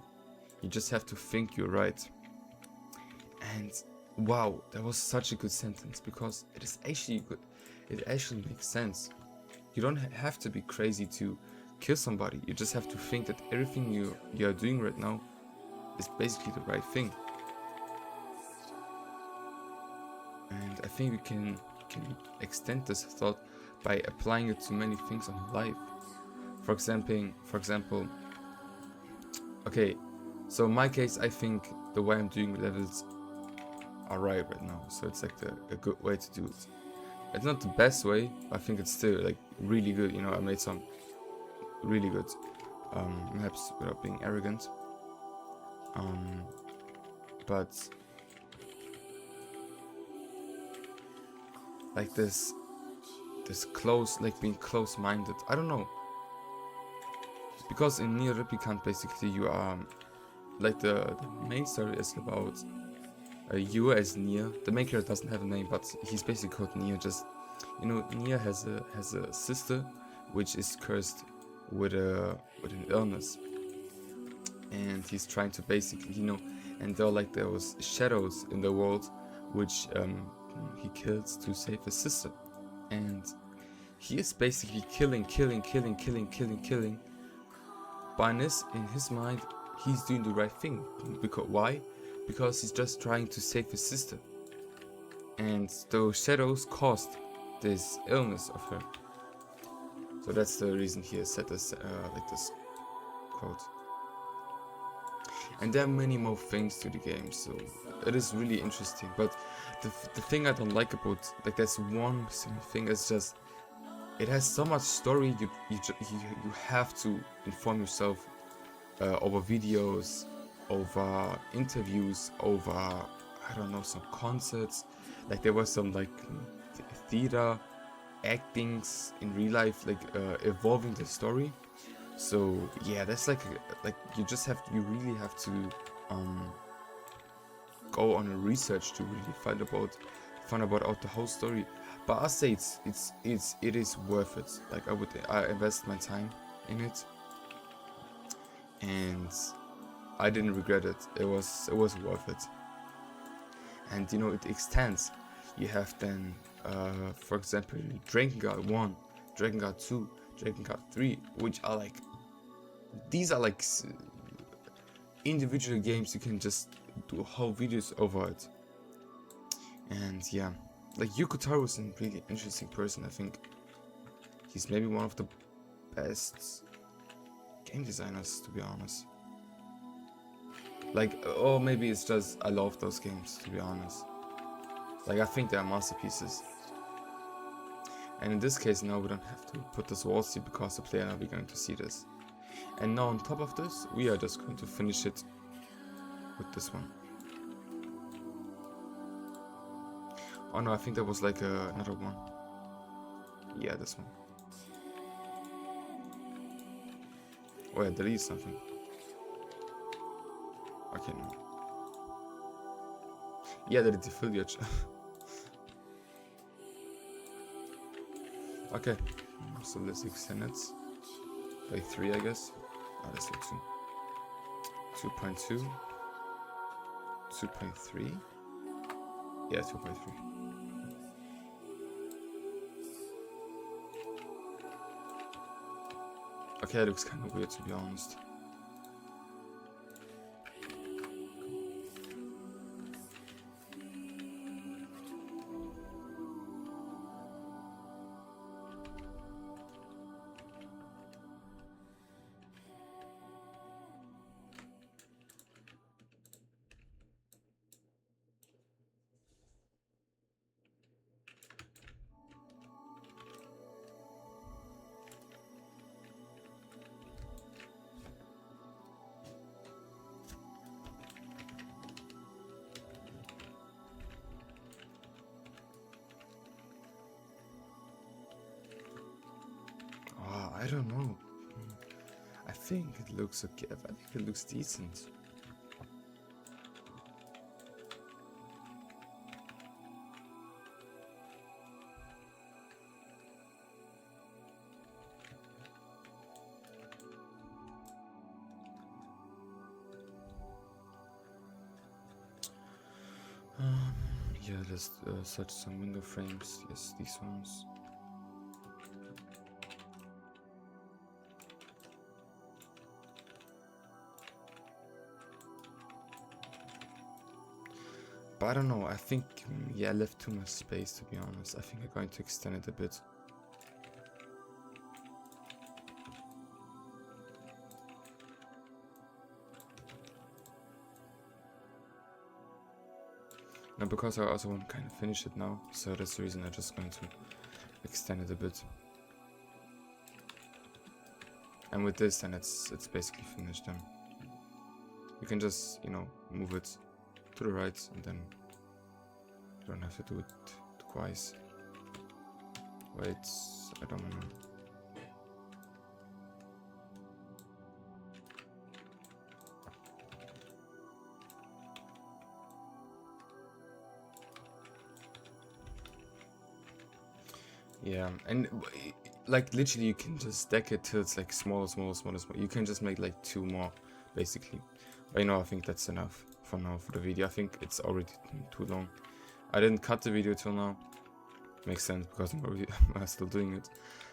you just have to think you're right. And wow, that was such a good sentence, because it is actually good. It actually makes sense. You don't have to be crazy to kill somebody. You just have to think that everything you are doing right now is basically the right thing. And I think we can extend this thought by applying it to many things in life. For example, okay, so in my case, I think the way I'm doing levels are right now. So it's like a good way to do it. It's not the best way, but I think it's still like really good. You know, I made some really good maps without being arrogant. But like this close, like being close-minded. I don't know. Because in Nier Replicant, basically you are like the main story is about you as Nier. The main character doesn't have a name, but he's basically called Nier. Just, you know, Nier has a sister which is cursed with an illness, and he's trying to basically, you know, and there are like those shadows in the world which he kills to save his sister, and he is basically killing. But in his mind, he's doing the right thing. Because why? Because he's just trying to save his sister. And those shadows caused this illness of her. So that's the reason he has said this, like this quote. And there are many more things to the game, so it is really interesting. But the thing I don't like about, like, there's one single thing, is just it has so much story. You have to inform yourself over videos, over interviews, over, I don't know, some concerts. Like there was some like theater actings in real life, like evolving the story. So yeah, that's like you really have to go on a research to really find about out the whole story. But I say it is worth it. Like I invest my time in it, and I didn't regret it. It was worth it. And you know, it extends. You have then, for example, Drakengard 1, Drakengard 2, Drakengard 3, which are like, these are like individual games. You can just do whole videos over it. And yeah, like Yukotaro is a really interesting person. I think he's maybe one of the best game designers, to be honest. Like, or maybe it's just I love those games, to be honest. Like, I think they are masterpieces. And in this case, now we don't have to put this wall see, because the player now we're going to see this. And now on top of this, we are just going to finish it with this one. Oh no, I think there was like another one. Yeah, this one. Oh yeah, delete something. Okay, no. Yeah, delete the foliage. Okay, so let's extend it by 3, I guess. Oh, let's do 2. 2.2. 2.3. Yeah, 2.3. Okay, that looks kind of weird, to be honest. Oh, I don't know. I think it looks okay. I think it looks decent. Yeah, let's search some window frames. Yes, these ones. But I don't know, I think, yeah, I left too much space, to be honest. I think I'm going to extend it a bit. Now, because I also want to kind of finish it now, so that's the reason I'm just going to extend it a bit. And with this, then it's basically finished then. You can just, you know, move it to the right, and then you don't have to do it twice. Wait, I don't know. Yeah, and like literally you can just stack it till it's like smaller. You can just make like 2 more, basically. But you know, I think that's enough for now for the video. I think it's already too long. I didn't cut the video till now. Makes sense because I'm still doing it.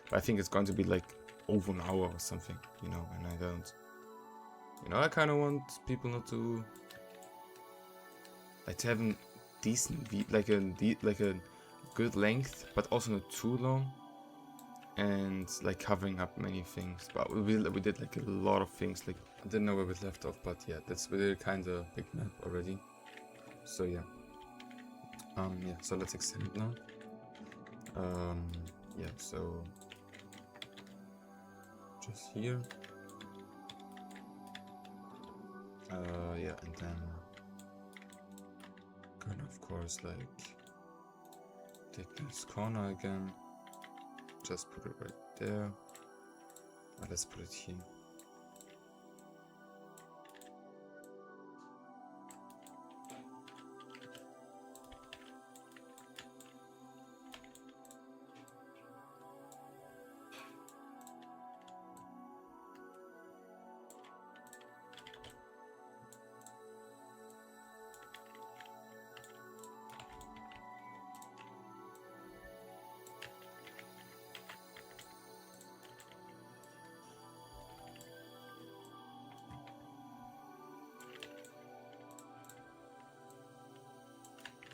But I think it's going to be like over an hour or something, you know, and I don't. You know, I kind of want people not to like to have a decent like a good length, but also not too long, and like covering up many things. But we did like a lot of things. Like I didn't know where we left off, but yeah, we did kind of big map already. So yeah, yeah. So let's extend it now. Yeah. So just here. Yeah, and then kind of course like take this corner again. Just put it right there. Let's put it here.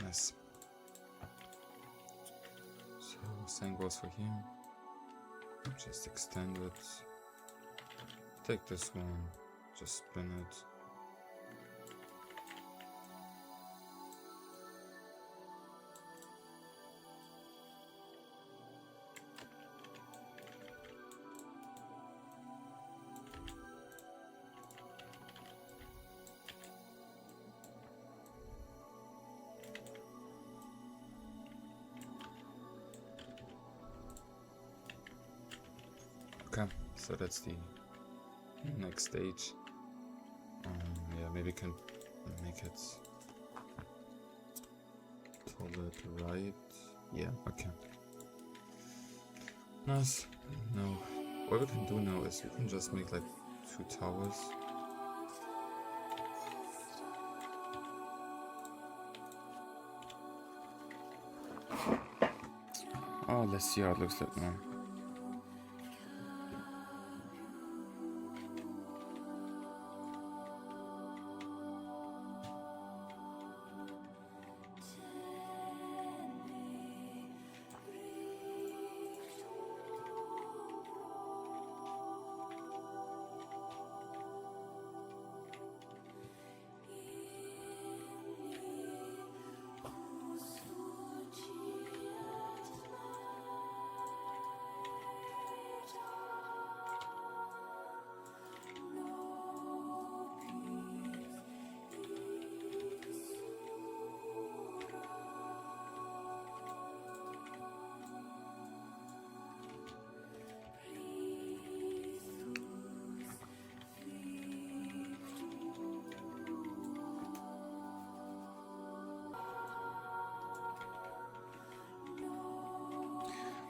Nice. So same goes for here. Just extend it. Take this one. Just spin it. Okay, so that's the next stage. Yeah, maybe we can make it taller to right. Yeah, okay. Nice. Now, what we can do now is we can just make like 2 towers. Oh, let's see how it looks like now.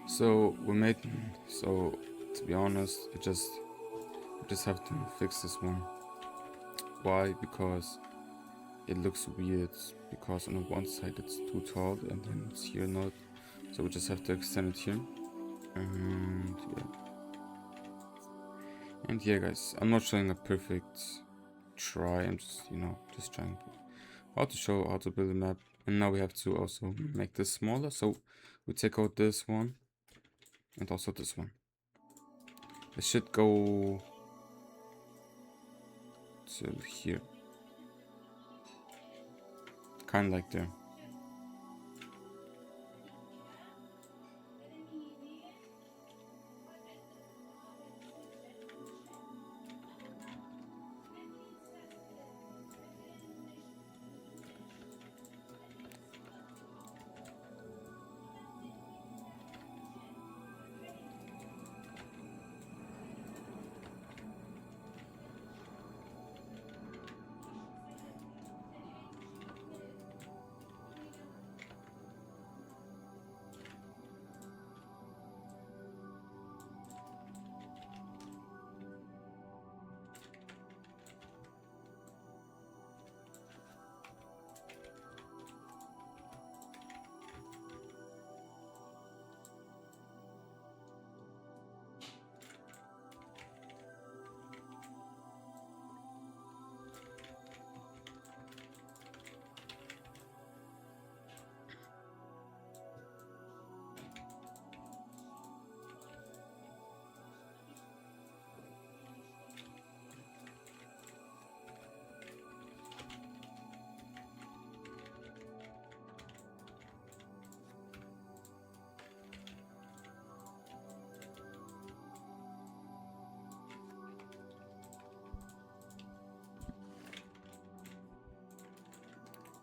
So we made, so to be honest, we just have to fix this one. Why? Because it looks weird, because on one side it's too tall and then it's here not. So we just have to extend it here. And yeah guys, I'm not showing a perfect try, I'm just, just trying how to show how to build a map. And now we have to also make this smaller, so we take out this one and also this one. It should go to here, kind of like there.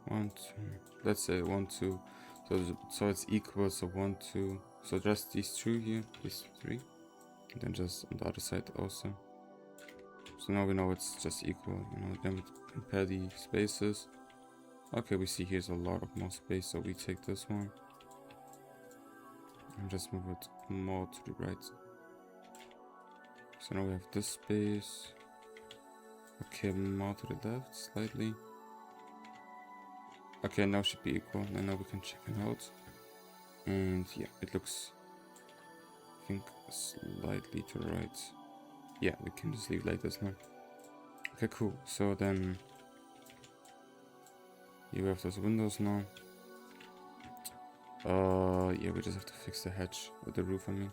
One, two. Let's say 1, 2. So it's equal. So 1, 2. So just these 2 here, these 3, and then just on the other side also. So now we know it's just equal. Then we compare the spaces. Okay, we see here's a lot of more space, so we take this one and just move it more to the right. So now we have this space. Okay, more to the left slightly. Okay, now should be equal, and now we can check it out. And yeah, it looks, I think, slightly to the right. Yeah, we can just leave it like this now. Okay, cool. So then you have those windows now. Yeah, we just have to fix the hatch with the roof, I mean.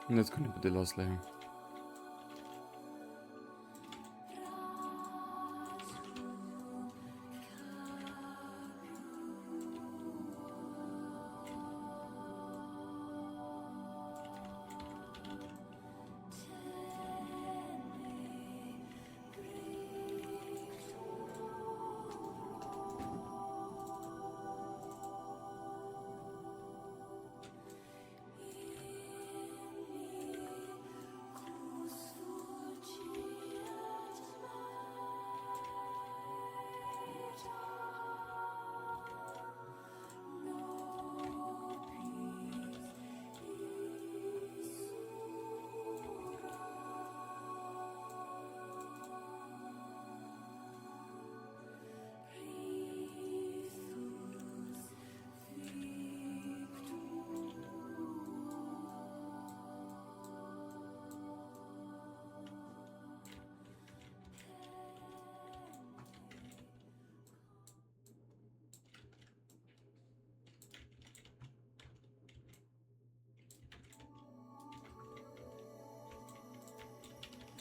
And that's gonna be the last layer.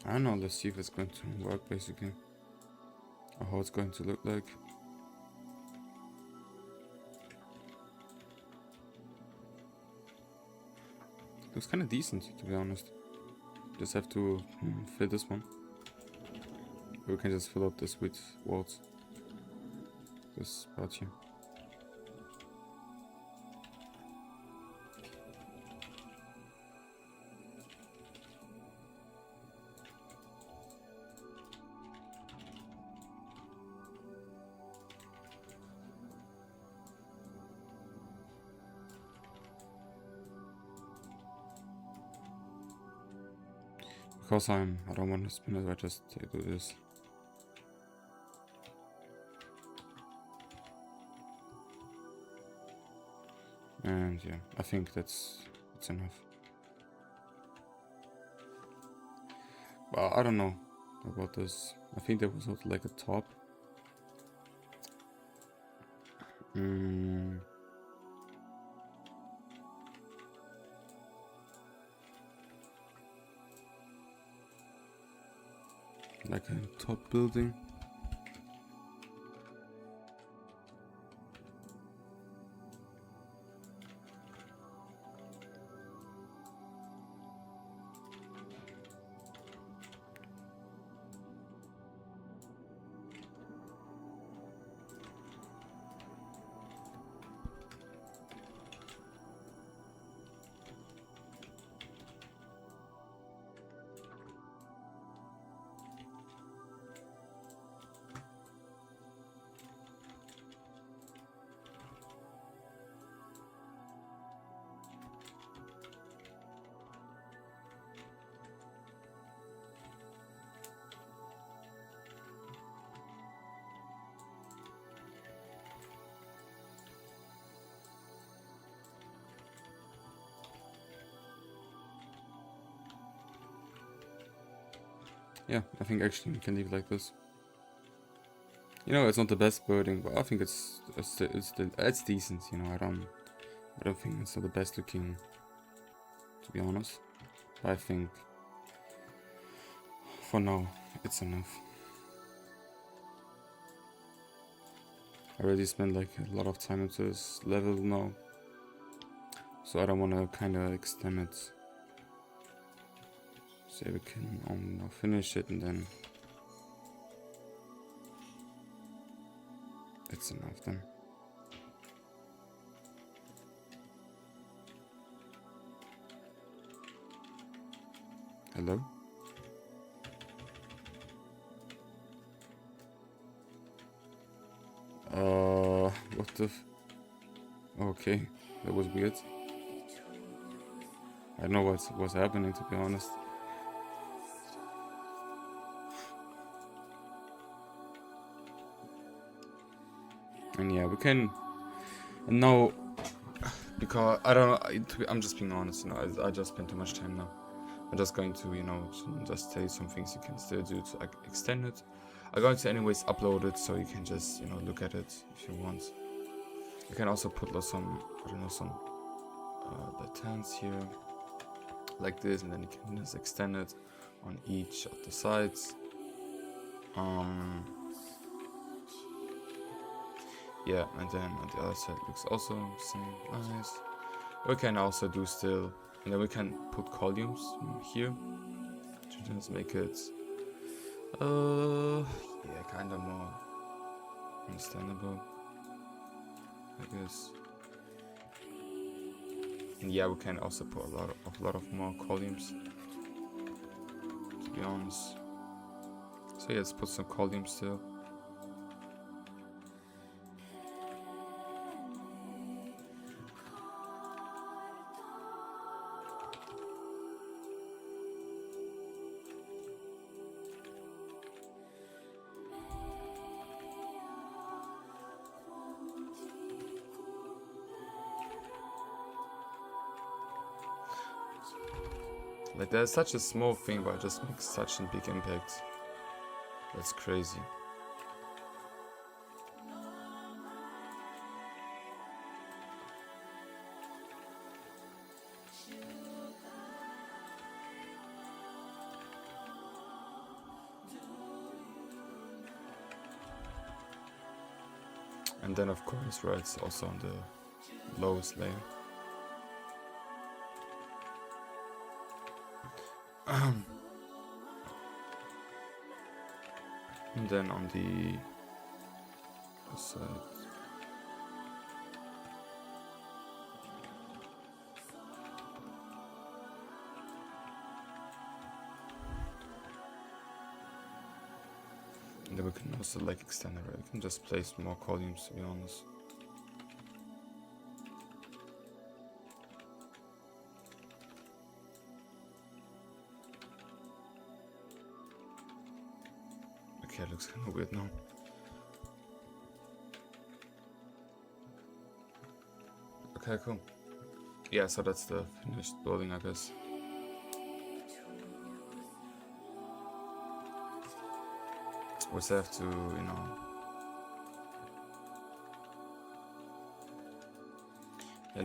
I don't know, let's see if it's going to work basically. Or how it's going to look like. Looks kind of decent, to be honest. Just have to fill this one. Or we can just fill up this with walls. This part here. Because I don't want to spin it, I just do this. And yeah, I think that's enough. Well, I don't know about this. I think there was also like a top. Like a top building. Yeah, I think actually we can leave it like this. You know, it's not the best birding, but I think it's decent. You know, I don't think it's not the best looking, to be honest. I think for now it's enough. I already spent like a lot of time into this level now, so I don't want to kind of extend it. So we can now finish it and then it's enough then. Hello? What the okay, that was weird. I don't know what's happening, to be honest. And yeah, we can. And now, because I don't know, I'm just being honest, you know, I just spent too much time now. I'm just going to, you know, just tell you some things you can still do to extend it. I'm going to anyways upload it so you can just, you know, look at it if you want. You can also put some, I don't know, some batons here. like this, and then you can just extend it on each of the sides. Yeah, and then on the other side looks also nice. We can also do still, and then we can put columns here to just make it yeah, kind of more understandable, I guess. And yeah, we can also put a lot of more columns, to be honest. So yeah, let's put some columns still. Like, there's such a small thing, but it just makes such a big impact. That's crazy. And then of course, right, it's also on the lowest layer. And then on the side. And then we can also like extend it, right? We can just place more columns, to be honest. Okay, it looks kind of weird now. Okay, cool. Yeah, so that's the finished building, I guess. We just have to, you know, yeah,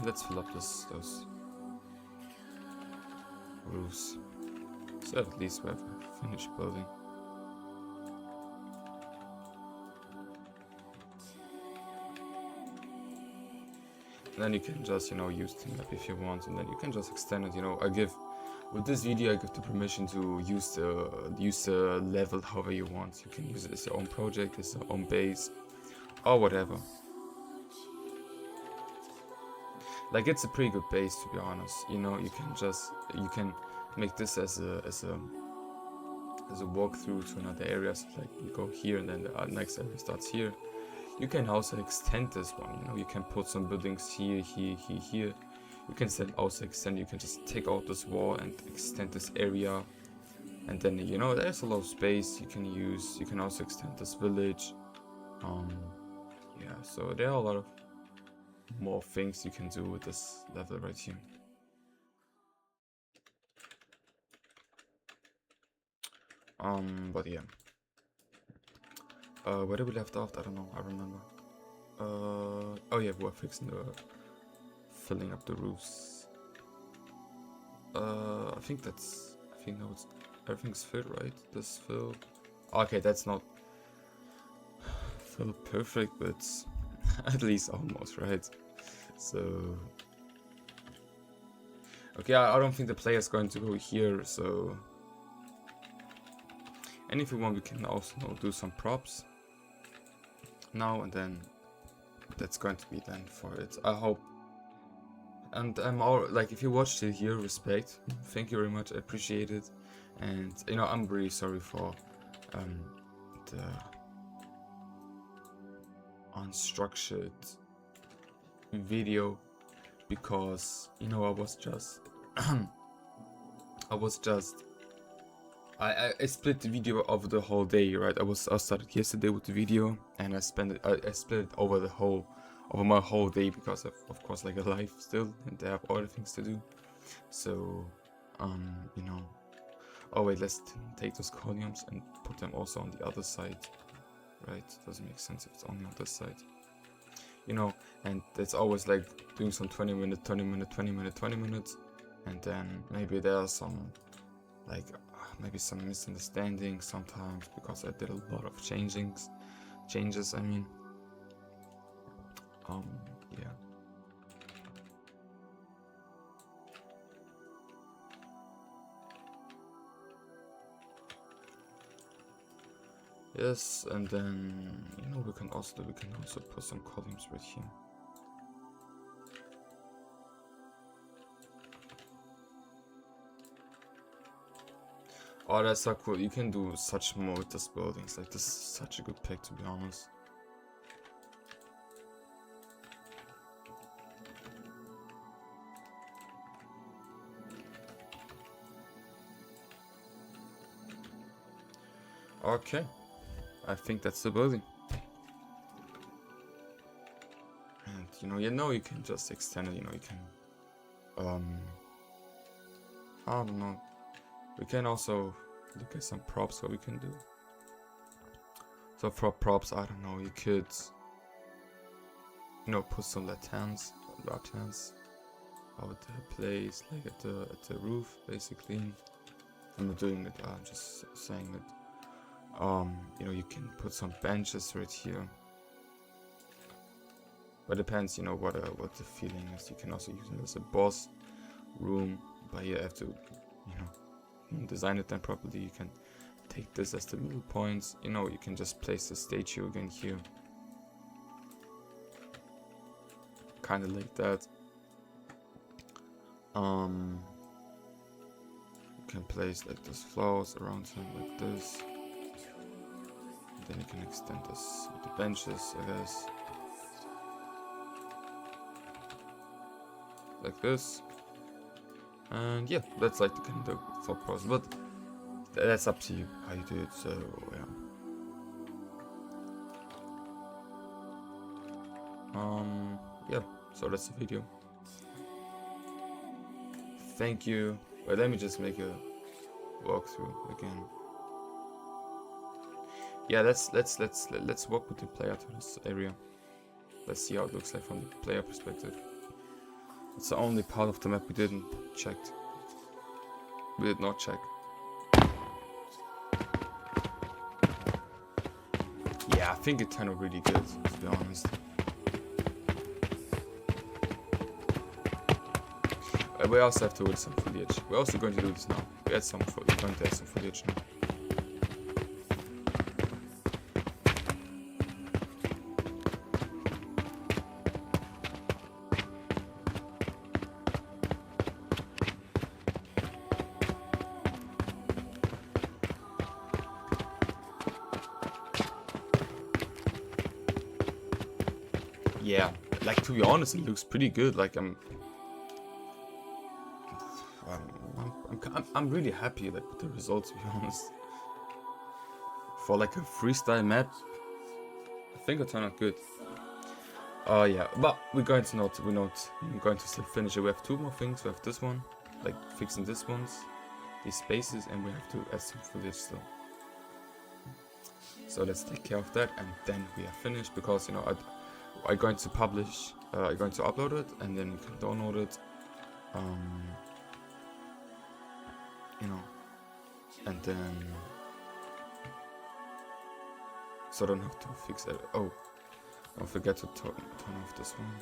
let's fill up those roofs. So at least we have a finished building. And then you can just, you know, use the map if you want, and then you can just extend it. You know, with this video I give the permission to use the level however you want. You can use it as your own project, as your own base, or whatever. Like, it's a pretty good base, to be honest. You know, you can make this as a walkthrough to another area. So like you go here, and then the next area starts here. You can also extend this one. You know, you can put some buildings here, here, here, here. You can also extend. You can just take out this wall and extend this area, and then, you know, there's a lot of space you can use. You can also extend this village. Yeah, so there are a lot of more things you can do with this level right here. But yeah. Where did we left off? I don't know. I remember. Oh yeah, we were fixing the filling up the roofs. I think now it's everything's filled, right? This fill. Okay, that's not filled perfect, but at least almost, right? So okay, I don't think the player's going to go here, so. And if you want, we can also do some props now, and then that's going to be then for it, I hope. And I'm all like, if you watched it here, respect, thank you very much, I appreciate it. And you know, I'm really sorry for the unstructured video, because, you know, I split the video over the whole day, right? I started yesterday with the video, and I split it over my whole day, because of course, like, a life still, and I have other things to do. So, you know, oh wait, let's take those columns and put them also on the other side, right? Doesn't make sense if it's only on this side, you know. And it's always like doing some 20 minutes, 20 minutes, 20 minutes, 20 minutes. and then maybe there are some like maybe some misunderstandings sometimes because I did a lot of changes. I mean, yeah. Yes, and then you know we can also put some columns right here. Oh, that's so cool. You can do such more with these buildings. Like, this is such a good pick, to be honest. Okay, I think that's the building. And you can just extend it. You can, I don't know. We can also look at some props. What we can do. So for props, I don't know. You could, put some latans out the place, like at the roof, basically. I'm not doing it. I'm just saying that. You can put some benches right here. But it depends, what the feeling is. You can also use it as a boss room, but you have to, design it then properly. You can take this as the middle points. You can just place the statue again here. Kind of like that. You can place like those flowers around him like this. Then you can extend this with the benches, I guess. Like this. And yeah, that's like the kind of thought process. But that's up to you how you do it, so yeah. Yeah, so that's the video. Thank you. Wait, let me just make a walkthrough again. Yeah, let's walk with the player to this area. Let's see how it looks like from the player perspective. It's the only part of the map we didn't check. We did not check. Yeah, I think it turned out really good, to be honest. We also have to do some foliage. We're also going to do this now. We're going to add some foliage now. Yeah, like, to be honest, it looks pretty good. Like, I'm really happy like with the results, to be honest. For like a freestyle map, I think it turned out good. Yeah, but we're going to we're going to still finish it. We have two more things. We have this one, like fixing these spaces, and we have to add some footage still. So let's take care of that, and then we are finished, because I'm going to publish, I'm going to upload it, and then you can download it. And then, so I don't have to fix it. Oh, don't forget to turn off this one.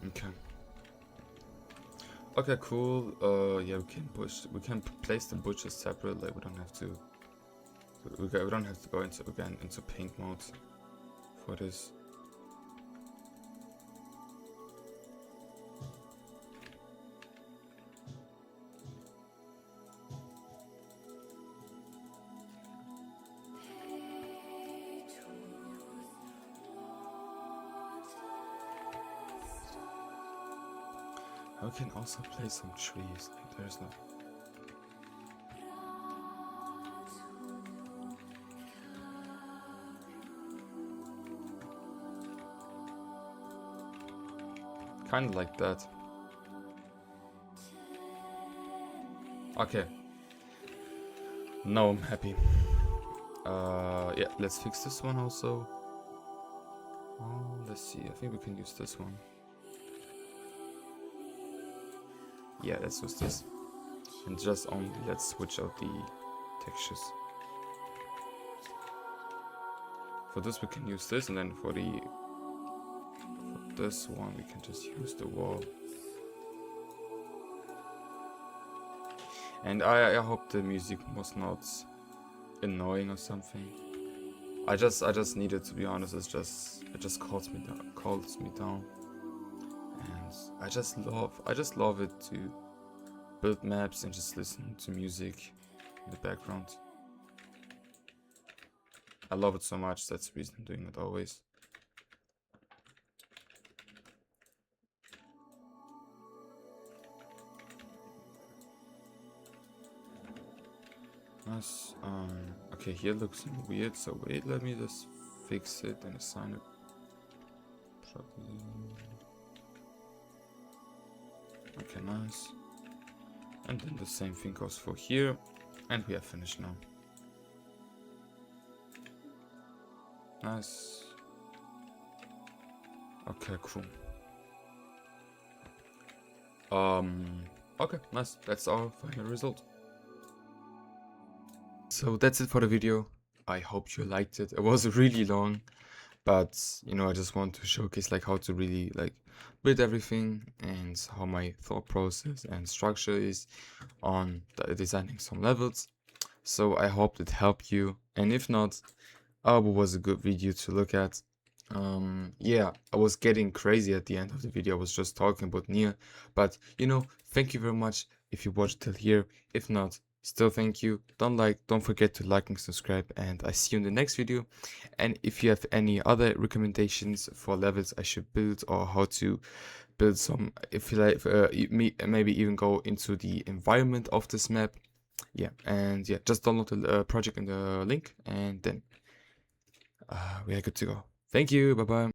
Okay. Okay, cool. Yeah, we can place the bushes separate. Like, we don't have to. We don't have to go into paint mode for this. We can also place some trees. Like, there's no. Kind of like that. Okay. Now I'm happy. Yeah, let's fix this one also. Let's see, I think we can use this one. Yeah, let's use this. And just only let's switch out the textures. For this we can use this, and then for this one we can just use the wall. And I hope the music was not annoying or something. I just needed, to be honest, it just calls me down. And I just love it to build maps and just listen to music in the background. I love it so much, that's the reason I'm doing it always. Nice. Okay, here looks weird, so wait, let me just fix it and assign it properly. Okay, nice. And then the same thing goes for here, and we are finished now. Nice. Okay, cool. Okay, nice. That's our final result. So that's it for the video. I hope you liked it. It was really long, but you know, I just want to showcase like how to really like build everything and how my thought process and structure is on designing some levels. So I hope it helped you, and if not, it was a good video to look at. Yeah, I was getting crazy at the end of the video. I was just talking about Nier, but you know, thank you very much if you watched till here. If not, still thank you. Don't forget to like and subscribe, and I see you in the next video. And if you have any other recommendations for levels I should build, or how to build some, if you like, maybe even go into the environment of this map, yeah, and yeah, just download the project in the link, and then we are good to go. Thank you. Bye bye.